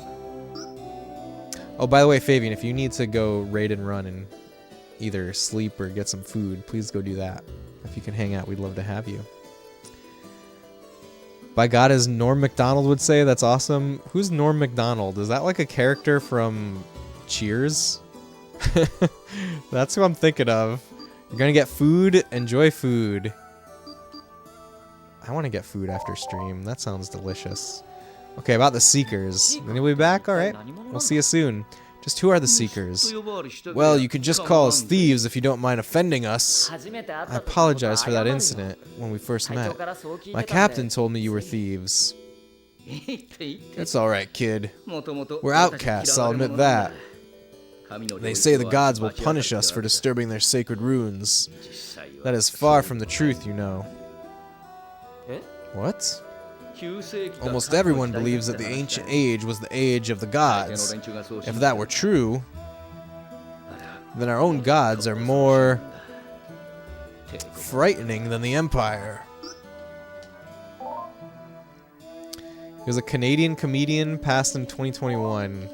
Oh, by the way, Fabian, if you need to go raid and run and either sleep or get some food, please go do that. If you can hang out, we'd love to have you. By God, as Norm Macdonald would say, that's awesome. Who's Norm Macdonald? Is that like a character from Cheers? That's who I'm thinking of. You're gonna get food? Enjoy food. I want to get food after stream. That sounds delicious. Okay, about the Seekers. Then you'll be back? Alright. We'll see you soon. Just who are the Seekers? Well, you can just call us thieves if you don't mind offending us. I apologize for that incident when we first met. My captain told me you were thieves. It's alright, kid. We're outcasts, I'll admit that. They say the gods will punish us for disturbing their sacred runes. That is far from the truth, you know. What? Almost everyone believes that the ancient age was the age of the gods. If that were true, then our own gods are more frightening than the Empire. He was a Canadian comedian, passed in 2021.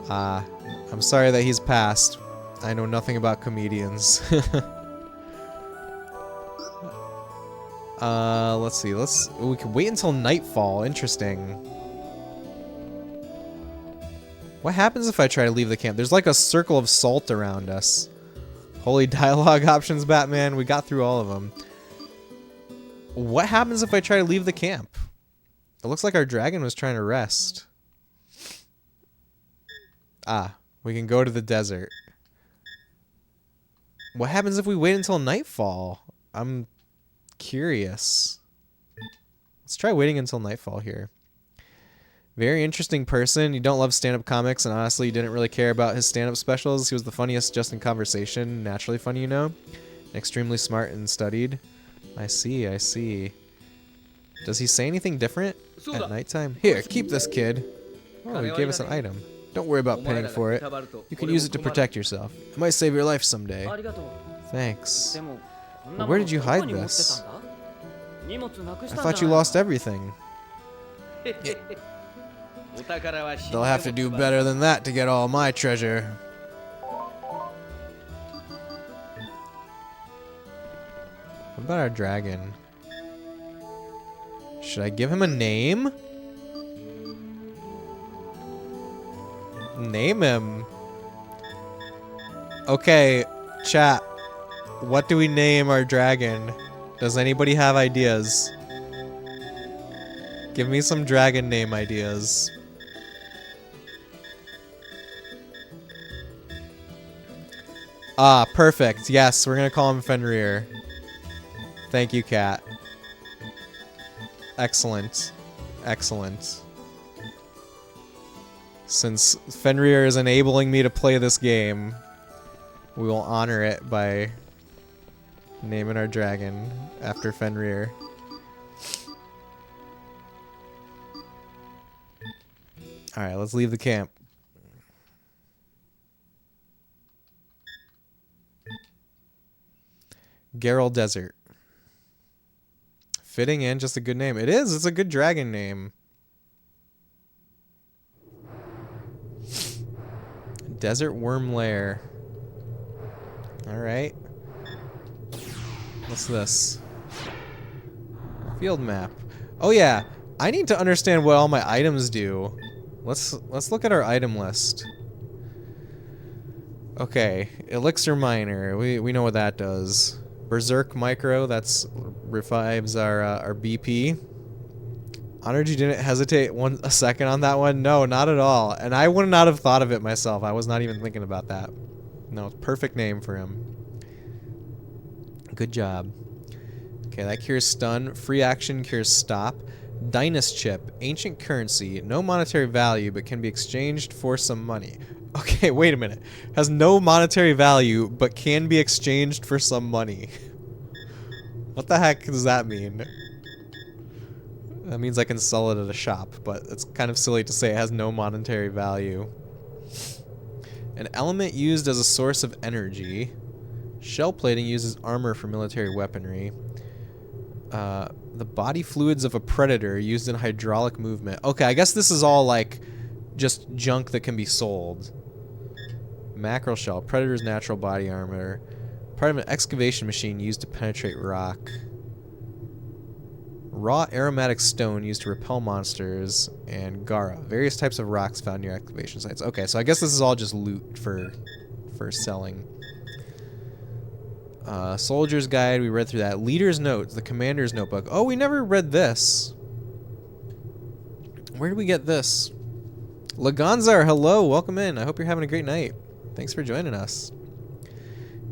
I'm sorry that he's passed. I know nothing about comedians. Let's see. We can wait until nightfall. Interesting. What happens if I try to leave the camp? There's like a circle of salt around us. Holy dialogue options, Batman. We got through all of them. What happens if I try to leave the camp? It looks like our dragon was trying to rest. Ah, we can go to the desert. What happens if we wait until nightfall? I'm Curious. Let's try waiting until nightfall here. Very interesting person. You don't love stand-up comics, and honestly, you didn't really care about his stand-up specials. He was the funniest just in conversation. Naturally funny, you know. Extremely smart and studied. I see, I see. Does he say anything different at nighttime? Here, keep this, kid. Oh, he gave us an item. Don't worry about paying for it. You can use it to protect yourself. It might save your life someday. Thanks. But where did you hide this? I thought you lost everything. They'll have to do better than that to get all my treasure. What about our dragon? Should I give him a name? Name him. Okay, chat. What do we name our dragon? Does anybody have ideas? Give me some dragon name ideas. Ah, perfect. Yes, we're gonna call him Fenrir. Thank you, cat. Excellent. Excellent. Since Fenrir is enabling me to play this game, we will honor it by naming our dragon after Fenrir. Alright, let's leave the camp. Geralt Desert. Fitting and just a good name. It is. It's a good dragon name. Desert Worm Lair. Alright. What's this? Field map. Oh yeah. I need to understand what all my items do. Let's look at our item list. Okay. Elixir Miner. We know what that does. Berserk Micro, that's revives our BP. Honorgy didn't hesitate a second on that one. No, not at all. And I would not have thought of it myself. I was not even thinking about that. No, perfect name for him. Good job. Okay, that cures stun. Free action cures stop. Dynast chip, ancient currency, no monetary value, but can be exchanged for some money. Okay, wait a minute. Has no monetary value, but can be exchanged for some money. What the heck does that mean? That means I can sell it at a shop, but it's kind of silly to say it has no monetary value. An element used as a source of energy. Shell plating uses armor for military weaponry. The body fluids of a predator used in hydraulic movement. Okay, I guess this is all like just junk that can be sold. Mackerel shell, predator's natural body armor. Part of an excavation machine used to penetrate rock. Raw aromatic stone used to repel monsters. And Gara, various types of rocks found near excavation sites. Okay, so I guess this is all just loot for selling. Soldier's Guide, we read through that. Leader's Notes, the Commander's Notebook. Oh, we never read this. Where did we get this? Laganzar, hello, welcome in. I hope you're having a great night. Thanks for joining us.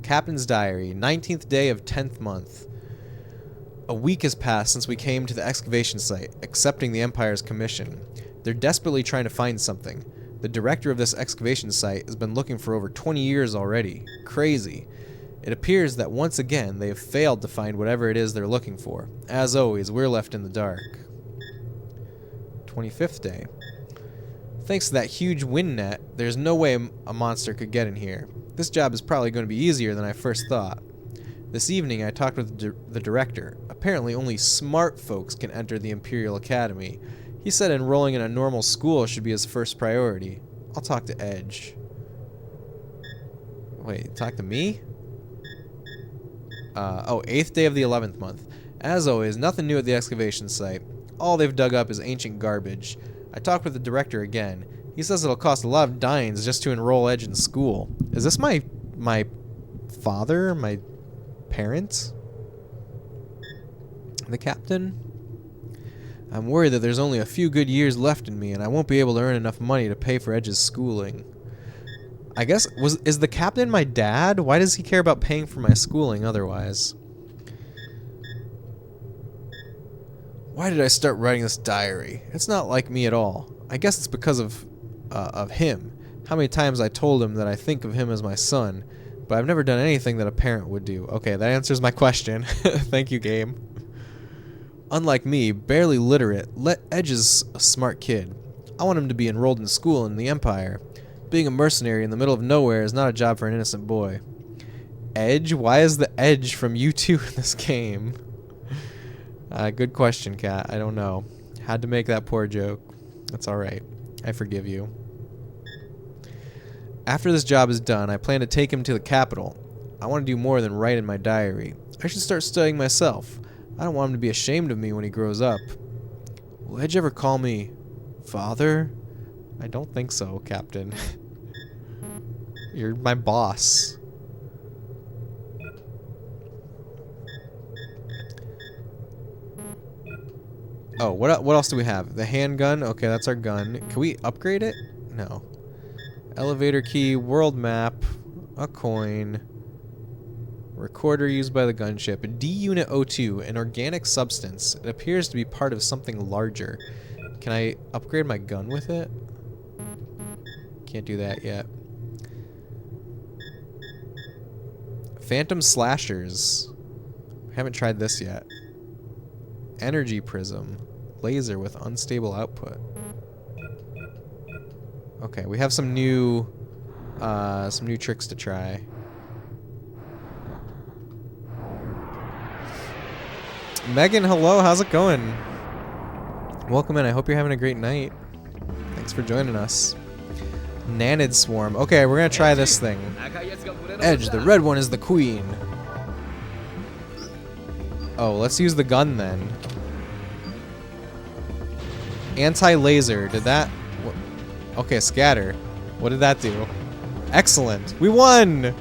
Captain's Diary, 19th day of 10th month. A week has passed since we came to the excavation site, accepting the Empire's commission. They're desperately trying to find something. The director of this excavation site has been looking for over 20 years already. Crazy. It appears that once again they have failed to find whatever it is they're looking for. As always, we're left in the dark. 25th day. Thanks to that huge wind net, there's no way a monster could get in here. This job is probably going to be easier than I first thought. This evening I talked with the director. Apparently only smart folks can enter the Imperial Academy. He said enrolling in a normal school should be his first priority. I'll talk to Edge. Wait, talk to me? Oh, 8th day of the 11th month. As always, nothing new at the excavation site. All they've dug up is ancient garbage. I talked with the director again. He says it'll cost a lot of dynes just to enroll Edge in school. Is this my father? My parents? The captain? I'm worried that there's only a few good years left in me and I won't be able to earn enough money to pay for Edge's schooling. I guess, is the captain my dad? Why does he care about paying for my schooling otherwise? Why did I start writing this diary? It's not like me at all. I guess it's because of him. How many times I told him that I think of him as my son, but I've never done anything that a parent would do. Okay, that answers my question. Thank you, game. Unlike me, barely literate, Edge is a smart kid. I want him to be enrolled in school in the Empire. Being a mercenary in the middle of nowhere is not a job for an innocent boy. Edge? Why is the Edge from U2 in this game? Good question, Cat. I don't know. Had to make that poor joke. That's alright. I forgive you. After this job is done, I plan to take him to the capital. I want to do more than write in my diary. I should start studying myself. I don't want him to be ashamed of me when he grows up. Will Edge ever call me father? I don't think so, Captain. You're my boss. Oh, what else do we have? The handgun. Okay, that's our gun. Can we upgrade it? No. Elevator key, world map, a coin, recorder used by the gunship, D-Unit O2, an organic substance. It appears to be part of something larger. Can I upgrade my gun with it? Can't do that yet. Phantom slashers. Haven't tried this yet. Energy prism. Laser with unstable output. Okay, we have some new tricks to try. Megan, hello, how's it going? Welcome in, I hope you're having a great night. Thanks for joining us. Nanid Swarm. Okay, we're gonna try this thing. Edge, the red one is the queen. Oh, let's use the gun then. Anti-laser, did that... Okay, scatter. What did that do? Excellent. We won!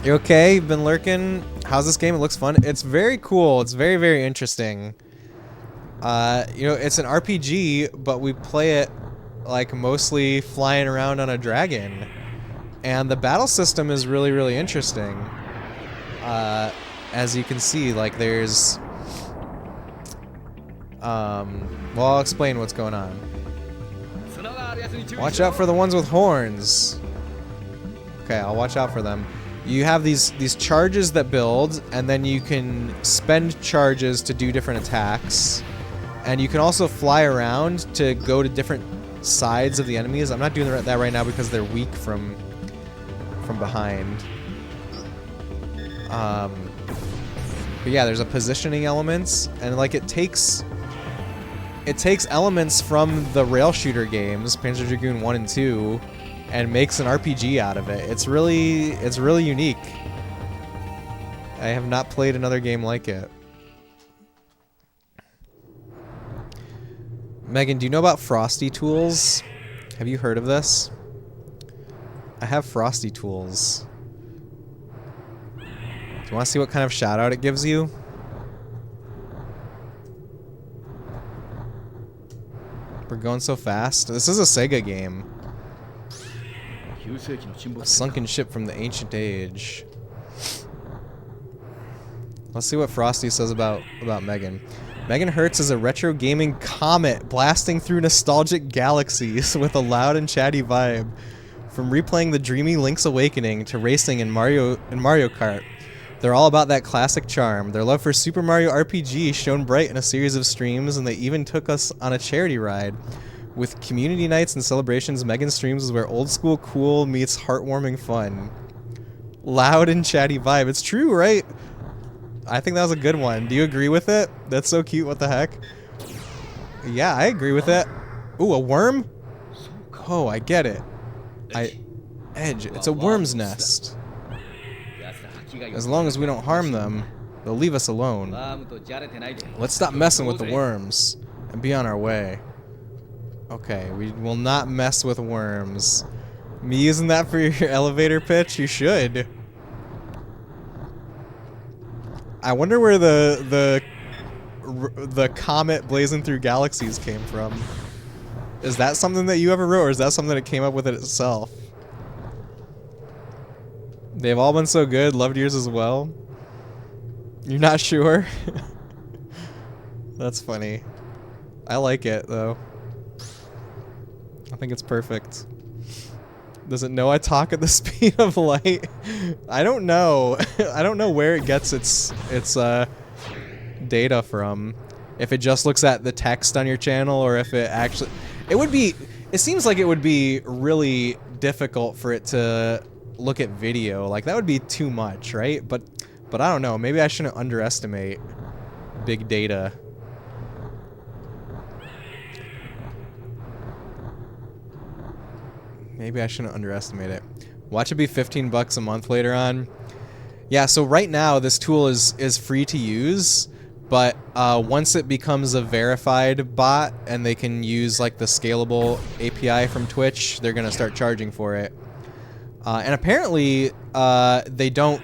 You okay? You've been lurking? How's this game? It looks fun. It's very cool. It's very, very interesting. You know, it's an RPG, but we play it like mostly flying around on a dragon. And the battle system is really, really interesting. As you can see, like there's... well, I'll explain what's going on. Watch out for the ones with horns. Okay, I'll watch out for them. You have these charges that build, and then you can spend charges to do different attacks. And you can also fly around to go to different sides of the enemies. I'm not doing that right now because they're weak from behind. But yeah, there's a positioning elements, and like it takes elements from the rail shooter games, Panzer Dragoon 1 and 2, and makes an RPG out of it. It's really unique. I have not played another game like it. Megan, do you know about Frosty Tools? Have you heard of this? I have Frosty Tools. Do you want to see what kind of shout out it gives you? We're going so fast. This is a Saga game. A sunken ship from the ancient age. Let's see what Frosty says about Megan. Megan Hertz is a retro gaming comet blasting through nostalgic galaxies with a loud and chatty vibe. From replaying the dreamy Link's Awakening to racing in Mario Kart. They're all about that classic charm. Their love for Super Mario RPG shone bright in a series of streams, and they even took us on a charity ride. With community nights and celebrations, Megan's streams is where old school cool meets heartwarming fun. Loud and chatty vibe. It's true, right? I think that was a good one. Do you agree with it? That's so cute. What the heck? Yeah, I agree with it. Ooh, a worm? Oh, I get it. Edge. It's a worm's nest. As long as we don't harm them, they'll leave us alone. Let's stop messing with the worms and be on our way. Okay, we will not mess with worms. Me using that for your elevator pitch? You should. I wonder where the comet blazing through galaxies came from. Is that something that you ever wrote, or is that something that came up with it itself? They've all been so good. Loved yours as well. You're not sure? That's funny. I like it, though. I think it's perfect. Does it know I talk at the speed of light? I don't know. I don't know where it gets its data from. If it just looks at the text on your channel, or if it actually... It seems like it would be really difficult for it to look at video. Like, that would be too much, right? But I don't know. Maybe I shouldn't underestimate big data. Maybe I shouldn't underestimate it. Watch it be 15 bucks a month later on. Yeah, so right now this tool is free to use, but once it becomes a verified bot and they can use like the scalable API from Twitch, they're gonna start charging for it. And apparently they don't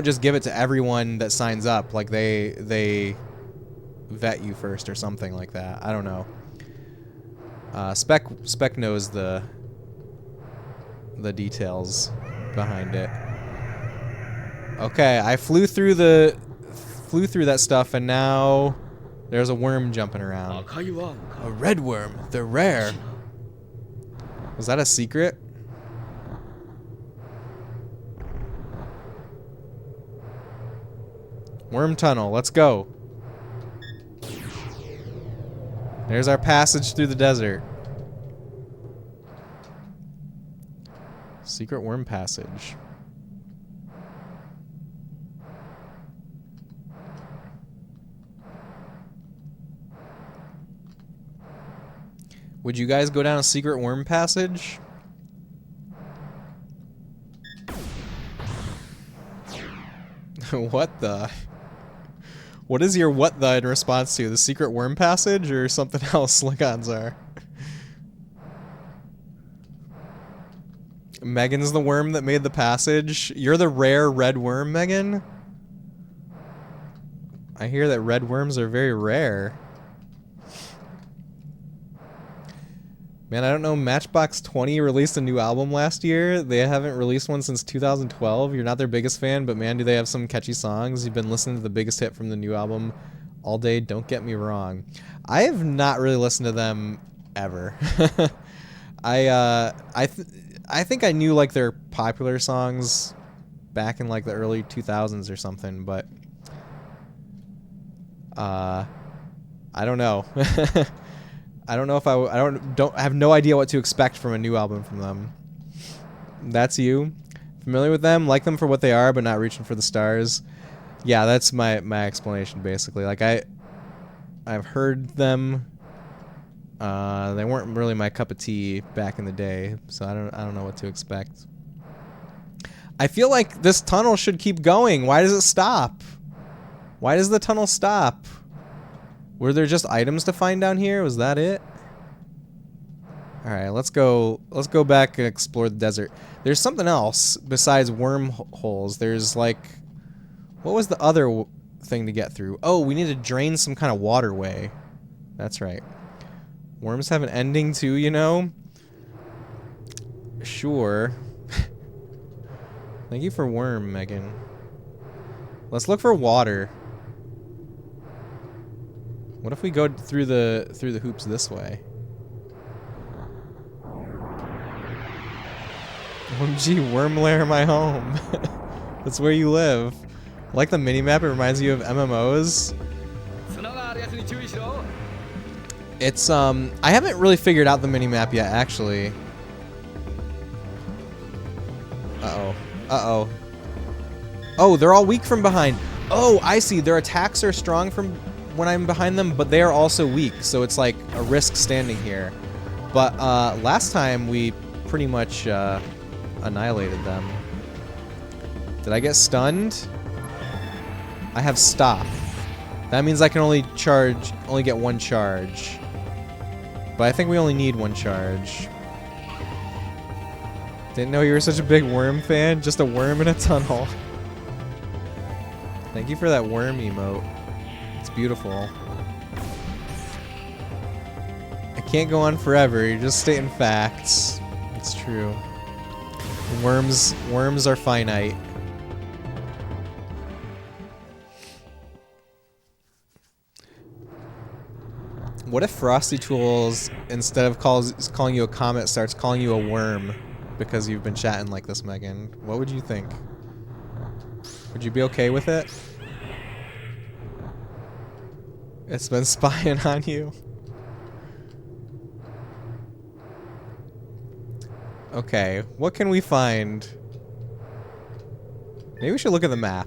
just give it to everyone that signs up. Like they vet you first or something like that. I don't know. Spec knows the details behind it. Okay, I flew through that stuff, and now there's a worm jumping around. A red worm. They're rare. Was that a secret? Worm tunnel. Let's go. There's our passage through the desert. Secret worm passage. Would you guys go down a secret worm passage? What the? What is your what the in response to? The secret worm passage or something else, Laganzar? Megan's the worm that made the passage. You're the rare red worm, Megan? I hear that red worms are very rare. Man, I don't know, Matchbox 20 released a new album last year. They haven't released one since 2012. You're not their biggest fan, but man, do they have some catchy songs. You've been listening to the biggest hit from the new album all day, don't get me wrong. I have not really listened to them ever. I think I knew like their popular songs back in like the early 2000s or something, but I don't know. I don't know if I have no idea what to expect from a new album from them. That's you. Familiar with them, like them for what they are, but not reaching for the stars. Yeah, that's my explanation basically. Like I've heard them. They weren't really my cup of tea back in the day, so I don't know what to expect. I feel like this tunnel should keep going. Why does it stop? Why does the tunnel stop? Were there just items to find down here? Was that it? Alright, let's go back and explore the desert. There's something else besides wormholes. There's like... What was the other thing to get through? Oh, we need to drain some kind of waterway. That's right. Worms have an ending too, you know? Sure. Thank you for worm, Megan. Let's look for water. What if we go through the hoops this way? OMG, worm lair my home. That's where you live. Like the minimap, it reminds you of MMOs. It's I haven't really figured out the minimap yet, actually. Uh-oh. Uh-oh. Oh, they're all weak from behind. Oh, I see. Their attacks are strong from when I'm behind them, but they are also weak, so it's like a risk standing here. But last time we pretty much annihilated them. Did I get stunned? I have stop. That means I can only get one charge. But I think we only need one charge. Didn't know you were such a big worm fan. Just a worm in a tunnel. Thank you for that worm emote. It's beautiful. I can't go on forever. You're just stating facts. It's true. Worms are finite. What if Frosty Tools, instead of calling you a comet, starts calling you a worm because you've been chatting like this, Megan? What would you think? Would you be okay with it? It's been spying on you. Okay, what can we find? Maybe we should look at the map.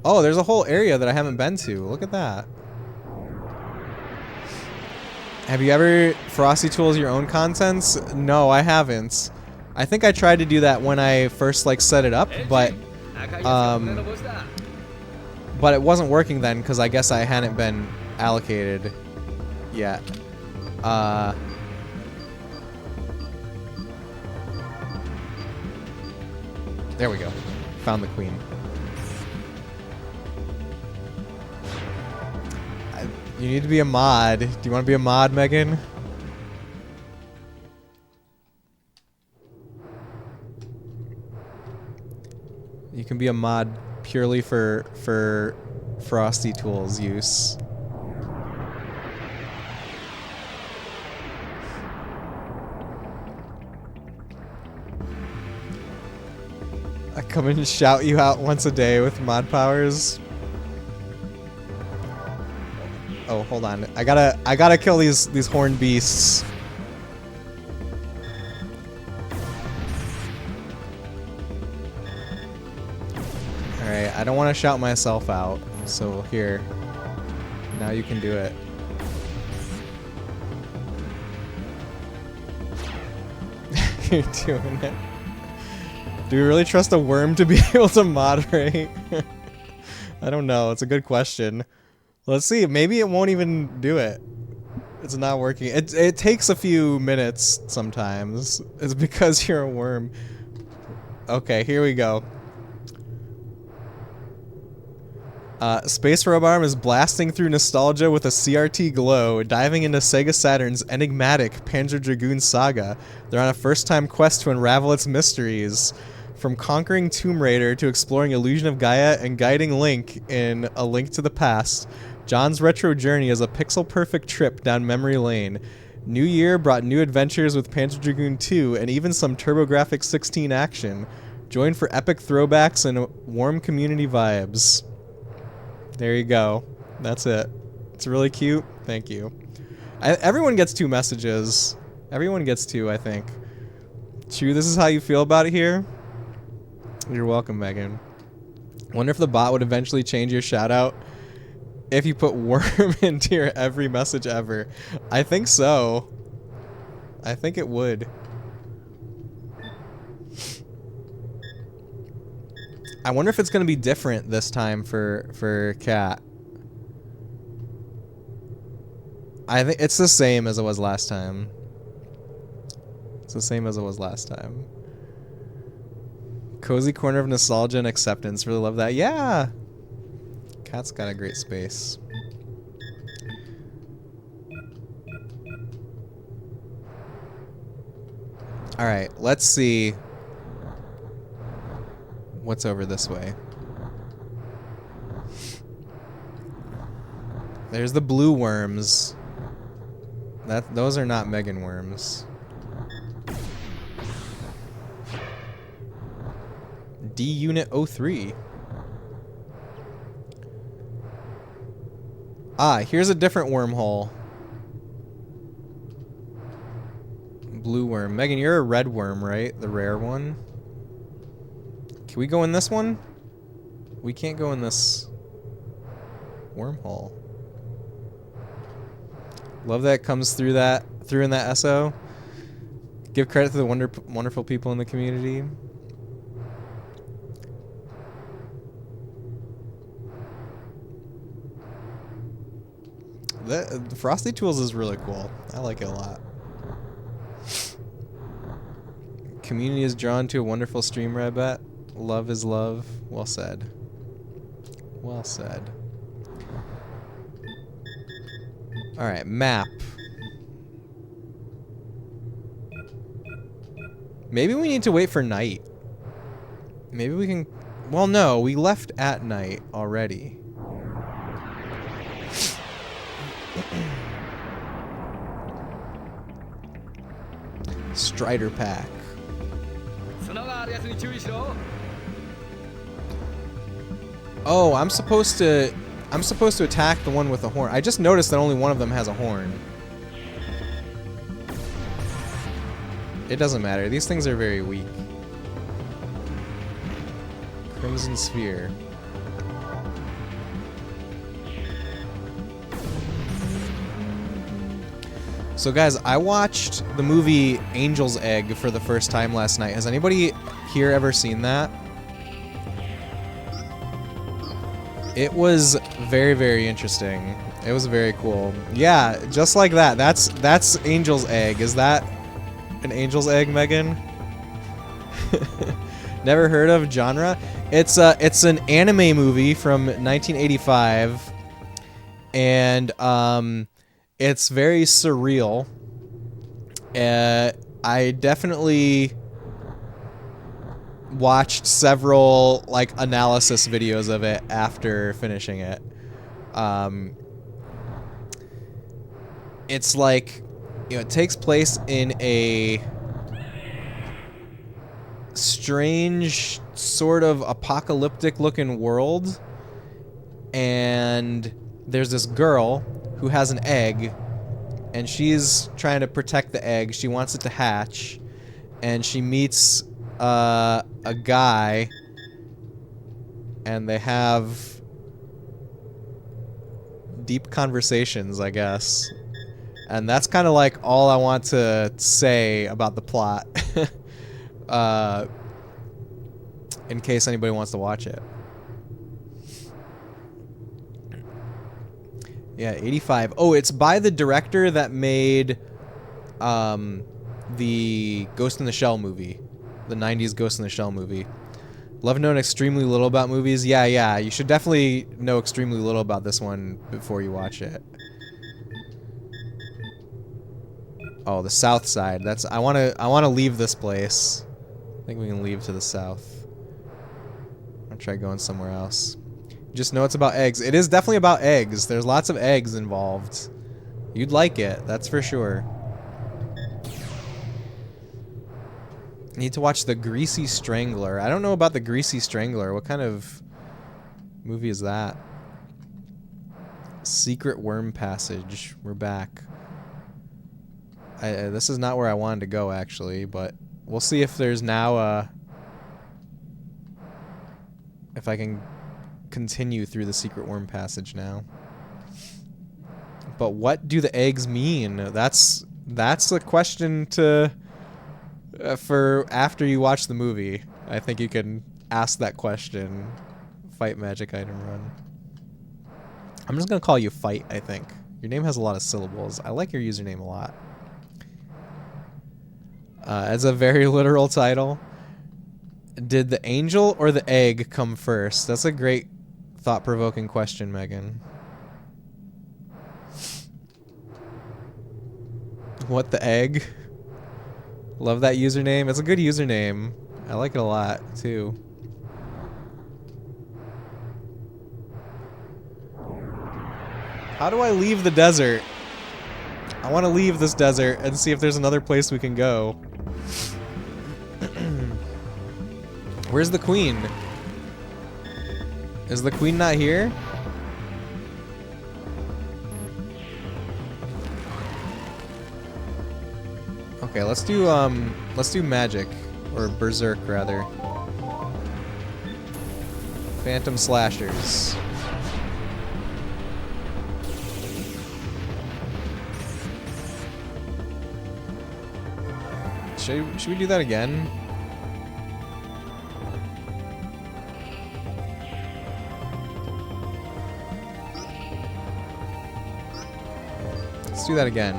Oh, there's a whole area that I haven't been to. Look at that. Have you ever Frosty Tools your own contents? No, I haven't. I think I tried to do that when I first like set it up, but it wasn't working then because I guess I hadn't been allocated yet. There we go. Found the queen. You need to be a mod. Do you want to be a mod, Megan? You can be a mod purely for Frosty Tools use. I come and shout you out once a day with mod powers. Oh, hold on. I gotta kill these horned beasts. Alright, I don't want to shout myself out. So here. Now you can do it. You're doing it. Do we really trust a worm to be able to moderate? I don't know. It's a good question. Let's see. Maybe it won't even do it. It's not working. It takes a few minutes sometimes. It's because you're a worm. Okay, here we go. Space Robarm is blasting through nostalgia with a CRT glow, diving into Sega Saturn's enigmatic Panzer Dragoon Saga. They're on a first-time quest to unravel its mysteries. From conquering Tomb Raider to exploring Illusion of Gaia and guiding Link in A Link to the Past, John's retro journey is a pixel-perfect trip down memory lane. New Year brought new adventures with Panzer Dragoon 2 and even some TurboGrafx 16 action. Join for epic throwbacks and warm community vibes. There you go. That's it. It's really cute. Thank you. Everyone gets 2 messages. Everyone gets 2, I think. Chew, this is how you feel about it here? You're welcome, Megan. Wonder if the bot would eventually change your shout-out if you put worm into your every message ever. I think so. I think it would. I wonder if it's going to be different this time for Cat. I think it's the same as it was last time. It's the same as it was last time. Cozy corner of nostalgia and acceptance. Really love that. Yeah! Cat's got a great space. Alright, let's see what's over this way. There's the blue worms. Those are not Megan worms. D Unit 03. Ah, here's a different wormhole. Blue worm. Megan, you're a red worm, right? The rare one. Can we go in this one? We can't go in this wormhole. Love that it comes through in that SO. Give credit to the wonderful people in the community. The Frosty Tools is really cool. I like it a lot. Community is drawn to a wonderful streamer, I bet. Love is love. Well said. Well said. Alright, map. Maybe we need to wait for night. Maybe we can... Well, no, we left at night already. Strider pack. Oh, I'm supposed to attack the one with the horn. I just noticed that only one of them has a horn. It doesn't matter. These things are very weak. Crimson Sphere. So guys, I watched the movie Angel's Egg for the first time last night. Has anybody here ever seen that? It was very, very interesting. It was very cool. Yeah, just like that. That's Angel's Egg. Is that an Angel's Egg, Megan? Never heard of genre? It's an anime movie from 1985, and it's very surreal. I definitely watched several like analysis videos of it after finishing it. It's like, you know, it takes place in a strange sort of apocalyptic looking world, and there's this girl who has an egg, and she's trying to protect the egg. She wants it to hatch, and she meets a guy, and they have deep conversations, I guess. And that's kind of like all I want to say about the plot. In case anybody wants to watch it. Yeah, 85. Oh, it's by the director that made the Ghost in the Shell movie. The 90s Ghost in the Shell movie. Love knowing extremely little about movies. Yeah, you should definitely know extremely little about this one before you watch it. Oh, the south side. That's I want to leave this place. I think we can leave to the south. I'll try going somewhere else. Just know it's about eggs. It is definitely about eggs. There's lots of eggs involved. You'd like it, that's for sure. Need to watch The Greasy Strangler. I don't know about The Greasy Strangler. What kind of movie is that? Secret Worm Passage. We're back. This is not where I wanted to go, actually, but we'll see if there's now if I can continue through the Secret Worm Passage now. But what do the eggs mean? That's a question to for after you watch the movie. I think you can ask that question. Fight Magic Item Run. I'm just gonna call you Fight, I think. Your name has a lot of syllables. I like your username a lot. As a very literal title. Did the angel or the egg come first? That's a great thought-provoking question, Megan. What the egg? Love that username. It's a good username. I like it a lot, too. How do I leave the desert? I want to leave this desert and see if there's another place we can go. Where's the queen? Is the queen not here? Okay, let's do magic, or berserk rather. Phantom slashers. Should we do that again? Let's do that again.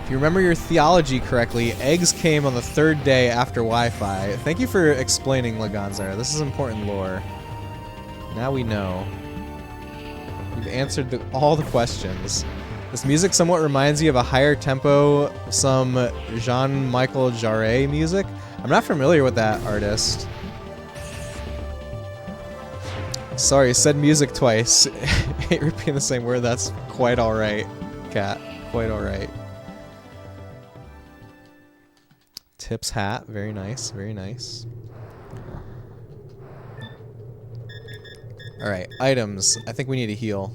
If you remember your theology correctly, eggs came on the third day after Wi-Fi. Thank you for explaining, Laganzar. This is important lore. Now we know. You've answered all the questions. This music somewhat reminds you of a higher tempo, some Jean-Michel Jarre music. I'm not familiar with that artist. Sorry, said music twice. Hate repeating the same word, that's quite alright. cat. Quite alright. Tip's hat. Very nice. Very nice. Alright, items. I think we need to heal.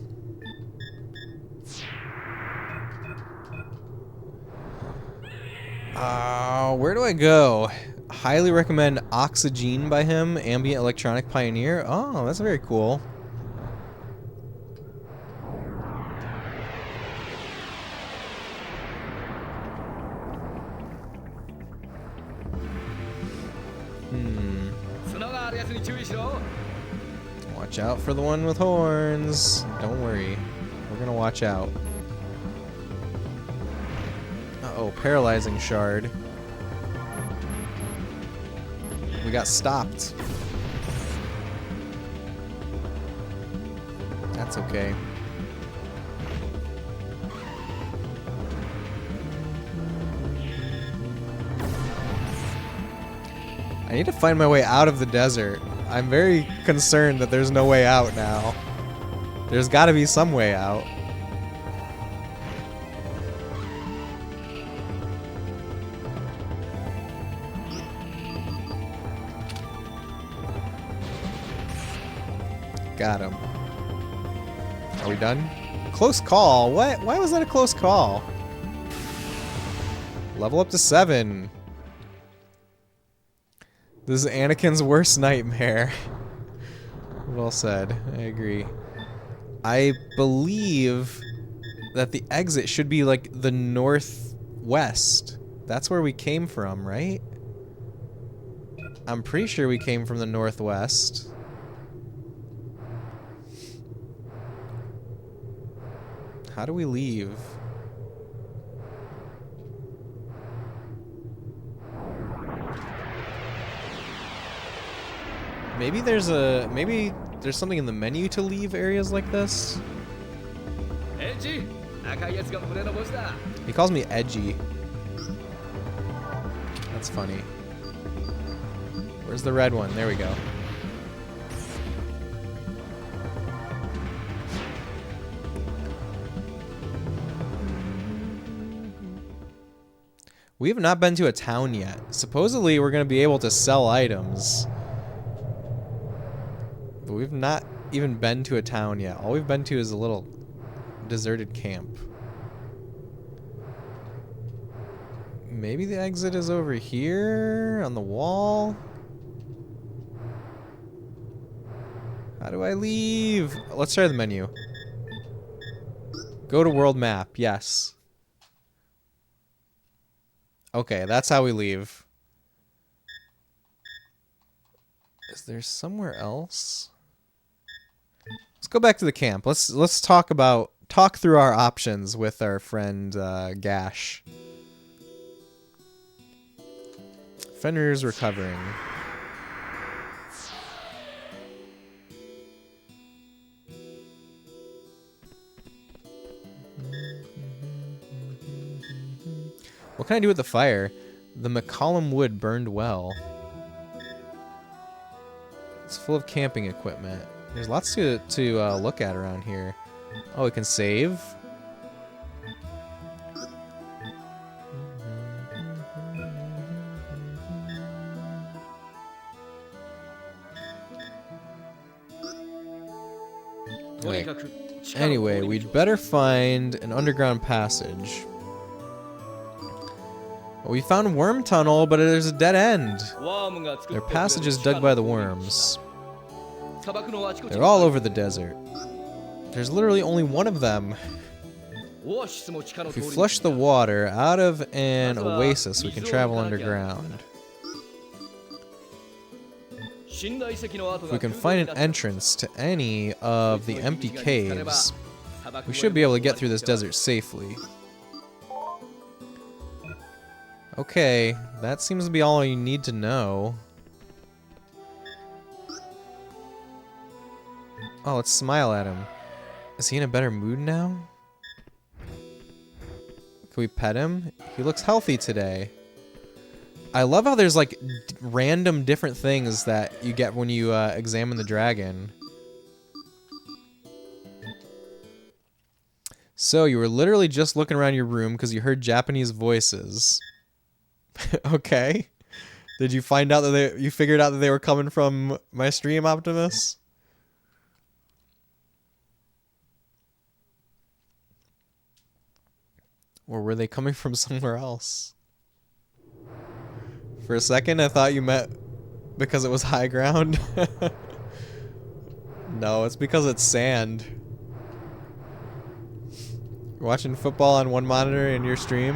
Where do I go? Highly recommend Oxygen by him. Ambient Electronic Pioneer. Oh, that's very cool. Watch out for the one with horns. Don't worry. We're gonna watch out. Uh-oh, paralyzing shard. We got stopped. That's okay. I need to find my way out of the desert. I'm very concerned that there's no way out now. There's got to be some way out. Got him. Are we done? Close call. What? Why was that a close call? Level up to 7. This is Anakin's worst nightmare. Well said. I agree. I believe that the exit should be like the northwest. That's where we came from, right? I'm pretty sure we came from the northwest. How do we leave? Maybe there's something in the menu to leave areas like this. He calls me edgy. That's funny. Where's the red one? There we go. We have not been to a town yet. Supposedly we're going to be able to sell items. But we've not even been to a town yet. All we've been to is a little deserted camp. Maybe the exit is over here on the wall. How do I leave? Let's try the menu. Go to world map. Yes. Okay, that's how we leave. Is there somewhere else? Let's go back to the camp. Let's talk through our options with our friend Gash. Fenrir's recovering. What can I do with the fire? The McCollum wood burned well. It's full of camping equipment. There's lots to look at around here. Oh, we can save. Wait. Anyway, we'd better find an underground passage. Well, we found Worm Tunnel, but there's a dead end. There are passages dug by the worms. They're all over the desert. There's literally only one of them. If we flush the water out of an oasis, we can travel underground. If we can find an entrance to any of the empty caves, we should be able to get through this desert safely. Okay, that seems to be all you need to know. Oh, let's smile at him. Is he in a better mood now? Can we pet him? He looks healthy today. I love how there's like random different things that you get when you examine the dragon. So you were literally just looking around your room because you heard Japanese voices. Okay. Did you find out that you figured out that they were coming from my stream, Optimus? Or were they coming from somewhere else? For a second, I thought you meant because it was high ground. No, it's because it's sand. You're watching football on one monitor in your stream?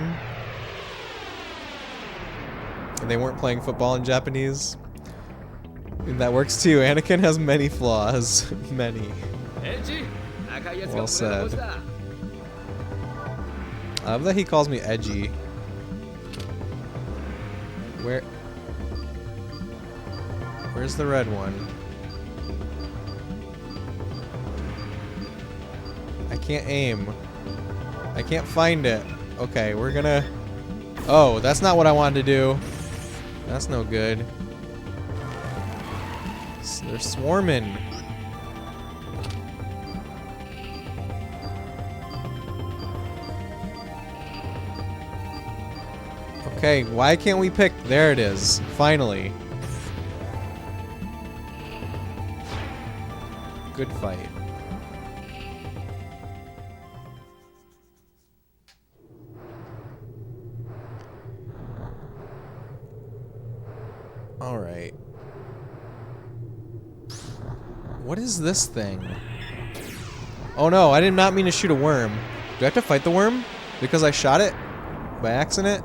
And they weren't playing football in Japanese? And that works too. Anakin has many flaws. Many. Well said. I love that he calls me edgy. Where's the red one? I can't aim. I can't find it. Okay, we're gonna... Oh, that's not what I wanted to do. That's no good. They're swarming. Okay, why can't we pick? There it is. Finally. Good fight. Alright. What is this thing? Oh no, I did not mean to shoot a worm. Do I have to fight the worm? Because I shot it? By accident?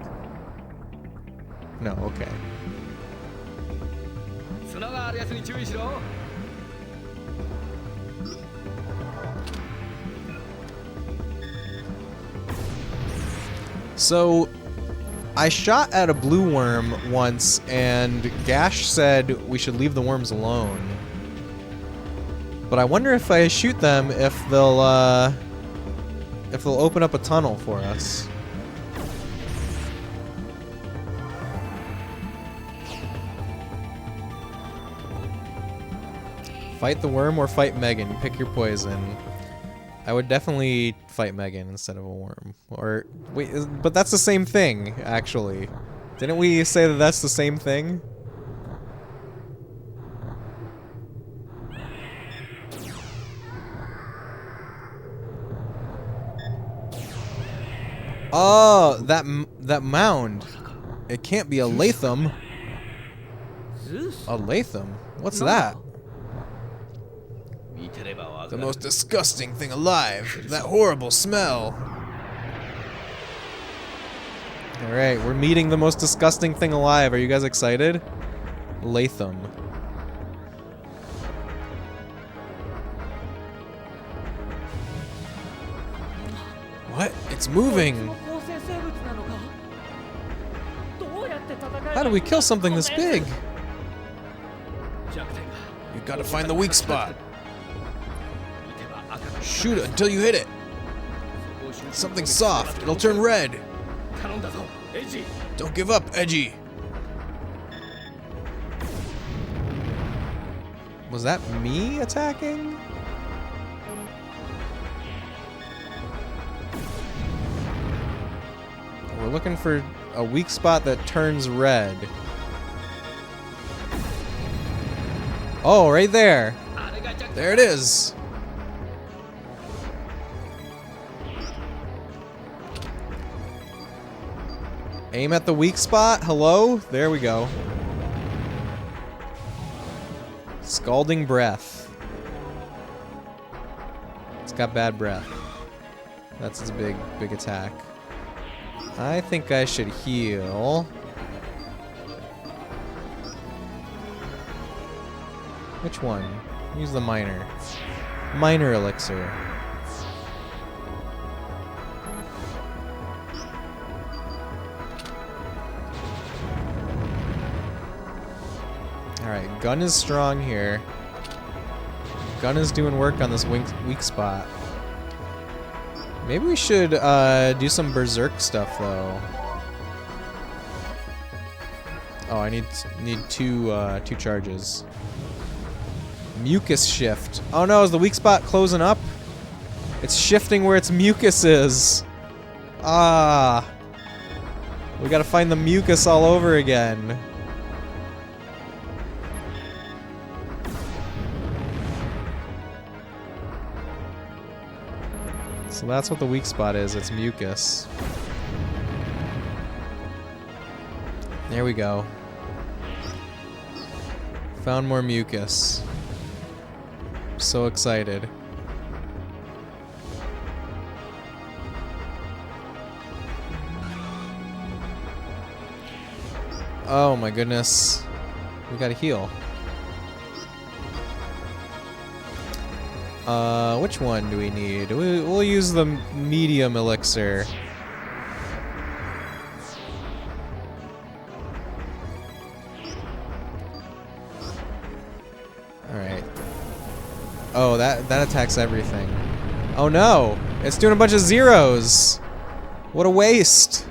No, okay. So, I shot at a blue worm once, and Gash said we should leave the worms alone. But I wonder if I shoot them, if they'll open up a tunnel for us. Fight the worm or fight Megan. Pick your poison. I would definitely fight Megan instead of a worm. Or wait, but that's the same thing, actually. Didn't we say that that's the same thing? Oh, that mound. It can't be a Latham. A Latham? What's that? The most disgusting thing alive. That horrible smell. Alright, we're meeting the most disgusting thing alive. Are you guys excited? Latham. What? It's moving. How do we kill something this big? You gotta find the weak spot. Shoot it until you hit it. Something soft. It'll turn red. Don't give up, Edgy. Was that me attacking? We're looking for a weak spot that turns red. Oh, right there. There it is. Aim at the weak spot. Hello? There we go. Scalding breath. It's got bad breath. That's its big attack. I think I should heal. Which one? Use the minor. Minor elixir. Alright, gun is strong here. Gun is doing work on this weak spot. Maybe we should do some berserk stuff though. Oh, I need two charges. Mucus shift. Oh no, is the weak spot closing up? It's shifting where its mucus is. Ah. We gotta find the mucus all over again. So that's what the weak spot is, it's mucus. There we go. Found more mucus. So excited. Oh my goodness. We gotta heal. Which one do we need? We'll use the medium elixir. Alright. Oh, that attacks everything. Oh no! It's doing a bunch of zeros! What a waste!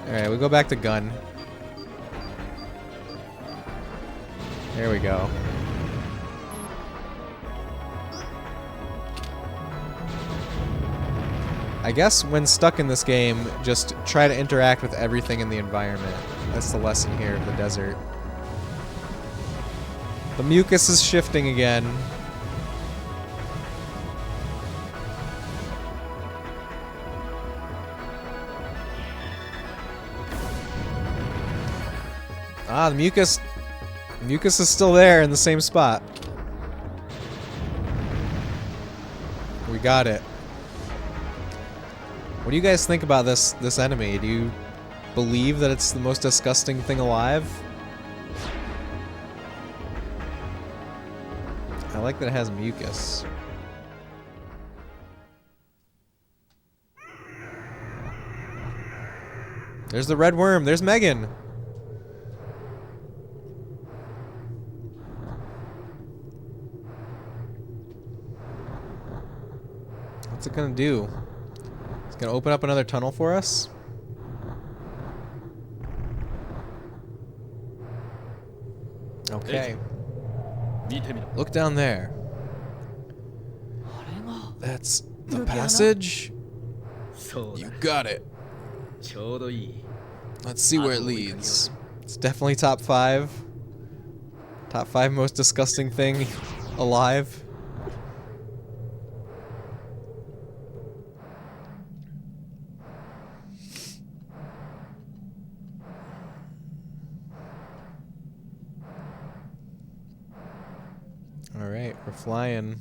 Alright, we go back to gun. There we go. I guess when stuck in this game, just try to interact with everything in the environment. That's the lesson here of the desert. The mucus is shifting again. Ah, the mucus is still there in the same spot. We got it. What do you guys think about this enemy? Do you believe that it's the most disgusting thing alive? I like that it has mucus. There's the red worm. There's Megan. What's it gonna do? It's gonna open up another tunnel for us? Okay. Look down there. That's the passage? You got it. Let's see where it leads. It's definitely top 5. Top 5 most disgusting thing alive. Alright, we're flying.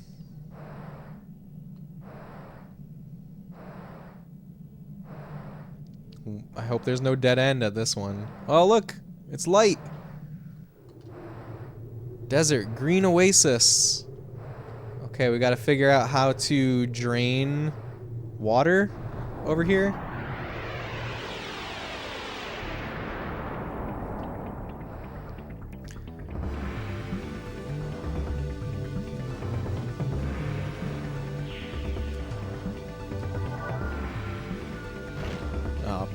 I hope there's no dead end at this one. Oh, look! It's light! Desert, green oasis. Okay, we gotta figure out how to drain water over here.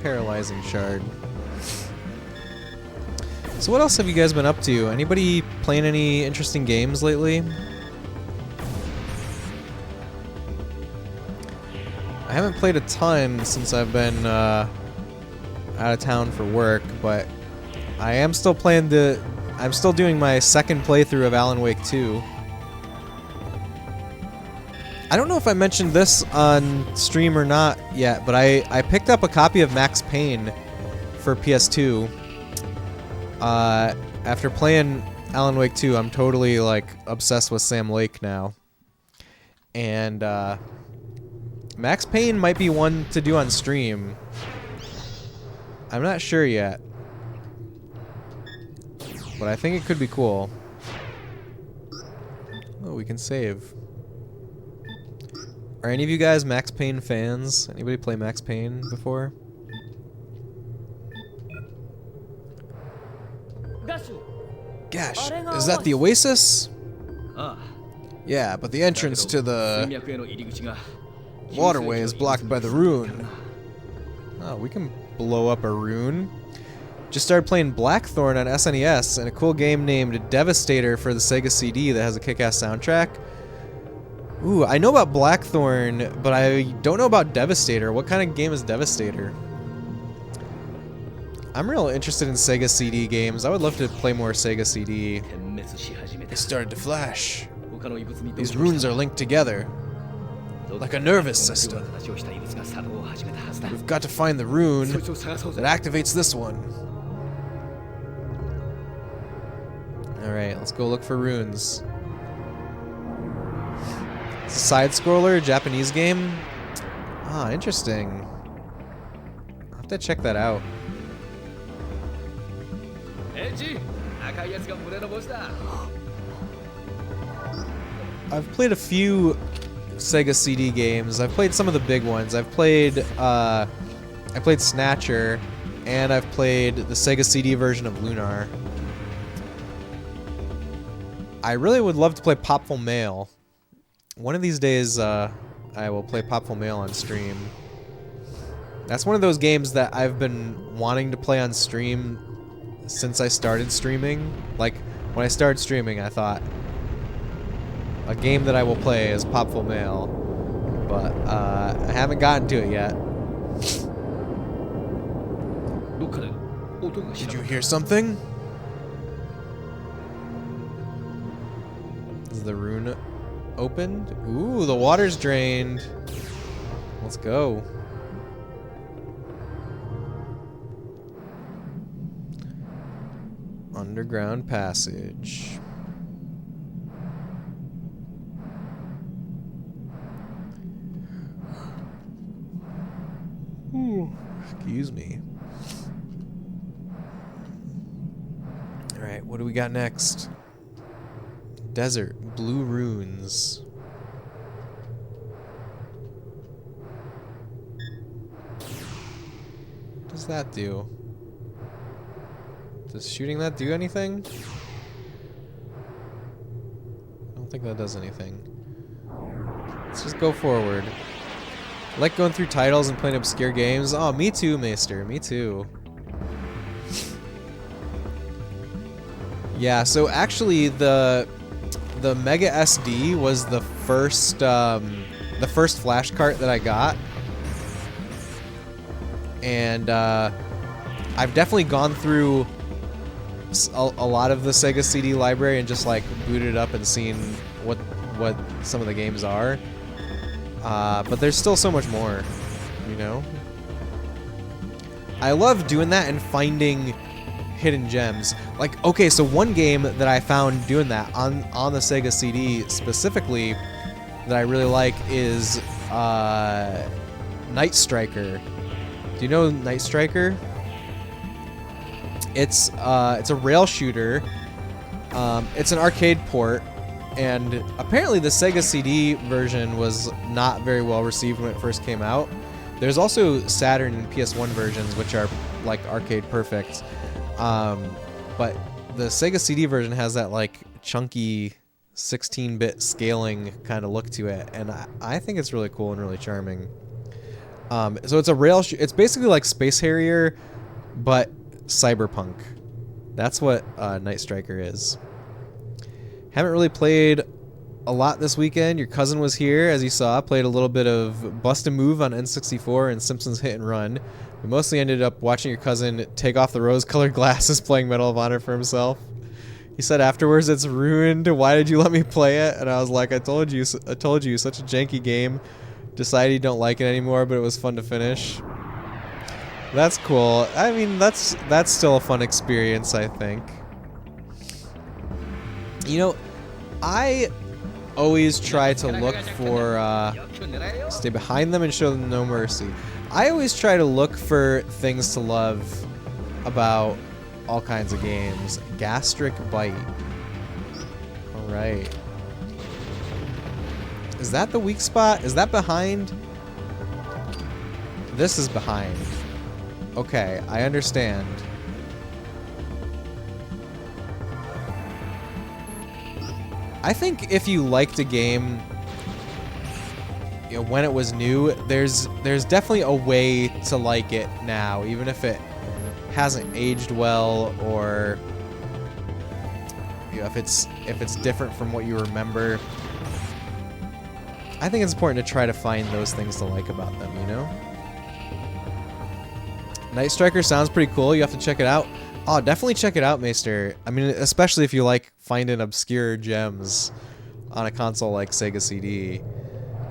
Paralyzing shard. So what else have you guys been up to? Anybody playing any interesting games lately? I haven't played a ton since I've been out of town for work, but I am still playing I'm still doing my second playthrough of Alan Wake 2. I don't know if I mentioned this on stream or not yet, but I picked up a copy of Max Payne for PS2. After playing Alan Wake 2, I'm totally like obsessed with Sam Lake now. And Max Payne might be one to do on stream. I'm not sure yet. But I think it could be cool. Oh, we can save. Are any of you guys Max Payne fans? Anybody play Max Payne before? Gosh, is that the oasis? Yeah, but the entrance to the waterway is blocked by the rune. Oh, we can blow up a rune. Just started playing Blackthorn on SNES and a cool game named Devastator for the Sega CD that has a kick-ass soundtrack. Ooh, I know about Blackthorn, but I don't know about Devastator. What kind of game is Devastator? I'm real interested in Sega CD games. I would love to play more Sega CD. It started to flash. These runes are linked together, like a nervous system. We've got to find the rune that activates this one. Alright, let's go look for runes. It's a side-scroller, Japanese game. Ah, interesting. I'll have to check that out. I've played a few Sega CD games. I've played some of the big ones. I played Snatcher, and I've played the Sega CD version of Lunar. I really would love to play Popful Mail. One of these days, I will play Popful Mail on stream. That's one of those games that I've been wanting to play on stream since I started streaming. Like, when I started streaming, I thought, a game that I will play is Popful Mail, but I haven't gotten to it yet. Did you hear something? Is the rune opened? Ooh, the water's drained. Let's go. Underground passage. Ooh, excuse me. Alright, what do we got next? Desert, blue runes. What does that do? Does shooting that do anything? I don't think that does anything. Let's just go forward. I like going through titles and playing obscure games. Oh, me too, Maester. Me too. Yeah, so actually the Mega SD was the first flash cart that I got. And I've definitely gone through a lot of the Sega CD library and just like booted it up and seen what some of the games are. But there's still so much more, you know? I love doing that and finding hidden gems. Like, okay, so one game that I found doing that on the Sega CD specifically that I really like is Night Striker. Do you know Night Striker? It's a rail shooter. It's an arcade port. And apparently the Sega CD version was not very well received when it first came out. There's also Saturn and PS1 versions, which are like arcade perfect. But the Sega CD version has that like chunky 16-bit scaling kind of look to it, and I think it's really cool and really charming. So it's a it's basically like Space Harrier, but cyberpunk. That's what Night Striker is. Haven't really played a lot this weekend. Your cousin was here, as you saw. Played a little bit of Bust a Move on N64 and Simpsons Hit and Run. We mostly ended up watching your cousin take off the rose-colored glasses playing Medal of Honor for himself. He said afterwards, "It's ruined. Why did you let me play it?" And I was like, I told you, such a janky game. Decided you don't like it anymore, but it was fun to finish. That's cool. I mean, that's still a fun experience, I think. You know, I always try to look for, stay behind them and show them no mercy. I always try to look for things to love about all kinds of games. Gastric Bite. Alright. Is that the weak spot? Is that behind? This is behind. Okay, I understand. I think if you liked a game, you know, when it was new, there's definitely a way to like it now, even if it hasn't aged well, or you know, if it's different from what you remember. I think it's important to try to find those things to like about them, you know? Night Striker sounds pretty cool. You have to check it out. Oh, definitely check it out, Maester. I mean, especially if you like finding obscure gems on a console like Sega CD.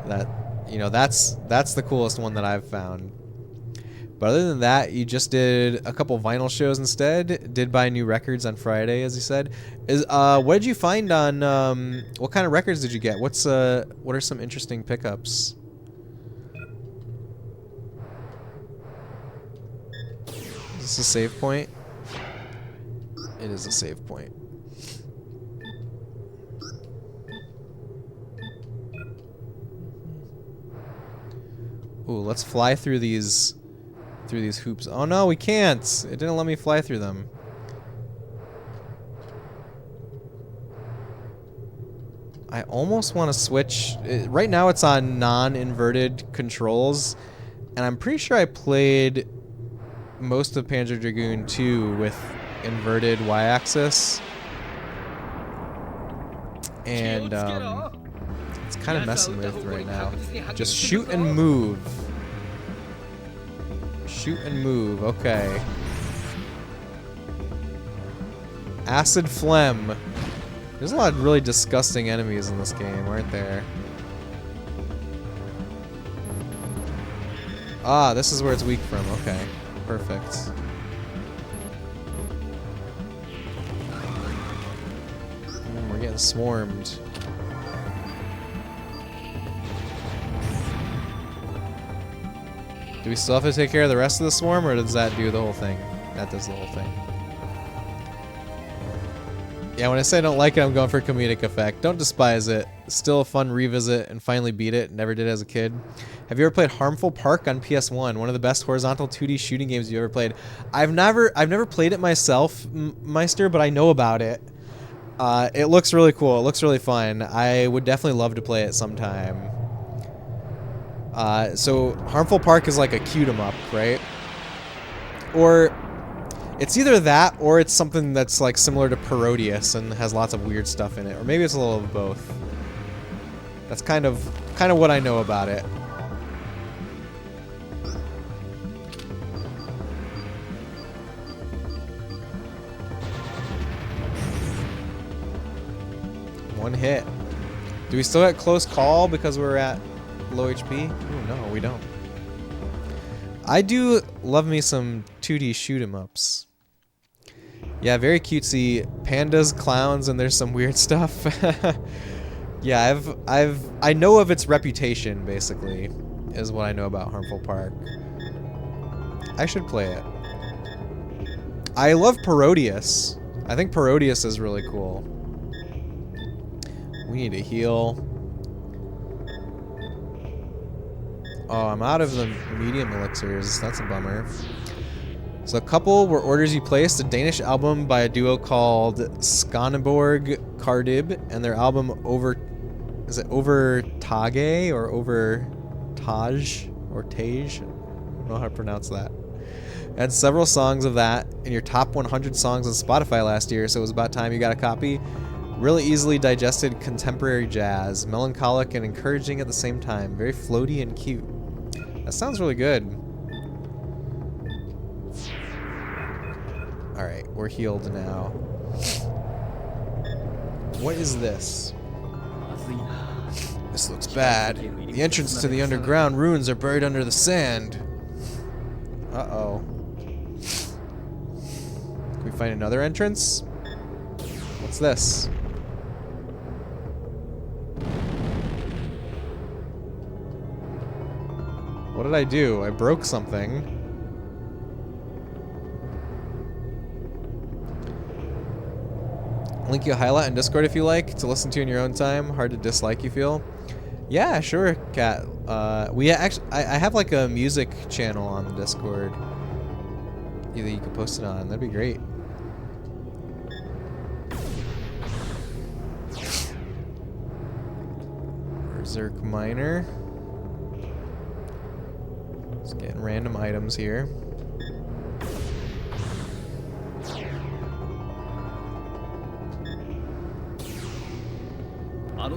That, you know, that's the coolest one that I've found. But other than that, you just did a couple vinyl shows instead. Did buy new records on Friday, as you said. What did you find on? What kind of records did you get? What are some interesting pickups? Is this a save point? It is a save point. Ooh, let's fly through these hoops. Oh no, we can't. It didn't let me fly through them. I almost want to switch. Right now it's on non-inverted controls, and I'm pretty sure I played most of Panzer Dragoon 2 with inverted y-axis. And it's kind of messing with right now. Just shoot and move. Shoot and move, okay. Acid Phlegm. There's a lot of really disgusting enemies in this game, aren't there? Ah, this is where it's weak from. Okay, perfect. We're getting swarmed. Do we still have to take care of the rest of the swarm, or does that do the whole thing? That does the whole thing. Yeah, when I say I don't like it, I'm going for comedic effect. Don't despise it. Still a fun revisit and finally beat it. Never did as a kid. Have you ever played Harmful Park on PS1? One of the best horizontal 2D shooting games you ever played. I've never played it myself, Meister, but I know about it. It looks really cool. It looks really fun. I would definitely love to play it sometime. So Harmful Park is like a cute 'em up, right? Or it's either that or it's something that's like similar to Parodius and has lots of weird stuff in it, or maybe it's a little of both. That's kind of what I know about it. One hit. Do we still get close call because we're at low HP? Ooh, no, we don't. I do love me some 2D shoot 'em ups. Yeah, very cutesy. Pandas, clowns, and there's some weird stuff. Yeah, I know of its reputation, basically, is what I know about Harmful Park. I should play it. I love Parodius. I think Parodius is really cool. We need to heal. Oh, I'm out of the medium elixirs. That's a bummer. So a couple were orders you placed. A Danish album by a duo called Skaneborg Kardib, and their album is it Over Tage or Over Taj or Tage? I don't know how to pronounce that. And several songs of that in your top 100 songs on Spotify last year, so it was about time you got a copy. Really easily digested contemporary jazz, melancholic and encouraging at the same time. Very floaty and cute. That sounds really good. Alright, we're healed now. What is this? This looks bad. The entrance to the underground ruins are buried under the sand. Uh-oh. Can we find another entrance? What's this? What did I do? I broke something. Link you a highlight in Discord if you like, to listen to in your own time. Hard to dislike, you feel? Yeah, sure, Kat. I have like a music channel on the Discord. Either you could post it on. That'd be great. Berserk Miner. Just getting random items here.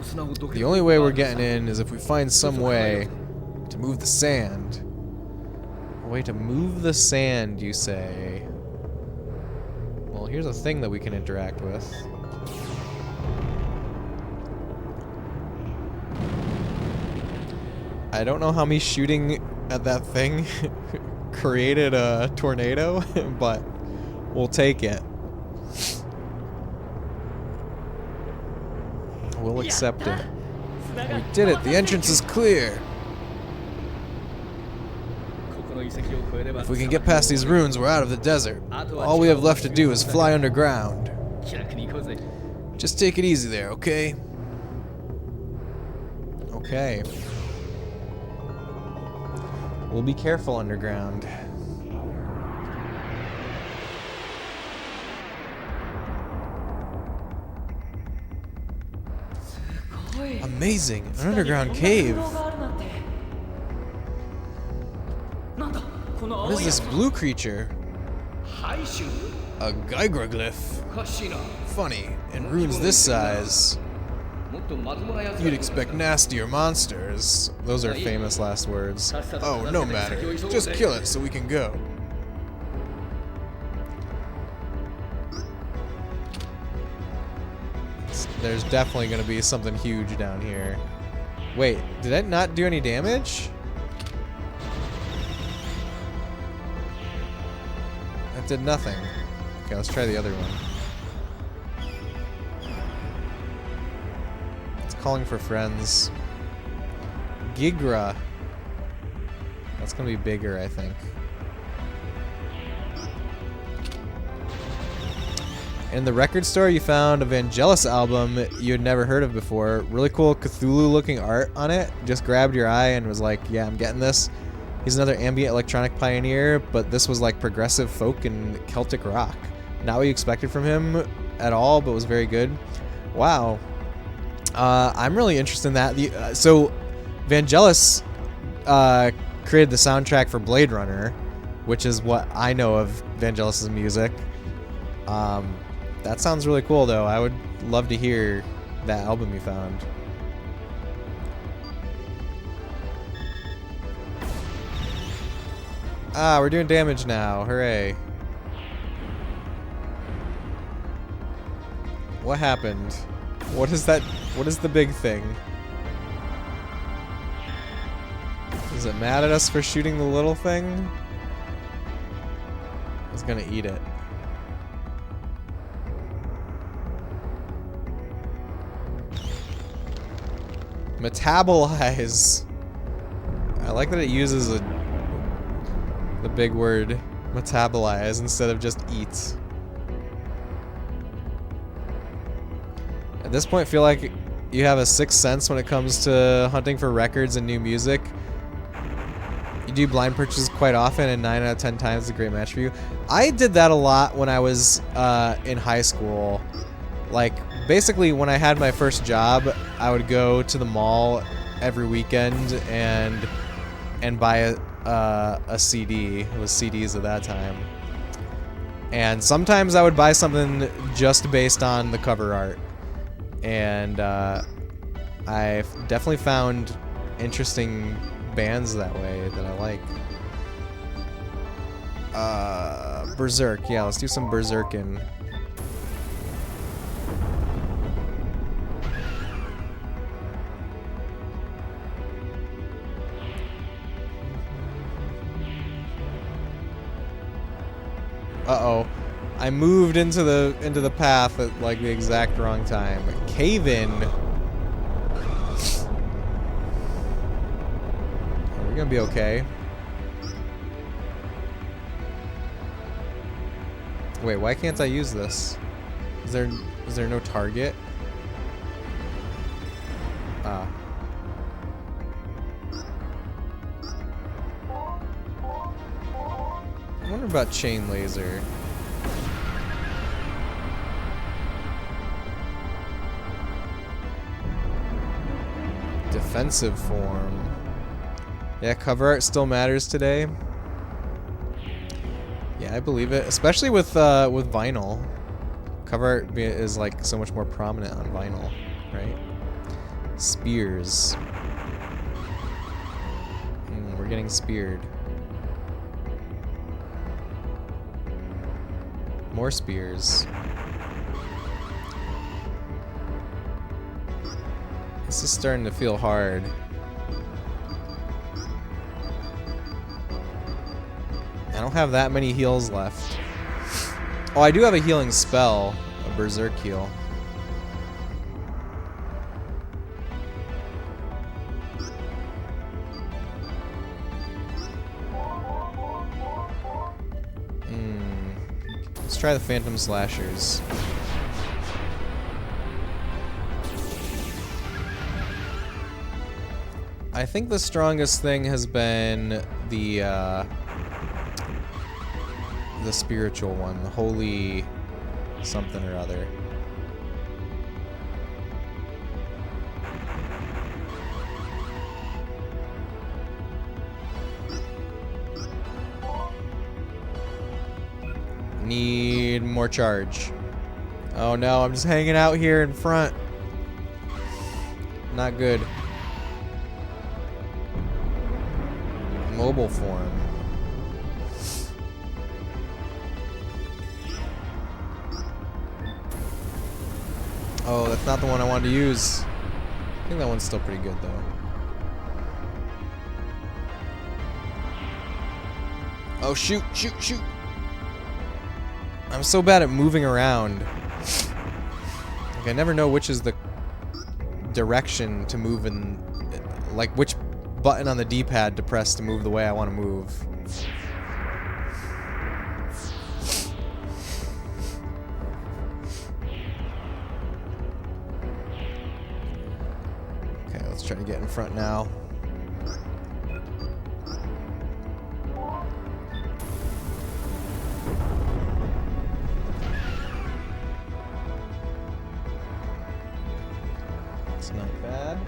The only way we're getting in is if we find some way to move the sand. A way to move the sand, you say? Well, here's a thing that we can interact with. I don't know how me shooting at that thing created a tornado, but we'll take it. We'll accept it. We did it! The entrance is clear! If we can get past these ruins, we're out of the desert. All we have left to do is fly underground. Just take it easy there, okay? Okay. We'll be careful underground. Amazing! An underground cave! What is this blue creature? A Geigerglyph. Funny, in rooms this size, you'd expect nastier monsters. Those are famous last words. Oh, no matter. Just kill it so we can go. There's definitely going to be something huge down here. Wait, did that not do any damage? That did nothing. Okay, let's try the other one. It's calling for friends. Gigra. That's going to be bigger, I think. In the record store, you found a Vangelis album you had never heard of before. Really cool Cthulhu-looking art on it. Just grabbed your eye and was like, yeah, I'm getting this. He's another ambient electronic pioneer, but this was like progressive folk and Celtic rock. Not what you expected from him at all, but was very good. Wow. I'm really interested in that. So, Vangelis created the soundtrack for Blade Runner, which is what I know of Vangelis' music. That sounds really cool, though. I would love to hear that album you found. Ah, we're doing damage now. Hooray. What happened? What is that? What is the big thing? Is it mad at us for shooting the little thing? It's gonna eat it. Metabolize. I like that it uses the big word metabolize instead of just eat. At this point, I feel like you have a sixth sense when it comes to hunting for records and new music. You do blind purchases quite often, and 9 out of 10 times is a great match for you. I did that a lot when I was in high school. Like, basically, when I had my first job, I would go to the mall every weekend and buy a CD. It was CDs at that time. And sometimes I would buy something just based on the cover art. And I've definitely found interesting bands that way that I like. Berserk. Yeah, let's do some Berserkin'. Uh-oh. I moved into the path at like the exact wrong time. Cave in. Are we gonna be okay? Wait, why can't I use this? Is there no target? Ah. I wonder about chain laser. Defensive form. Yeah, cover art still matters today. Yeah, I believe it, especially with vinyl. Cover art is like so much more prominent on vinyl, right? Spears. We're getting speared. More spears. This is starting to feel hard. I don't have that many heals left. Oh, I do have a healing spell. A berserk heal. Let's try the Phantom Slashers. I think the strongest thing has been the spiritual one, the holy something or other. Need more charge. Oh no, I'm just hanging out here in front. Not good. Mobile form. Oh, that's not the one I wanted to use. I think that one's still pretty good though. Oh shoot, shoot, shoot. I'm so bad at moving around. Like, I never know which is the direction to move in, like which button on the D-pad to press to move the way I want to move. Okay, let's try to get in front now. It's not bad.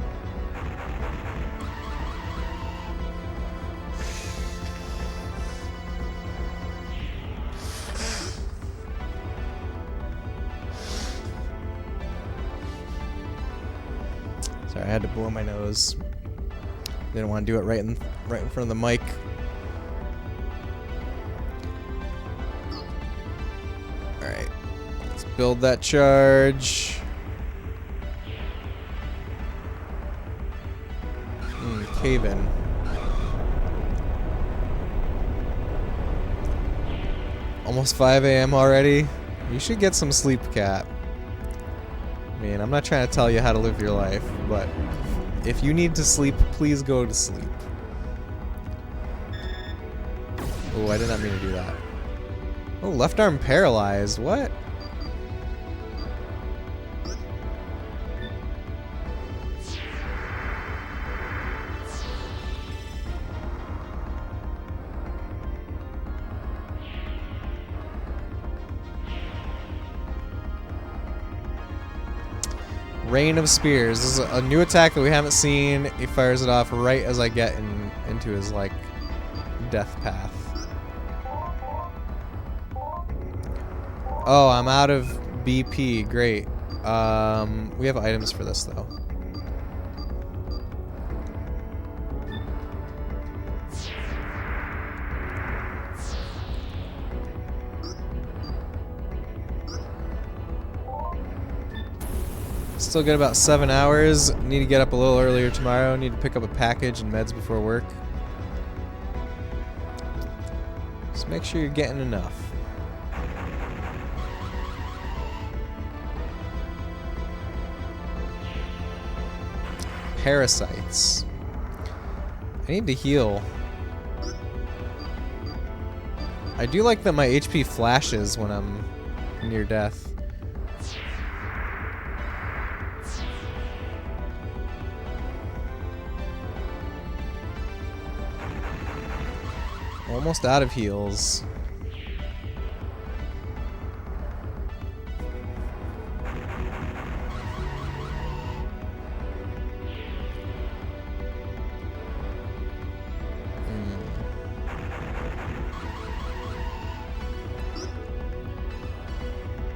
Sorry, I had to blow my nose. Didn't want to do it right in front of the mic. All right, let's build that charge. Cave in. Almost 5 a.m. already. You should get some sleep, cat. I mean, I'm not trying to tell you how to live your life, but if you need to sleep, please go to sleep. Oh, I did not mean to do that. Oh, left arm paralyzed. What? Rain of Spears. This is a new attack that we haven't seen. He fires it off right as I get into his, like, death path. Oh, I'm out of BP. Great. We have items for this, though. Still got about 7 hours. Need to get up a little earlier tomorrow. Need to pick up a package and meds before work. Just make sure you're getting enough. Parasites. I need to heal. I do like that my HP flashes when I'm near death. Almost out of heals.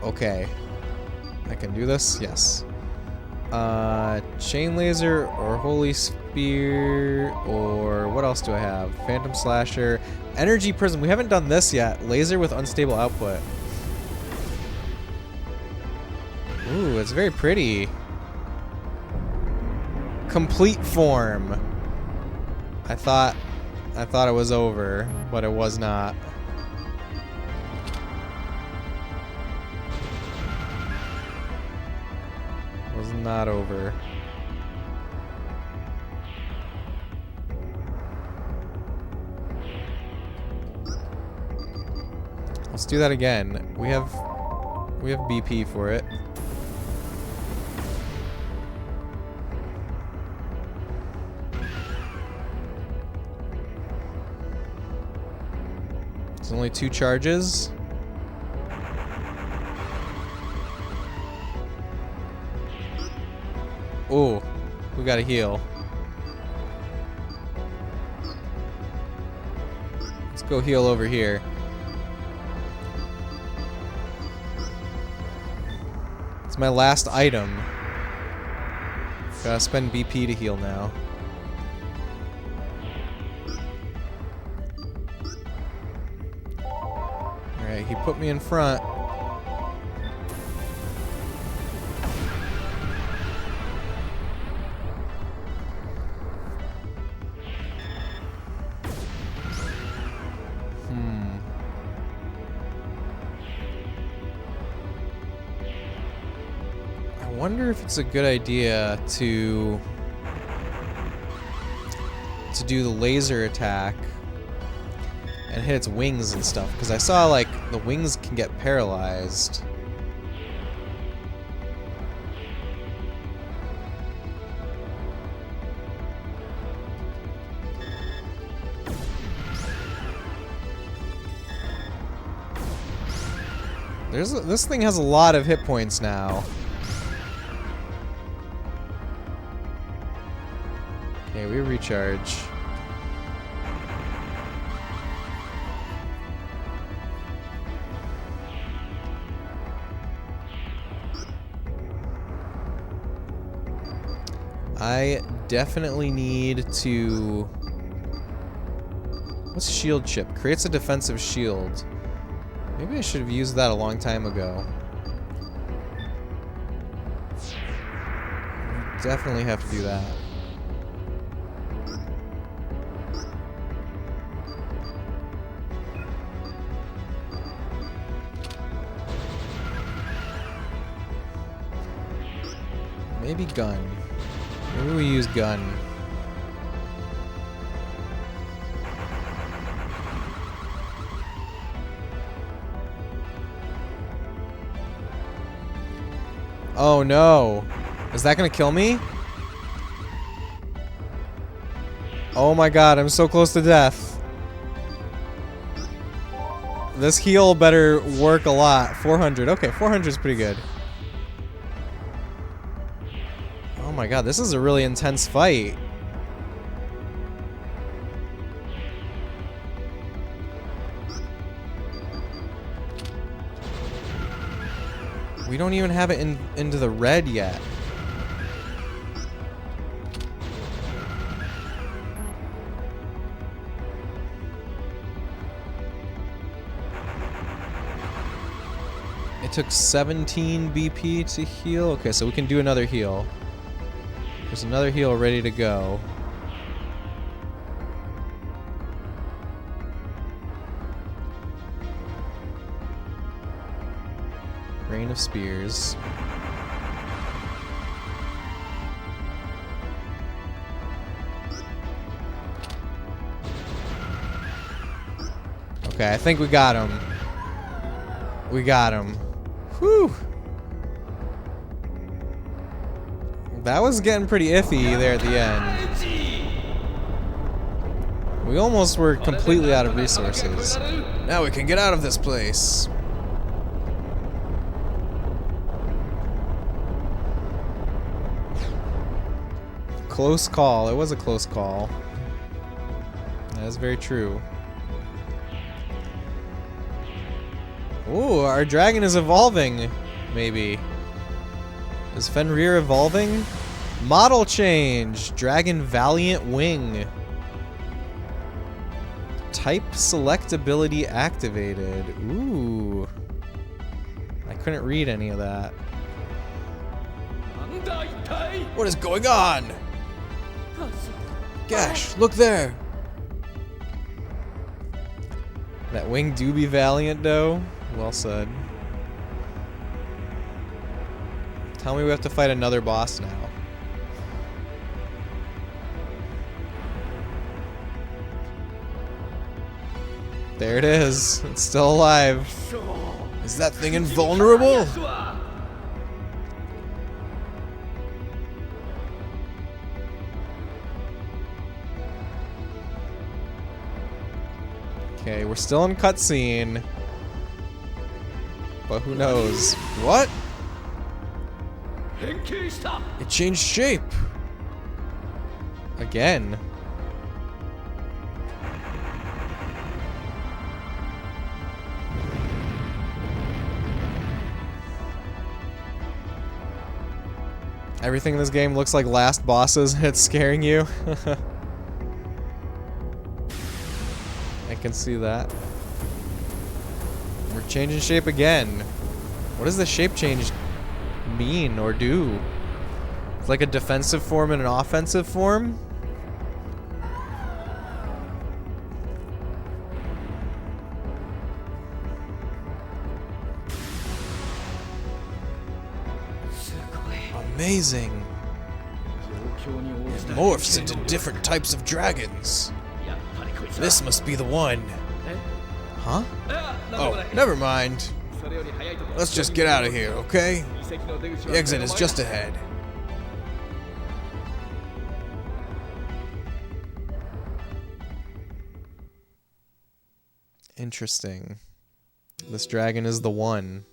Okay. I can do this? Yes. Chain laser or holy spear, or what else do I have? Phantom slasher, energy prism. We haven't done this yet. Laser with unstable output. Ooh, it's very pretty. Complete form. I thought it was over, but it was not. Was not over. Let's do that again. We have BP for it. It's only 2 charges. Oh, we gotta heal. Let's go heal over here. It's my last item. Gotta spend BP to heal now. Alright, he put me in front. I wonder if it's a good idea to do the laser attack and hit its wings and stuff, because I saw like the wings can get paralyzed. This thing has a lot of hit points now. Okay, we recharge. I definitely need to... What's shield chip? Creates a defensive shield. Maybe I should have used that a long time ago. Definitely have to do that. Maybe gun. Maybe we use gun. Oh no. Is that gonna kill me? Oh my god, I'm so close to death. This heal better work a lot. 400. Okay, 400 is pretty good. Oh my god, this is a really intense fight. We don't even have it into the red yet. It took 17 BP to heal. Okay, so we can do another heal. There's another heal ready to go. Rain of Spears. Okay, I think we got him. We got him. Whew. That was getting pretty iffy there at the end. We almost were completely out of resources. Now we can get out of this place. Close call. It was a close call. That is very true. Ooh, our dragon is evolving. Maybe. Is Fenrir evolving? Model change. Dragon Valiant Wing. Type select ability activated. Ooh. I couldn't read any of that. What is going on? Gosh, look there. That wing do be valiant, though. Well said. Tell me we have to fight another boss now. There it is. It's still alive. Is that thing invulnerable? Okay, we're still in cutscene. But who knows? What? It changed shape. Again. Everything in this game looks like last bosses and it's scaring you. I can see that. We're changing shape again. What does the shape change mean or do? It's like a defensive form and an offensive form? Amazing. It morphs into different types of dragons. This must be the one. Huh? Oh, never mind. Let's just get out of here, okay? The exit is just ahead. Interesting. This dragon is the one.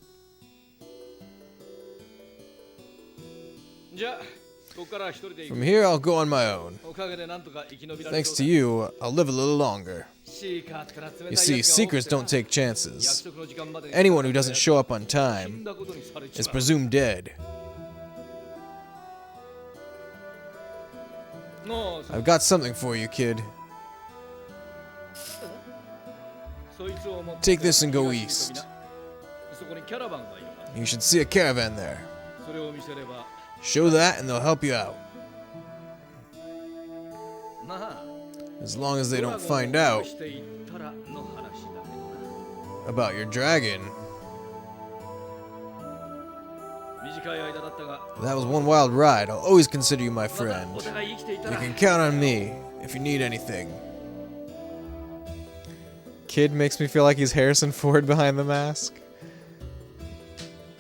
From here, I'll go on my own. Thanks to you, I'll live a little longer. You see, seekers don't take chances. Anyone who doesn't show up on time is presumed dead. I've got something for you, kid. Take this and go east. You should see a caravan there. Show that and they'll help you out. As long as they don't find out about your dragon. That was one wild ride. I'll always consider you my friend. You can count on me if you need anything. Kid makes me feel like he's Harrison Ford behind the mask.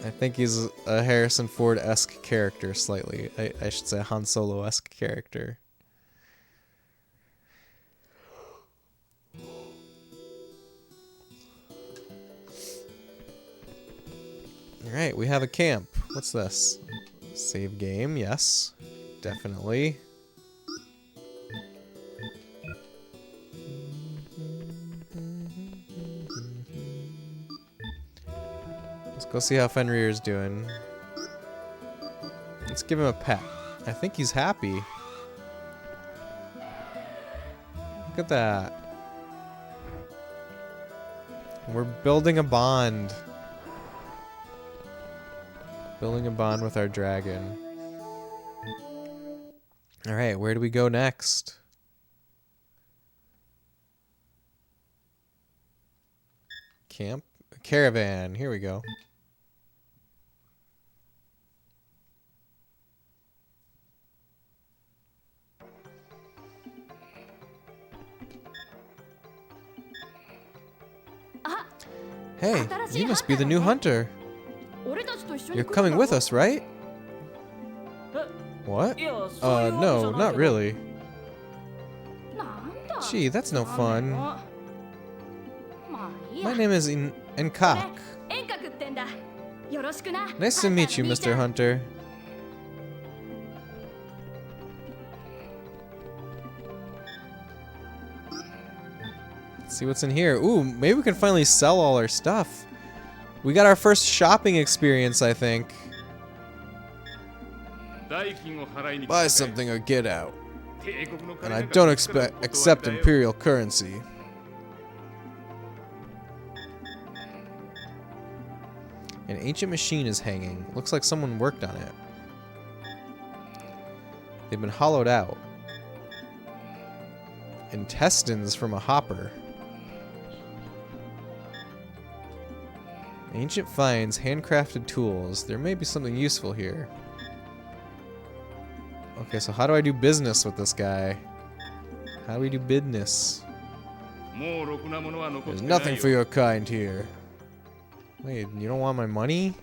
I think he's a Harrison Ford-esque character slightly. I should say Han Solo-esque character. Alright, we have a camp. What's this? Save game, yes. Definitely. Let's go see how Fenrir's doing. Let's give him a pet. I think he's happy. Look at that. We're building a bond. Building a bond with our dragon. Alright, where do we go next? Camp? Caravan. Here we go. Hey, you must be the new hunter. You're coming with us, right? What? No, not really. Gee, that's no fun. My name is Enkak. Nice to meet you, Mr. Hunter. Let's see what's in here. Ooh, maybe we can finally sell all our stuff. We got our first shopping experience, I think. Buy something or get out. And I don't accept imperial currency. An ancient machine is hanging. Looks like someone worked on it. They've been hollowed out. Intestines from a hopper. Ancient finds, handcrafted tools. There may be something useful here. Okay, so how do I do business with this guy? How do we do business? There's nothing for your kind here. Wait, you don't want my money?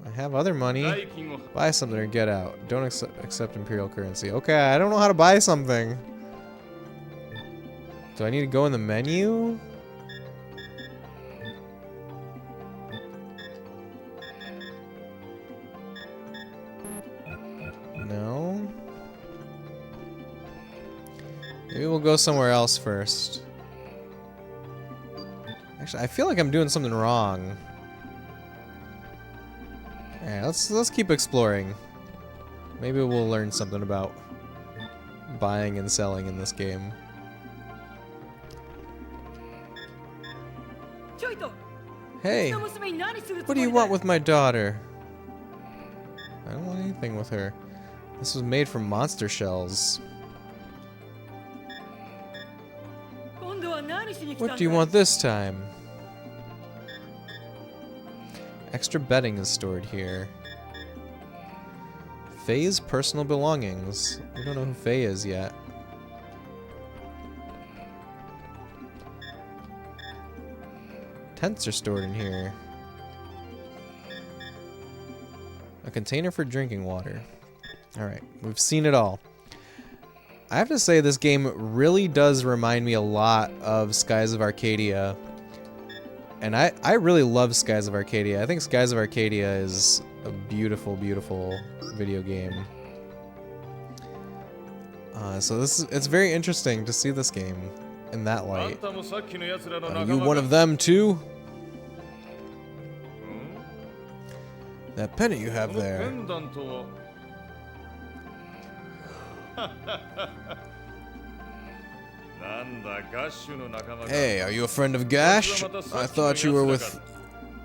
I have other money. Buy something or get out. Don't accept imperial currency. Okay, I don't know how to buy something. Do I need to go in the menu? No. Maybe we'll go somewhere else first. Actually, I feel like I'm doing something wrong. Alright, let's keep exploring. Maybe we'll learn something about buying and selling in this game. Hey, what do you want with my daughter? I don't want anything with her. This was made from monster shells. What do you want this time? Extra bedding is stored here. Faye's personal belongings. We don't know who Faye is yet. Tents are stored in here. A container for drinking water. Alright, we've seen it all. I have to say this game really does remind me a lot of Skies of Arcadia. And I really love Skies of Arcadia. I think Skies of Arcadia is a beautiful, beautiful video game. So it's very interesting to see this game in that light. Are you one of them too? That pennant you have there. Hey, are you a friend of Gash? I thought you were with,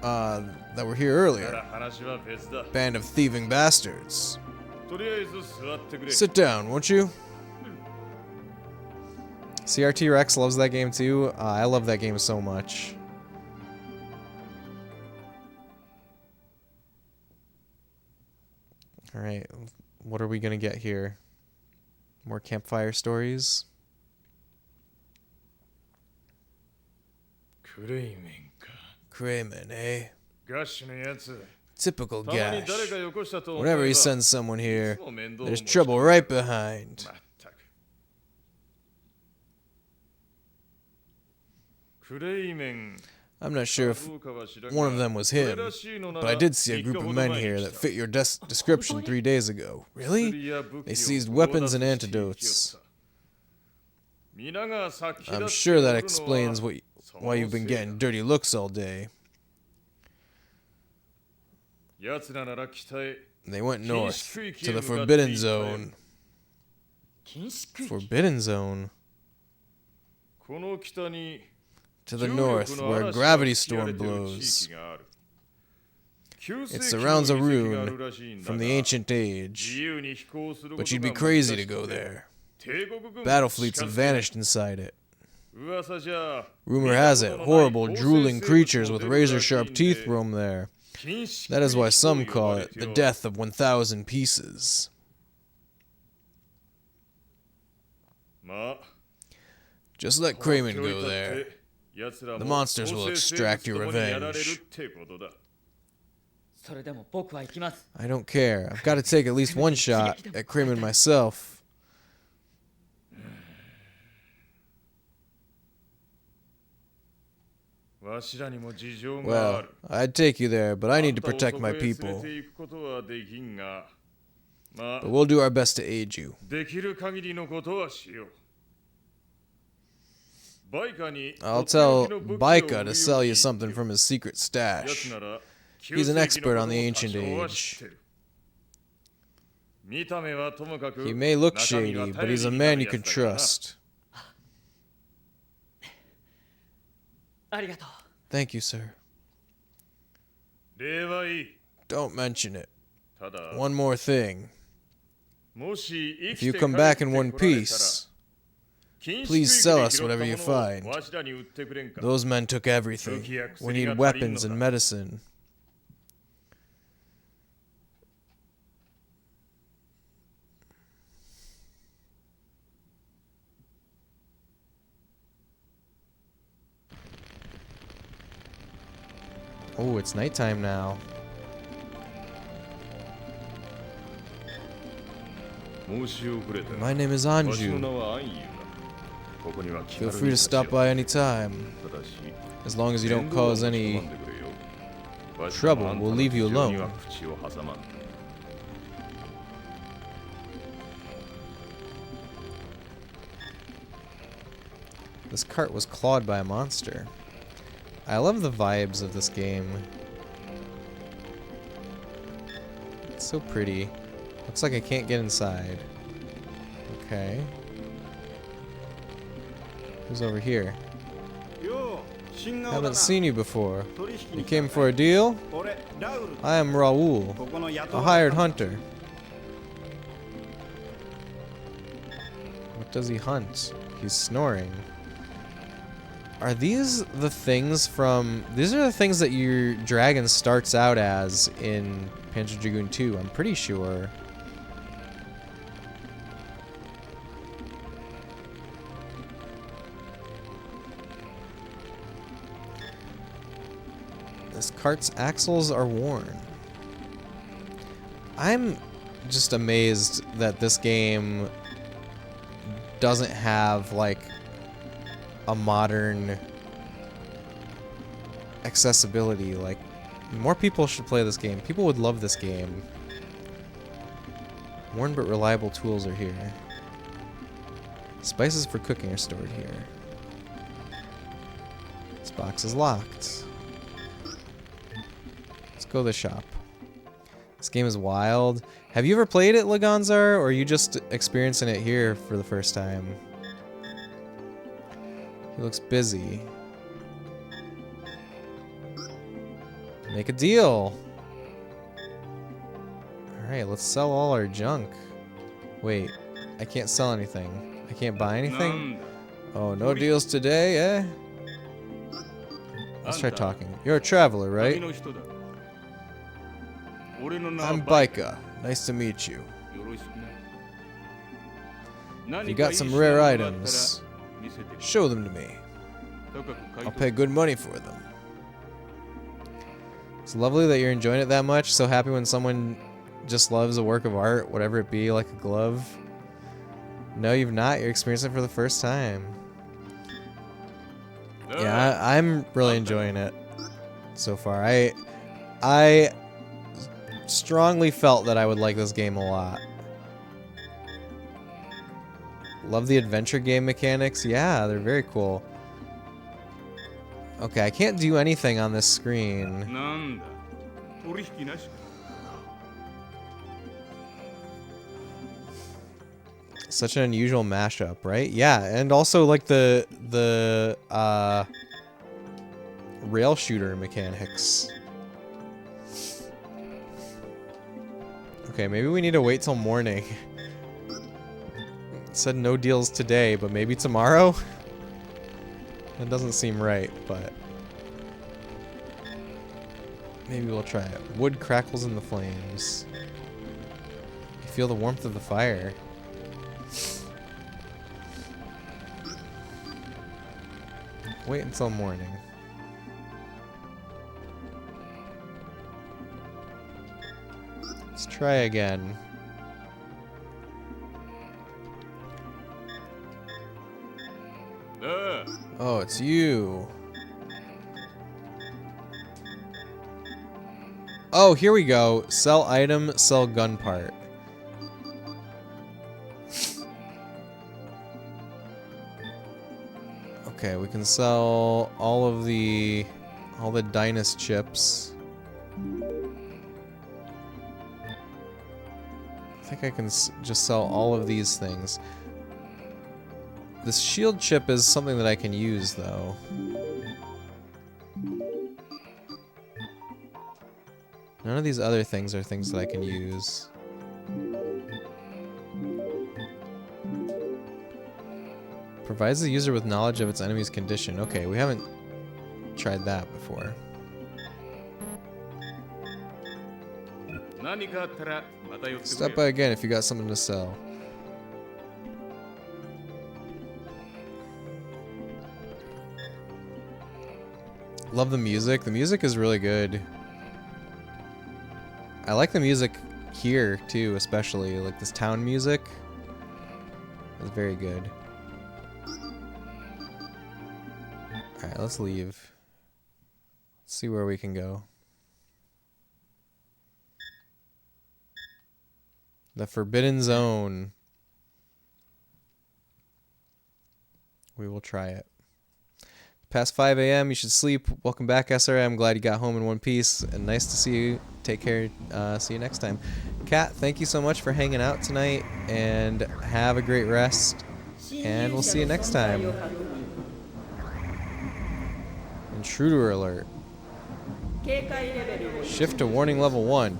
that were here earlier. Band of thieving bastards. Sit down, won't you? CRT Rex loves that game too. I love that game so much. Alright, what are we gonna get here? More campfire stories? Crayman, eh? Typical Gash. Whenever he sends someone here, there's trouble right behind. I'm not sure if one of them was him, but I did see a group of men here that fit your description 3 days ago. Really? They seized weapons and antidotes. I'm sure that explains why you've been getting dirty looks all day. They went north, to the Forbidden Zone. Forbidden Zone? To the north, where a gravity storm blows. It surrounds a rune from the ancient age, but you'd be crazy to go there. Battle fleets have vanished inside it. Rumor has it, horrible, drooling creatures with razor-sharp teeth roam there. That is why some call it the death of 1,000 pieces. Just let Crayman go there. The monsters will extract your revenge. I don't care. I've got to take at least one shot at Crayman myself. Well, I'd take you there, but I need to protect my people. But we'll do our best to aid you. I'll tell Baika to sell you something from his secret stash. He's an expert on the ancient age. He may look shady, but he's a man you can trust. Thank you, sir. Don't mention it. One more thing. If you come back in one piece, please sell us whatever you find. Those men took everything. We need weapons and medicine. Oh, it's nighttime now. My name is Anju. Feel free to stop by any time. As long as you don't cause any trouble, we'll leave you alone. This cart was clawed by a monster. I love the vibes of this game. It's so pretty. Looks like I can't get inside. Okay. Who's over here? Haven't seen you before. You came for a deal? I am Raoul, a hired hunter. What does he hunt? He's snoring. Are these the things from... These are the things that your dragon starts out as in Panzer Dragoon 2, I'm pretty sure. This cart's axles are worn. I'm just amazed that this game doesn't have, like, a modern accessibility. Like, more people should play this game. People would love this game. Worn but reliable tools are here. Spices for cooking are stored here. This box is locked. Let's go to the shop. This game is wild. Have you ever played it, Laganzar, or are you just experiencing it here for the first time? He looks busy. Make a deal. Alright, let's sell all our junk. Wait, I can't sell anything. I can't buy anything? Oh, no deals today, eh? Let's try talking. You're a traveler, right? I'm Baika. Nice to meet you. You got some rare items. Show them to me. I'll pay good money for them. It's lovely that you're enjoying it that much. So happy when someone just loves a work of art, whatever it be, like a glove. No, you've not. You're experiencing it for the first time. Yeah, I'm really enjoying it so far. I strongly felt that I would like this game a lot. Love the adventure game mechanics. Yeah, they're very cool. Okay, I can't do anything on this screen. Such an unusual mashup, right? Yeah, and also like the rail shooter mechanics. Okay, maybe we need to wait till morning. It said no deals today, but maybe tomorrow? That doesn't seem right, but maybe we'll try it. Wood crackles in the flames. You feel the warmth of the fire. Wait until morning. Let's try again. Oh, it's you. Oh, here we go. Sell item, sell gun part. Okay, we can sell all the Dynast chips. think I can just sell all of these things. This shield chip is something that I can use, though. None of these other things are things that I can use. Provides the user with knowledge of its enemy's condition. Okay, we haven't tried that before. Stop by again if you got something to sell. Love the music. The music is really good. I like the music here too, especially like this town music. It's very good. Alright, let's leave. Let's see where we can go. The Forbidden Zone. We will try it. Past 5 a.m. You should sleep. Welcome back, SRA. I'm glad you got home in one piece. And nice to see you. Take care. See you next time. Kat, thank you so much for hanging out tonight. And have a great rest. And we'll see you next time. Intruder alert. Shift to warning level 1.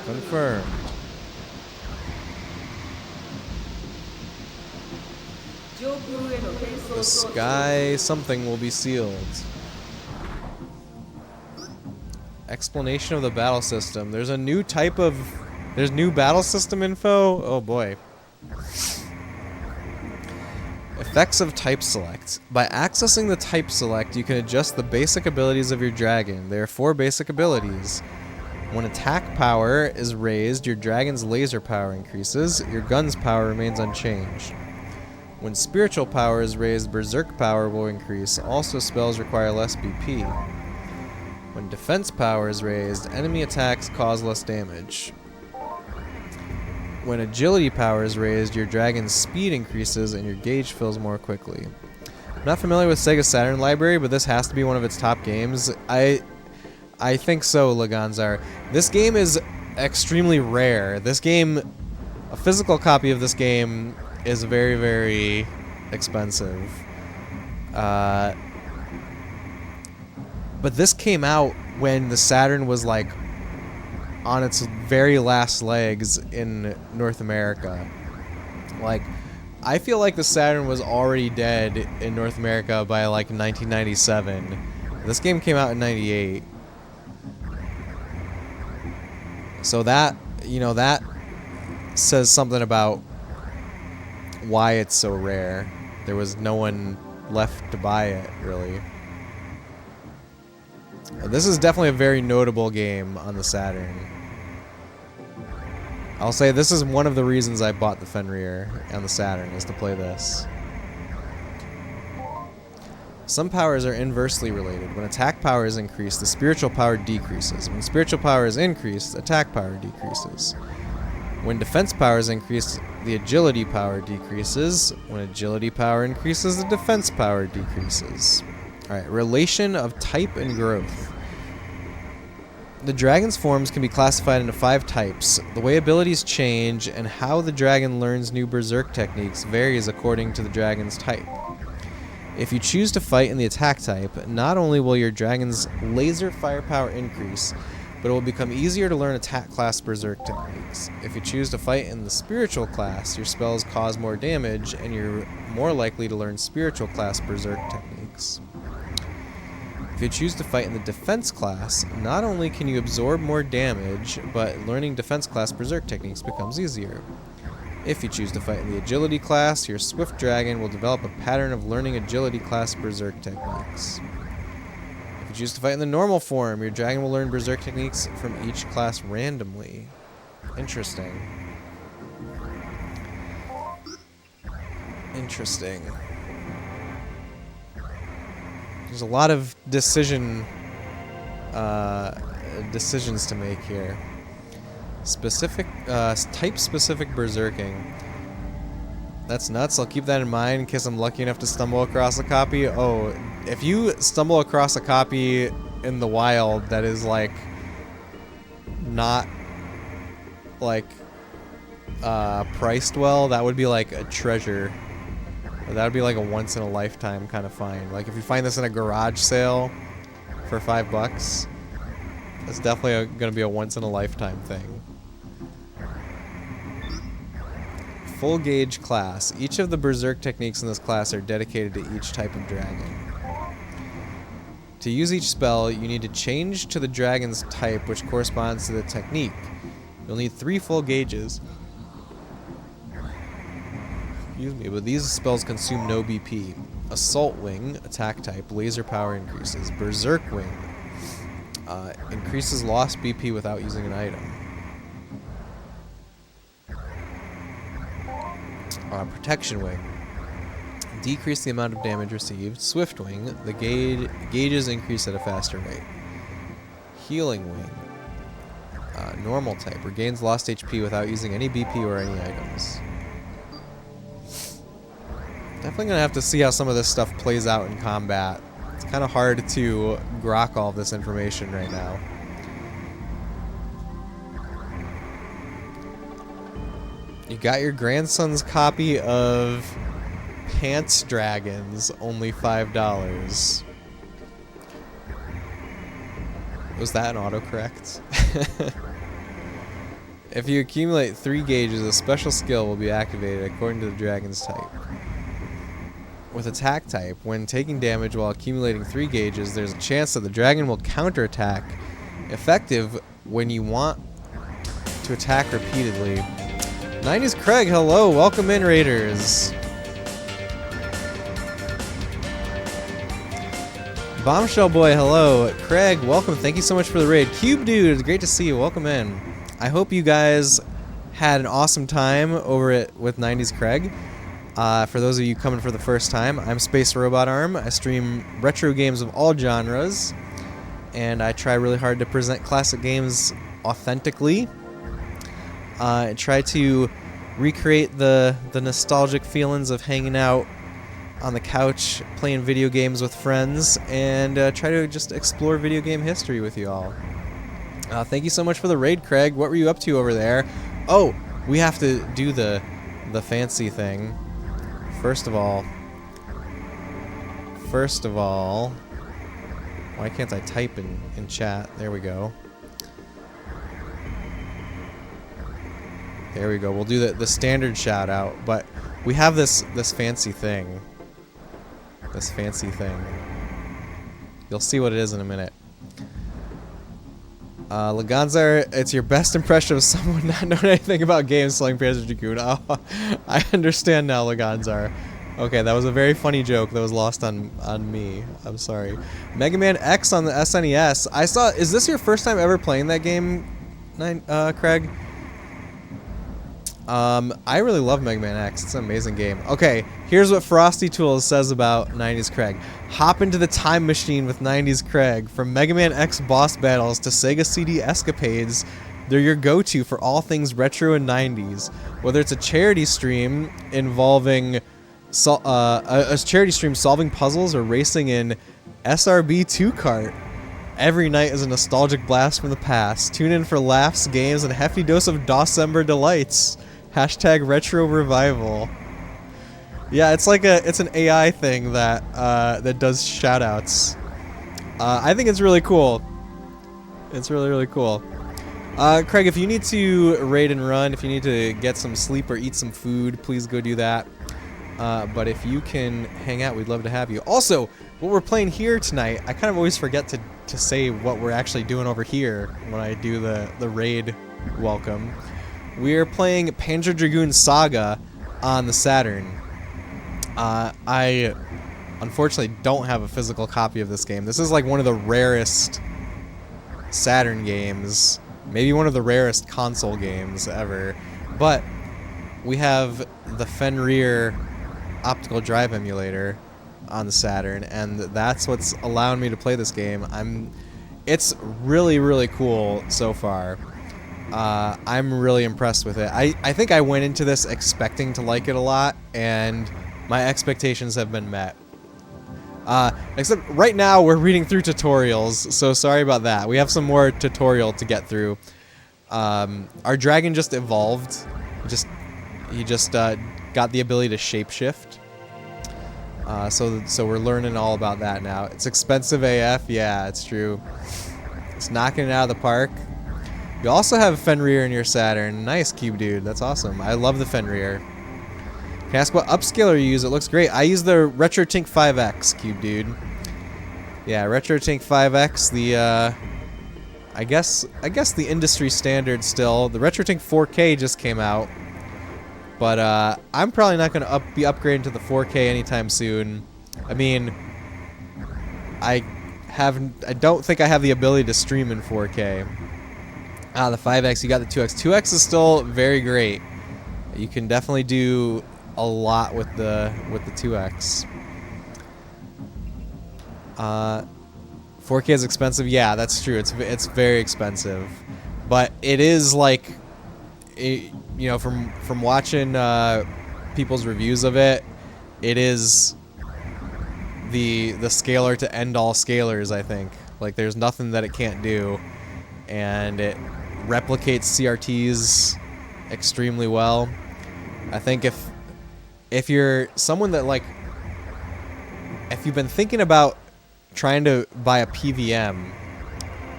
Confirmed. The sky something will be sealed. Explanation of the battle system. There's a new type of... There's new battle system info? Oh boy. Effects of type select. By accessing the type select, you can adjust the basic abilities of your dragon. There are 4 basic abilities. When attack power is raised, your dragon's laser power increases. Your gun's power remains unchanged. When spiritual power is raised, berserk power will increase. Also, spells require less BP. When defense power is raised, enemy attacks cause less damage. When agility power is raised, your dragon's speed increases and your gauge fills more quickly. I'm not familiar with Sega Saturn library, but this has to be one of its top games. I think so, Laganzar. This game is extremely rare. This game, a physical copy of this game is very, very expensive. But this came out when the Saturn was like on its very last legs in North America. Like, I feel like the Saturn was already dead in North America by like 1997. This game came out in 98. So that, you know, that says something about why it's so rare. There was no one left to buy it, really. This is definitely a very notable game on the Saturn. I'll say this is one of the reasons I bought the Fenrir on the Saturn, is to play this. Some powers are inversely related. When attack power is increased, the spiritual power decreases. When spiritual power is increased, attack power decreases. When defense power is increased, the agility power decreases. When agility power increases, the defense power decreases. Alright, relation of type and growth. The dragon's forms can be classified into 5 types. The way abilities change and how the dragon learns new berserk techniques varies according to the dragon's type. If you choose to fight in the attack type, not only will your dragon's laser firepower increase, but it will become easier to learn attack class berserk techniques. If you choose to fight in the spiritual class, your spells cause more damage, and you're more likely to learn spiritual class berserk techniques. If you choose to fight in the defense class, not only can you absorb more damage, but learning defense class berserk techniques becomes easier. If you choose to fight in the agility class, your swift dragon will develop a pattern of learning agility class berserk techniques. If you choose to fight in the normal form, your dragon will learn berserk techniques from each class randomly. Interesting. Interesting. There's a lot of decisions to make here. Specific, type-specific berserking. That's nuts. I'll keep that in mind in case I'm lucky enough to stumble across a copy. Oh, if you stumble across a copy in the wild that is like not like priced well, that would be like a treasure. Or that would be like a once in a lifetime kind of find. Like if you find this in a garage sale for $5, it's definitely going to be a once in a lifetime thing. Full gauge class. Each of the berserk techniques in this class are dedicated to each type of dragon. To use each spell, you need to change to the dragon's type, which corresponds to the technique. You'll need 3 full gauges. Excuse me, but these spells consume no BP. Assault Wing, attack type, laser power increases. Berserk Wing, increases lost BP without using an item. Protection Wing, decrease the amount of damage received. Swift Wing, the gauges increase at a faster rate. Healing Wing, normal type, regains lost HP without using any BP or any items. Definitely gonna have to see how some of this stuff plays out in combat. It's kind of hard to grok all this information right now. You got your grandson's copy of Pants Dragons, only $5. Was that an autocorrect? If you accumulate 3 gauges, a special skill will be activated according to the dragon's type. With attack type, when taking damage while accumulating 3 gauges, there's a chance that the dragon will counterattack, effective when you want to attack repeatedly. 90s Craig, hello, welcome in, Raiders. Bombshell Boy, hello. Craig, welcome, thank you so much for the raid. Cube Dude, it's great to see you, welcome in. I hope you guys had an awesome time over with 90s Craig. For those of you coming for the first time, I'm Space Robot Arm. I stream retro games of all genres, and I try really hard to present classic games authentically. I try to recreate the nostalgic feelings of hanging out on the couch, playing video games with friends, and try to just explore video game history with you all. Thank you so much for the raid, Craig. What were you up to over there? Oh, we have to do the fancy thing. First of all, why can't I type in chat? There we go. There we go. We'll do the standard shout out, but we have this fancy thing. This fancy thing. You'll see what it is in a minute. Laganzar, it's your best impression of someone not knowing anything about games selling Panzer Dragoon. Oh, I understand now, Laganzar. Okay, that was a very funny joke that was lost on me. I'm sorry. Mega Man X on the SNES. I saw. Is this your first time ever playing that game, Craig? I really love Mega Man X. It's an amazing game. Okay, here's what Frosty Tools says about 90s Craig. Hop into the time machine with 90s Craig. From Mega Man X boss battles to Sega CD escapades, they're your go-to for all things retro and 90s. Whether it's a charity stream involving a charity stream solving puzzles or racing in SRB 2 kart, every night is a nostalgic blast from the past. Tune in for laughs, games, and a hefty dose of Dawsember delights. Hashtag retro revival. Yeah, it's like it's an AI thing that that does shoutouts. I think it's really cool. It's really cool. Craig, if you need to raid and run, if you need to get some sleep or eat some food, please go do that. But if you can hang out, we'd love to have you. Also, what we're playing here tonight, I kind of always forget to say what we're actually doing over here when I do the raid welcome. We're playing Panzer Dragoon Saga on the Saturn. I unfortunately don't have a physical copy of this game. This is like one of the rarest Saturn games, maybe one of the rarest console games ever. But we have the Fenrir optical drive emulator on the Saturn, and that's what's allowing me to play this game. It's really cool so far. I'm really impressed with it. I think I went into this expecting to like it a lot, and my expectations have been met. Except right now we're reading through tutorials, so sorry about that. We have some more tutorial to get through. Our dragon just evolved. He just got the ability to shapeshift. So we're learning all about that now. It's expensive AF. Yeah, it's true. It's knocking it out of the park. You also have Fenrir in your Saturn. Nice, Cube Dude. That's awesome. I love the Fenrir. Can I ask what upscaler you use? It looks great. I use the RetroTink 5X, Cube Dude. Yeah, RetroTink 5X. The I guess the industry standard still. The RetroTink 4K just came out, but I'm probably not going to be upgrading to the 4K anytime soon. I mean, I don't think I have the ability to stream in 4K. The 5X, you got the 2X. 2X is still very great. You can definitely do a lot with the 2X. 4K is expensive. Yeah, that's true. It's very expensive, but it is like, you know, from watching people's reviews of it, it is the scaler to end all scalers. I think, like, there's nothing that it can't do, and it replicates CRTs extremely well. I think if you're someone that, like, if you've been thinking about trying to buy a PVM,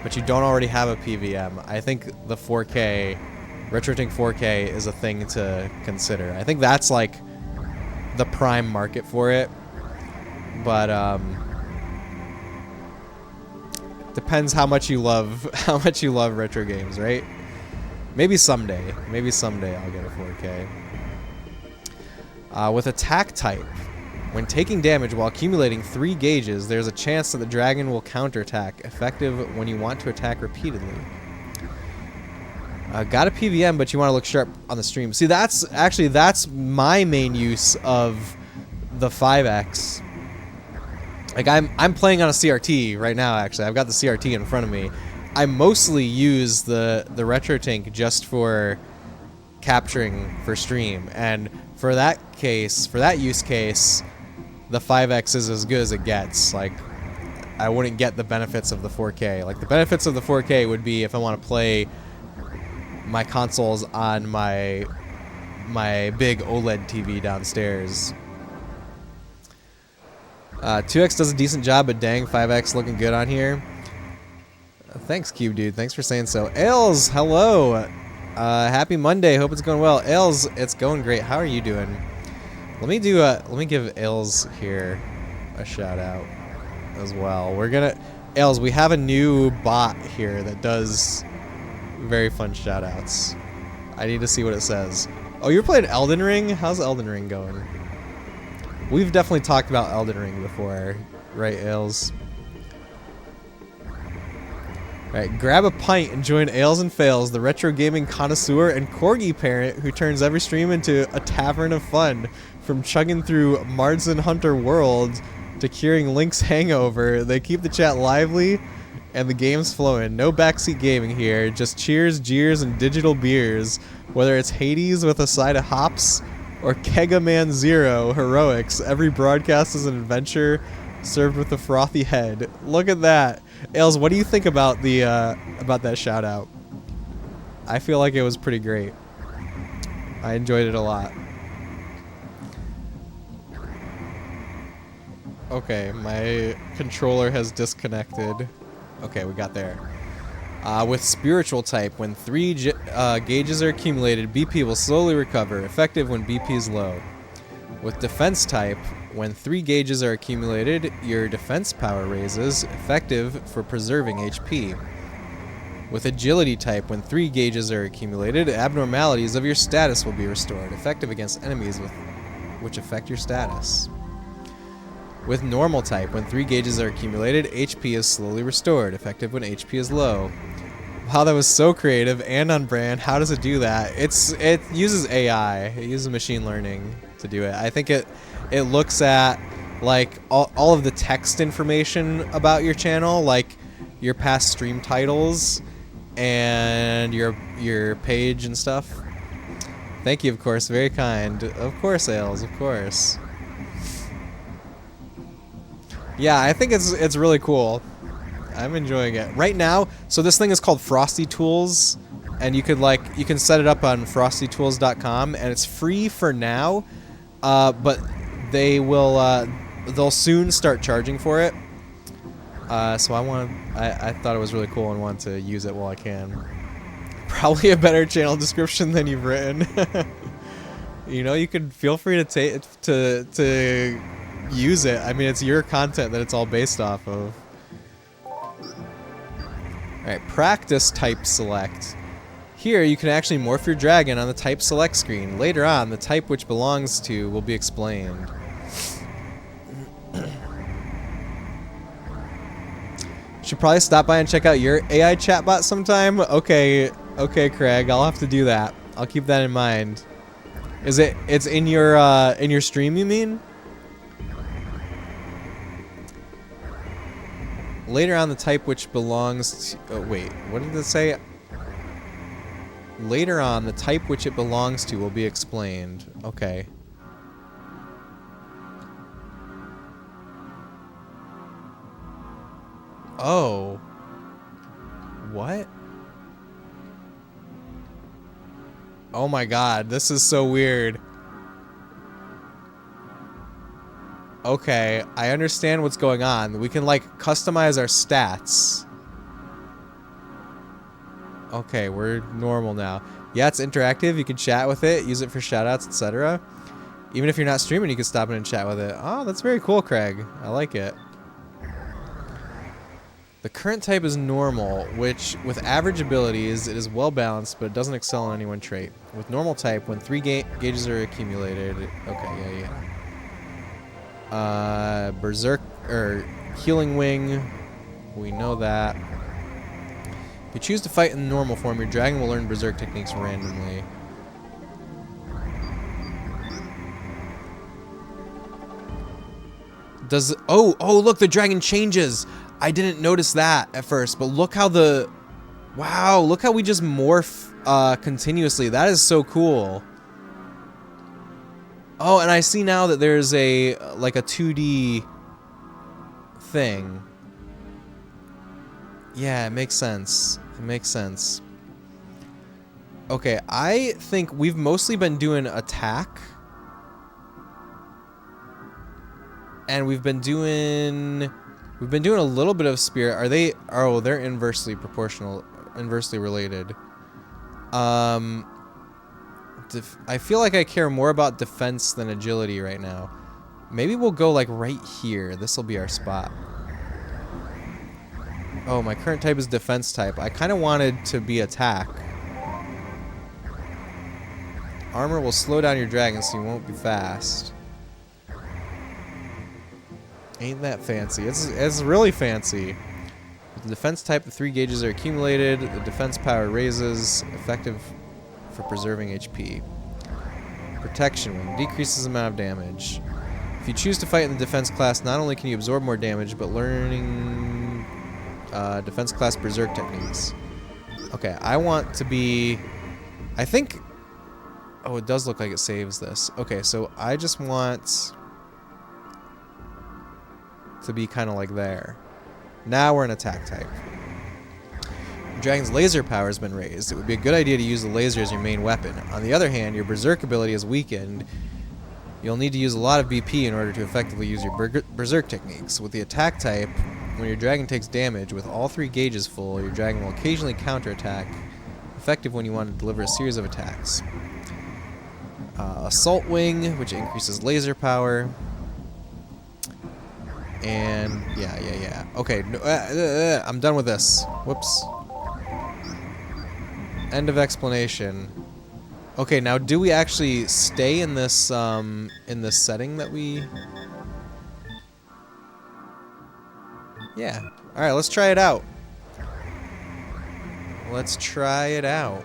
but you don't already have a PVM, I think the 4K, RetroTink 4K is a thing to consider. I think that's like the prime market for it, but depends how much you love retro games, right? Maybe someday I'll get a 4K. With attack type, when taking damage while accumulating 3 gauges, there's a chance that the dragon will counterattack, effective when you want to attack repeatedly. Got a PVM, but you want to look sharp on the stream. See, that's my main use of the 5X. Like, I'm playing on a CRT right now, actually. I've got the CRT in front of me. I mostly use the RetroTink just for capturing for stream, and for that use case, the 5X is as good as it gets. Like, I wouldn't get the benefits of the 4K. Like, the benefits of the 4K would be if I want to play my consoles on my big OLED TV downstairs. 2X does a decent job, but dang, 5X looking good on here. Thanks, Cube Dude. Thanks for saying so. Ails, hello. Happy Monday. Hope it's going well. Ails, it's going great. How are you doing? Let me give Ails here a shout out as well. Ails, we have a new bot here that does very fun shout outs. I need to see what it says. Oh, you're playing Elden Ring? How's Elden Ring going? We've definitely talked about Elden Ring before, right, Ails? Alright, grab a pint and join Ails and Fails, the retro gaming connoisseur and corgi parent who turns every stream into a tavern of fun. From chugging through Marsden Hunter World to curing Link's hangover, they keep the chat lively and the game's flowing. No backseat gaming here, just cheers, jeers, and digital beers. Whether it's Hades with a side of hops or Kega Man Zero heroics, every broadcast is an adventure served with a frothy head. Look at that. Ails, what do you think about that shout out? I feel like it was pretty great. I enjoyed it a lot. Okay, my controller has disconnected. Okay, we got there. With spiritual type, when 3 gauges are accumulated, BP will slowly recover, effective when BP is low. With defense type, when 3 gauges are accumulated, your defense power raises, effective for preserving HP. With agility type, when 3 gauges are accumulated, abnormalities of your status will be restored, effective against enemies which affect your status. With normal type, when 3 gauges are accumulated, HP is slowly restored, effective when HP is low. Wow, that was so creative and on brand. How does it do that? It uses AI. It uses machine learning to do it. I think it looks at like all of the text information about your channel, like your past stream titles and your page and stuff. Thank you, of course. Very kind. Of course, Ails. Of course. Yeah, I think it's really cool. I'm enjoying it right now. So this thing is called Frosty Tools, and you can set it up on frostytools.com, and it's free for now. But they'll soon start charging for it. So I thought it was really cool and want to use it while I can. Probably a better channel description than you've written. You know, you can feel free to use it. I mean, it's your content that it's all based off of. Alright, practice type select. Here, you can actually morph your dragon on the type select screen. Later on, the type which belongs to will be explained. Should probably stop by and check out your AI chatbot sometime. Okay, Craig, I'll have to do that. I'll keep that in mind. It's in your stream, you mean? Later on, the type which belongs to... Oh, wait. What did it say? Later on, the type which it belongs to will be explained. Okay. Oh. What? Oh my god, this is so weird. Okay, I understand what's going on. We can, like, customize our stats. Okay, we're normal now. Yeah, it's interactive. You can chat with it, use it for shoutouts, etc. Even if you're not streaming, you can stop in and chat with it. Oh, that's very cool, Craig. I like it. The current type is normal, which, with average abilities, it is well balanced, but it doesn't excel in any one trait. With normal type, when 3 gauges are accumulated... Okay, yeah. Berserk... Healing Wing. We know that. If you choose to fight in normal form, your dragon will learn Berserk techniques randomly. Does... Oh, look, the dragon changes! I didn't notice that at first, but look how the... Wow, look how we just morph continuously. That is so cool. Oh, and I see now that there's like a 2D thing. Yeah, it makes sense. It makes sense. Okay, I think we've mostly been doing attack. And we've been doing a little bit of spirit. Are they... Oh, they're inversely proportional, inversely related. I feel like I care more about defense than agility right now. Maybe we'll go like right here. This will be our spot. Oh, my current type is defense type. I kind of wanted to be attack. Armor will slow down your dragon so you won't be fast. Ain't that fancy. It's really fancy. With the defense type, the 3 gauges are accumulated. The defense power raises. Effective for preserving HP. Protection Wing decreases the amount of damage. If you choose to fight in the defense class, not only can you absorb more damage, but learning defense class berserk techniques. Okay, I want to be... I think... Oh, it does look like it saves this. Okay, so I just want... to be kind of like there. Now we're an attack type. Your dragon's laser power has been raised. It would be a good idea to use the laser as your main weapon. On the other hand, your berserk ability is weakened. You'll need to use a lot of BP in order to effectively use your berserk techniques. With the attack type, when your dragon takes damage with all 3 gauges full, your dragon will occasionally counterattack, effective when you want to deliver a series of attacks. Assault Wing, which increases laser power. And yeah. Okay, no, I'm done with this. Whoops. End of explanation. Okay, now do we actually stay in this setting that we... Yeah. All right, let's try it out. Let's try it out.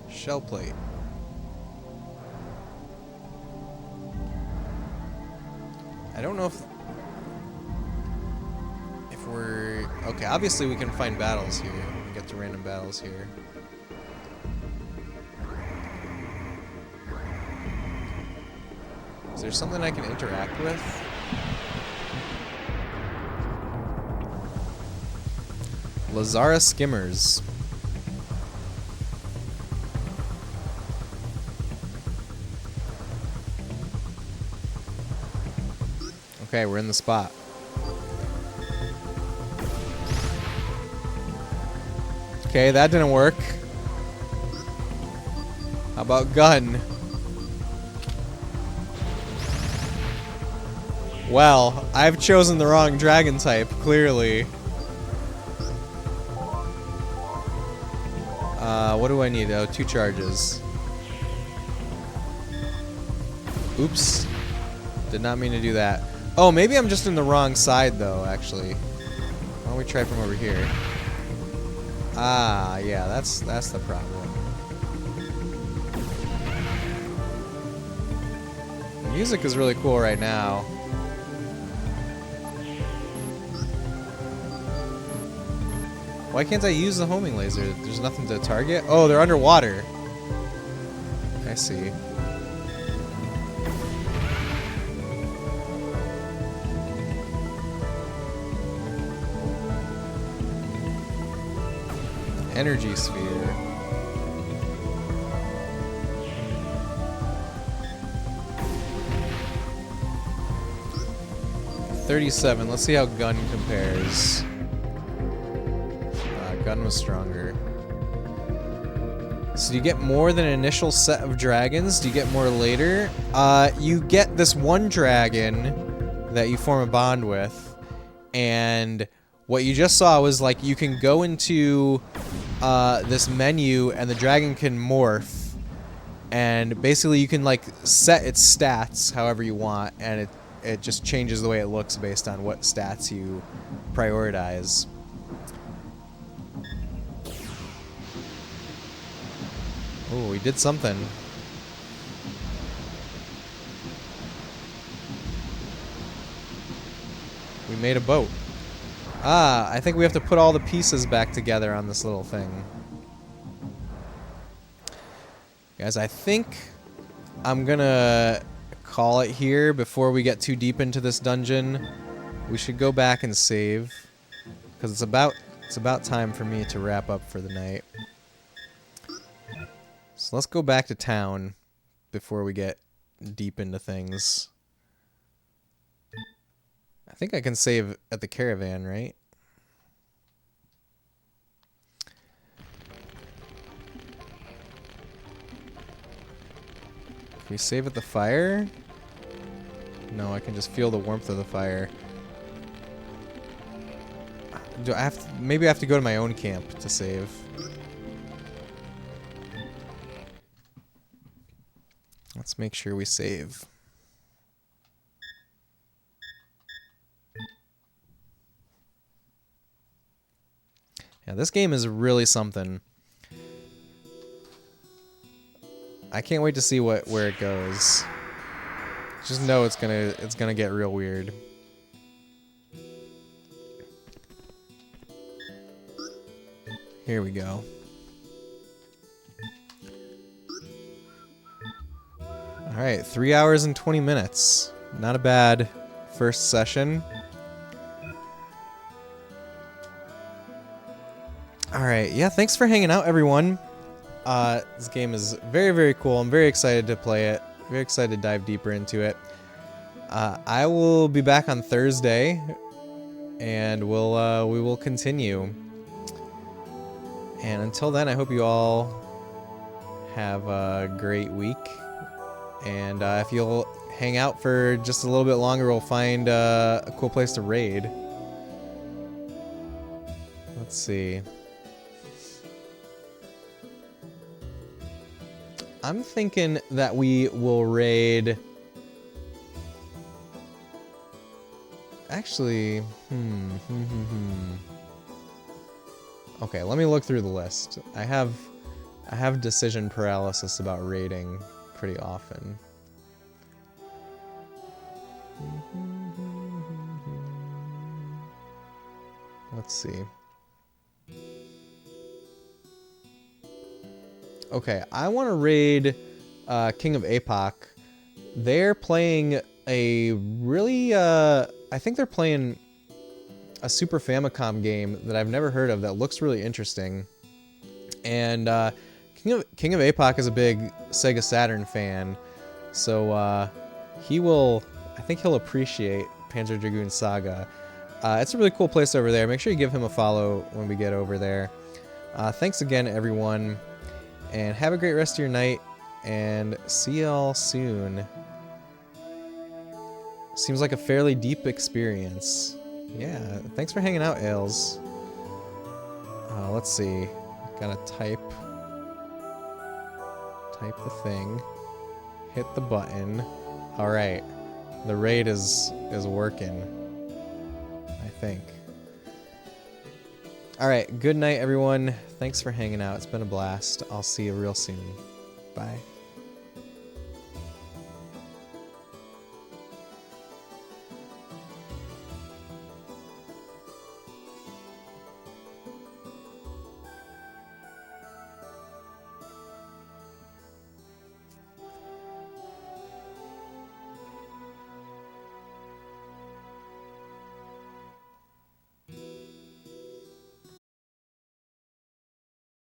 Shell plate. I don't know if we're... Okay, obviously we can find battles here. We get to random battles here. Is there something I can interact with? Lazara Skimmers. Okay, we're in the spot. Okay, that didn't work. How about gun? Well, I've chosen the wrong dragon type, clearly. What do I need? Oh, 2 charges. Oops. Did not mean to do that. Oh, maybe I'm just in the wrong side, though, actually. Why don't we try from over here? Ah, yeah, that's the problem. The music is really cool right now. Why can't I use the homing laser? There's nothing to target? Oh, they're underwater. I see. Energy sphere. $37. Let's see how gun compares. Gun was stronger. So do you get more than an initial set of dragons? Do you get more later? You get this one dragon that you form a bond with, and what you just saw was like you can go into this menu and the dragon can morph, and basically you can like set its stats however you want, and it just changes the way it looks based on what stats you prioritize. Oh, we did something. We made a boat. Ah, I think we have to put all the pieces back together on this little thing. Guys, I think I'm gonna call it here before we get too deep into this dungeon. We should go back and save, because it's about time for me to wrap up for the night. So let's go back to town before we get deep into things. I think I can save at the caravan, right? Can we save at the fire? No, I can just feel the warmth of the fire. Do I have to, maybe I have to go to my own camp to save. Let's make sure we save. Yeah, this game is really something. I can't wait to see where it goes. Just know it's gonna get real weird. Here we go. Alright, 3 hours and 20 minutes. Not a bad first session. Alright, yeah, thanks for hanging out, everyone. This game is very, very cool. I'm very excited to play it. Very excited to dive deeper into it. I will be back on Thursday, and we will continue. And until then, I hope you all have a great week. And if you'll hang out for just a little bit longer, we'll find a cool place to raid. Let's see. I'm thinking that we will raid... Actually, Okay, let me look through the list. I have decision paralysis about raiding pretty often. Let's see. Okay, I want to raid King of APOC They're playing a really, I think they're playing a Super Famicom game that I've never heard of that looks really interesting. And King of APOC is a big Sega Saturn fan, so I think he'll appreciate Panzer Dragoon Saga. It's a really cool place over there. Make sure you give him a follow when we get over there. Thanks again, everyone, and have a great rest of your night, and see y'all soon. Seems like a fairly deep experience. Yeah, thanks for hanging out, Ailes. Let's see. Gotta type the thing. Hit the button. Alright. The raid is working. I think. Alright, good night, everyone. Thanks for hanging out. It's been a blast. I'll see you real soon. Bye.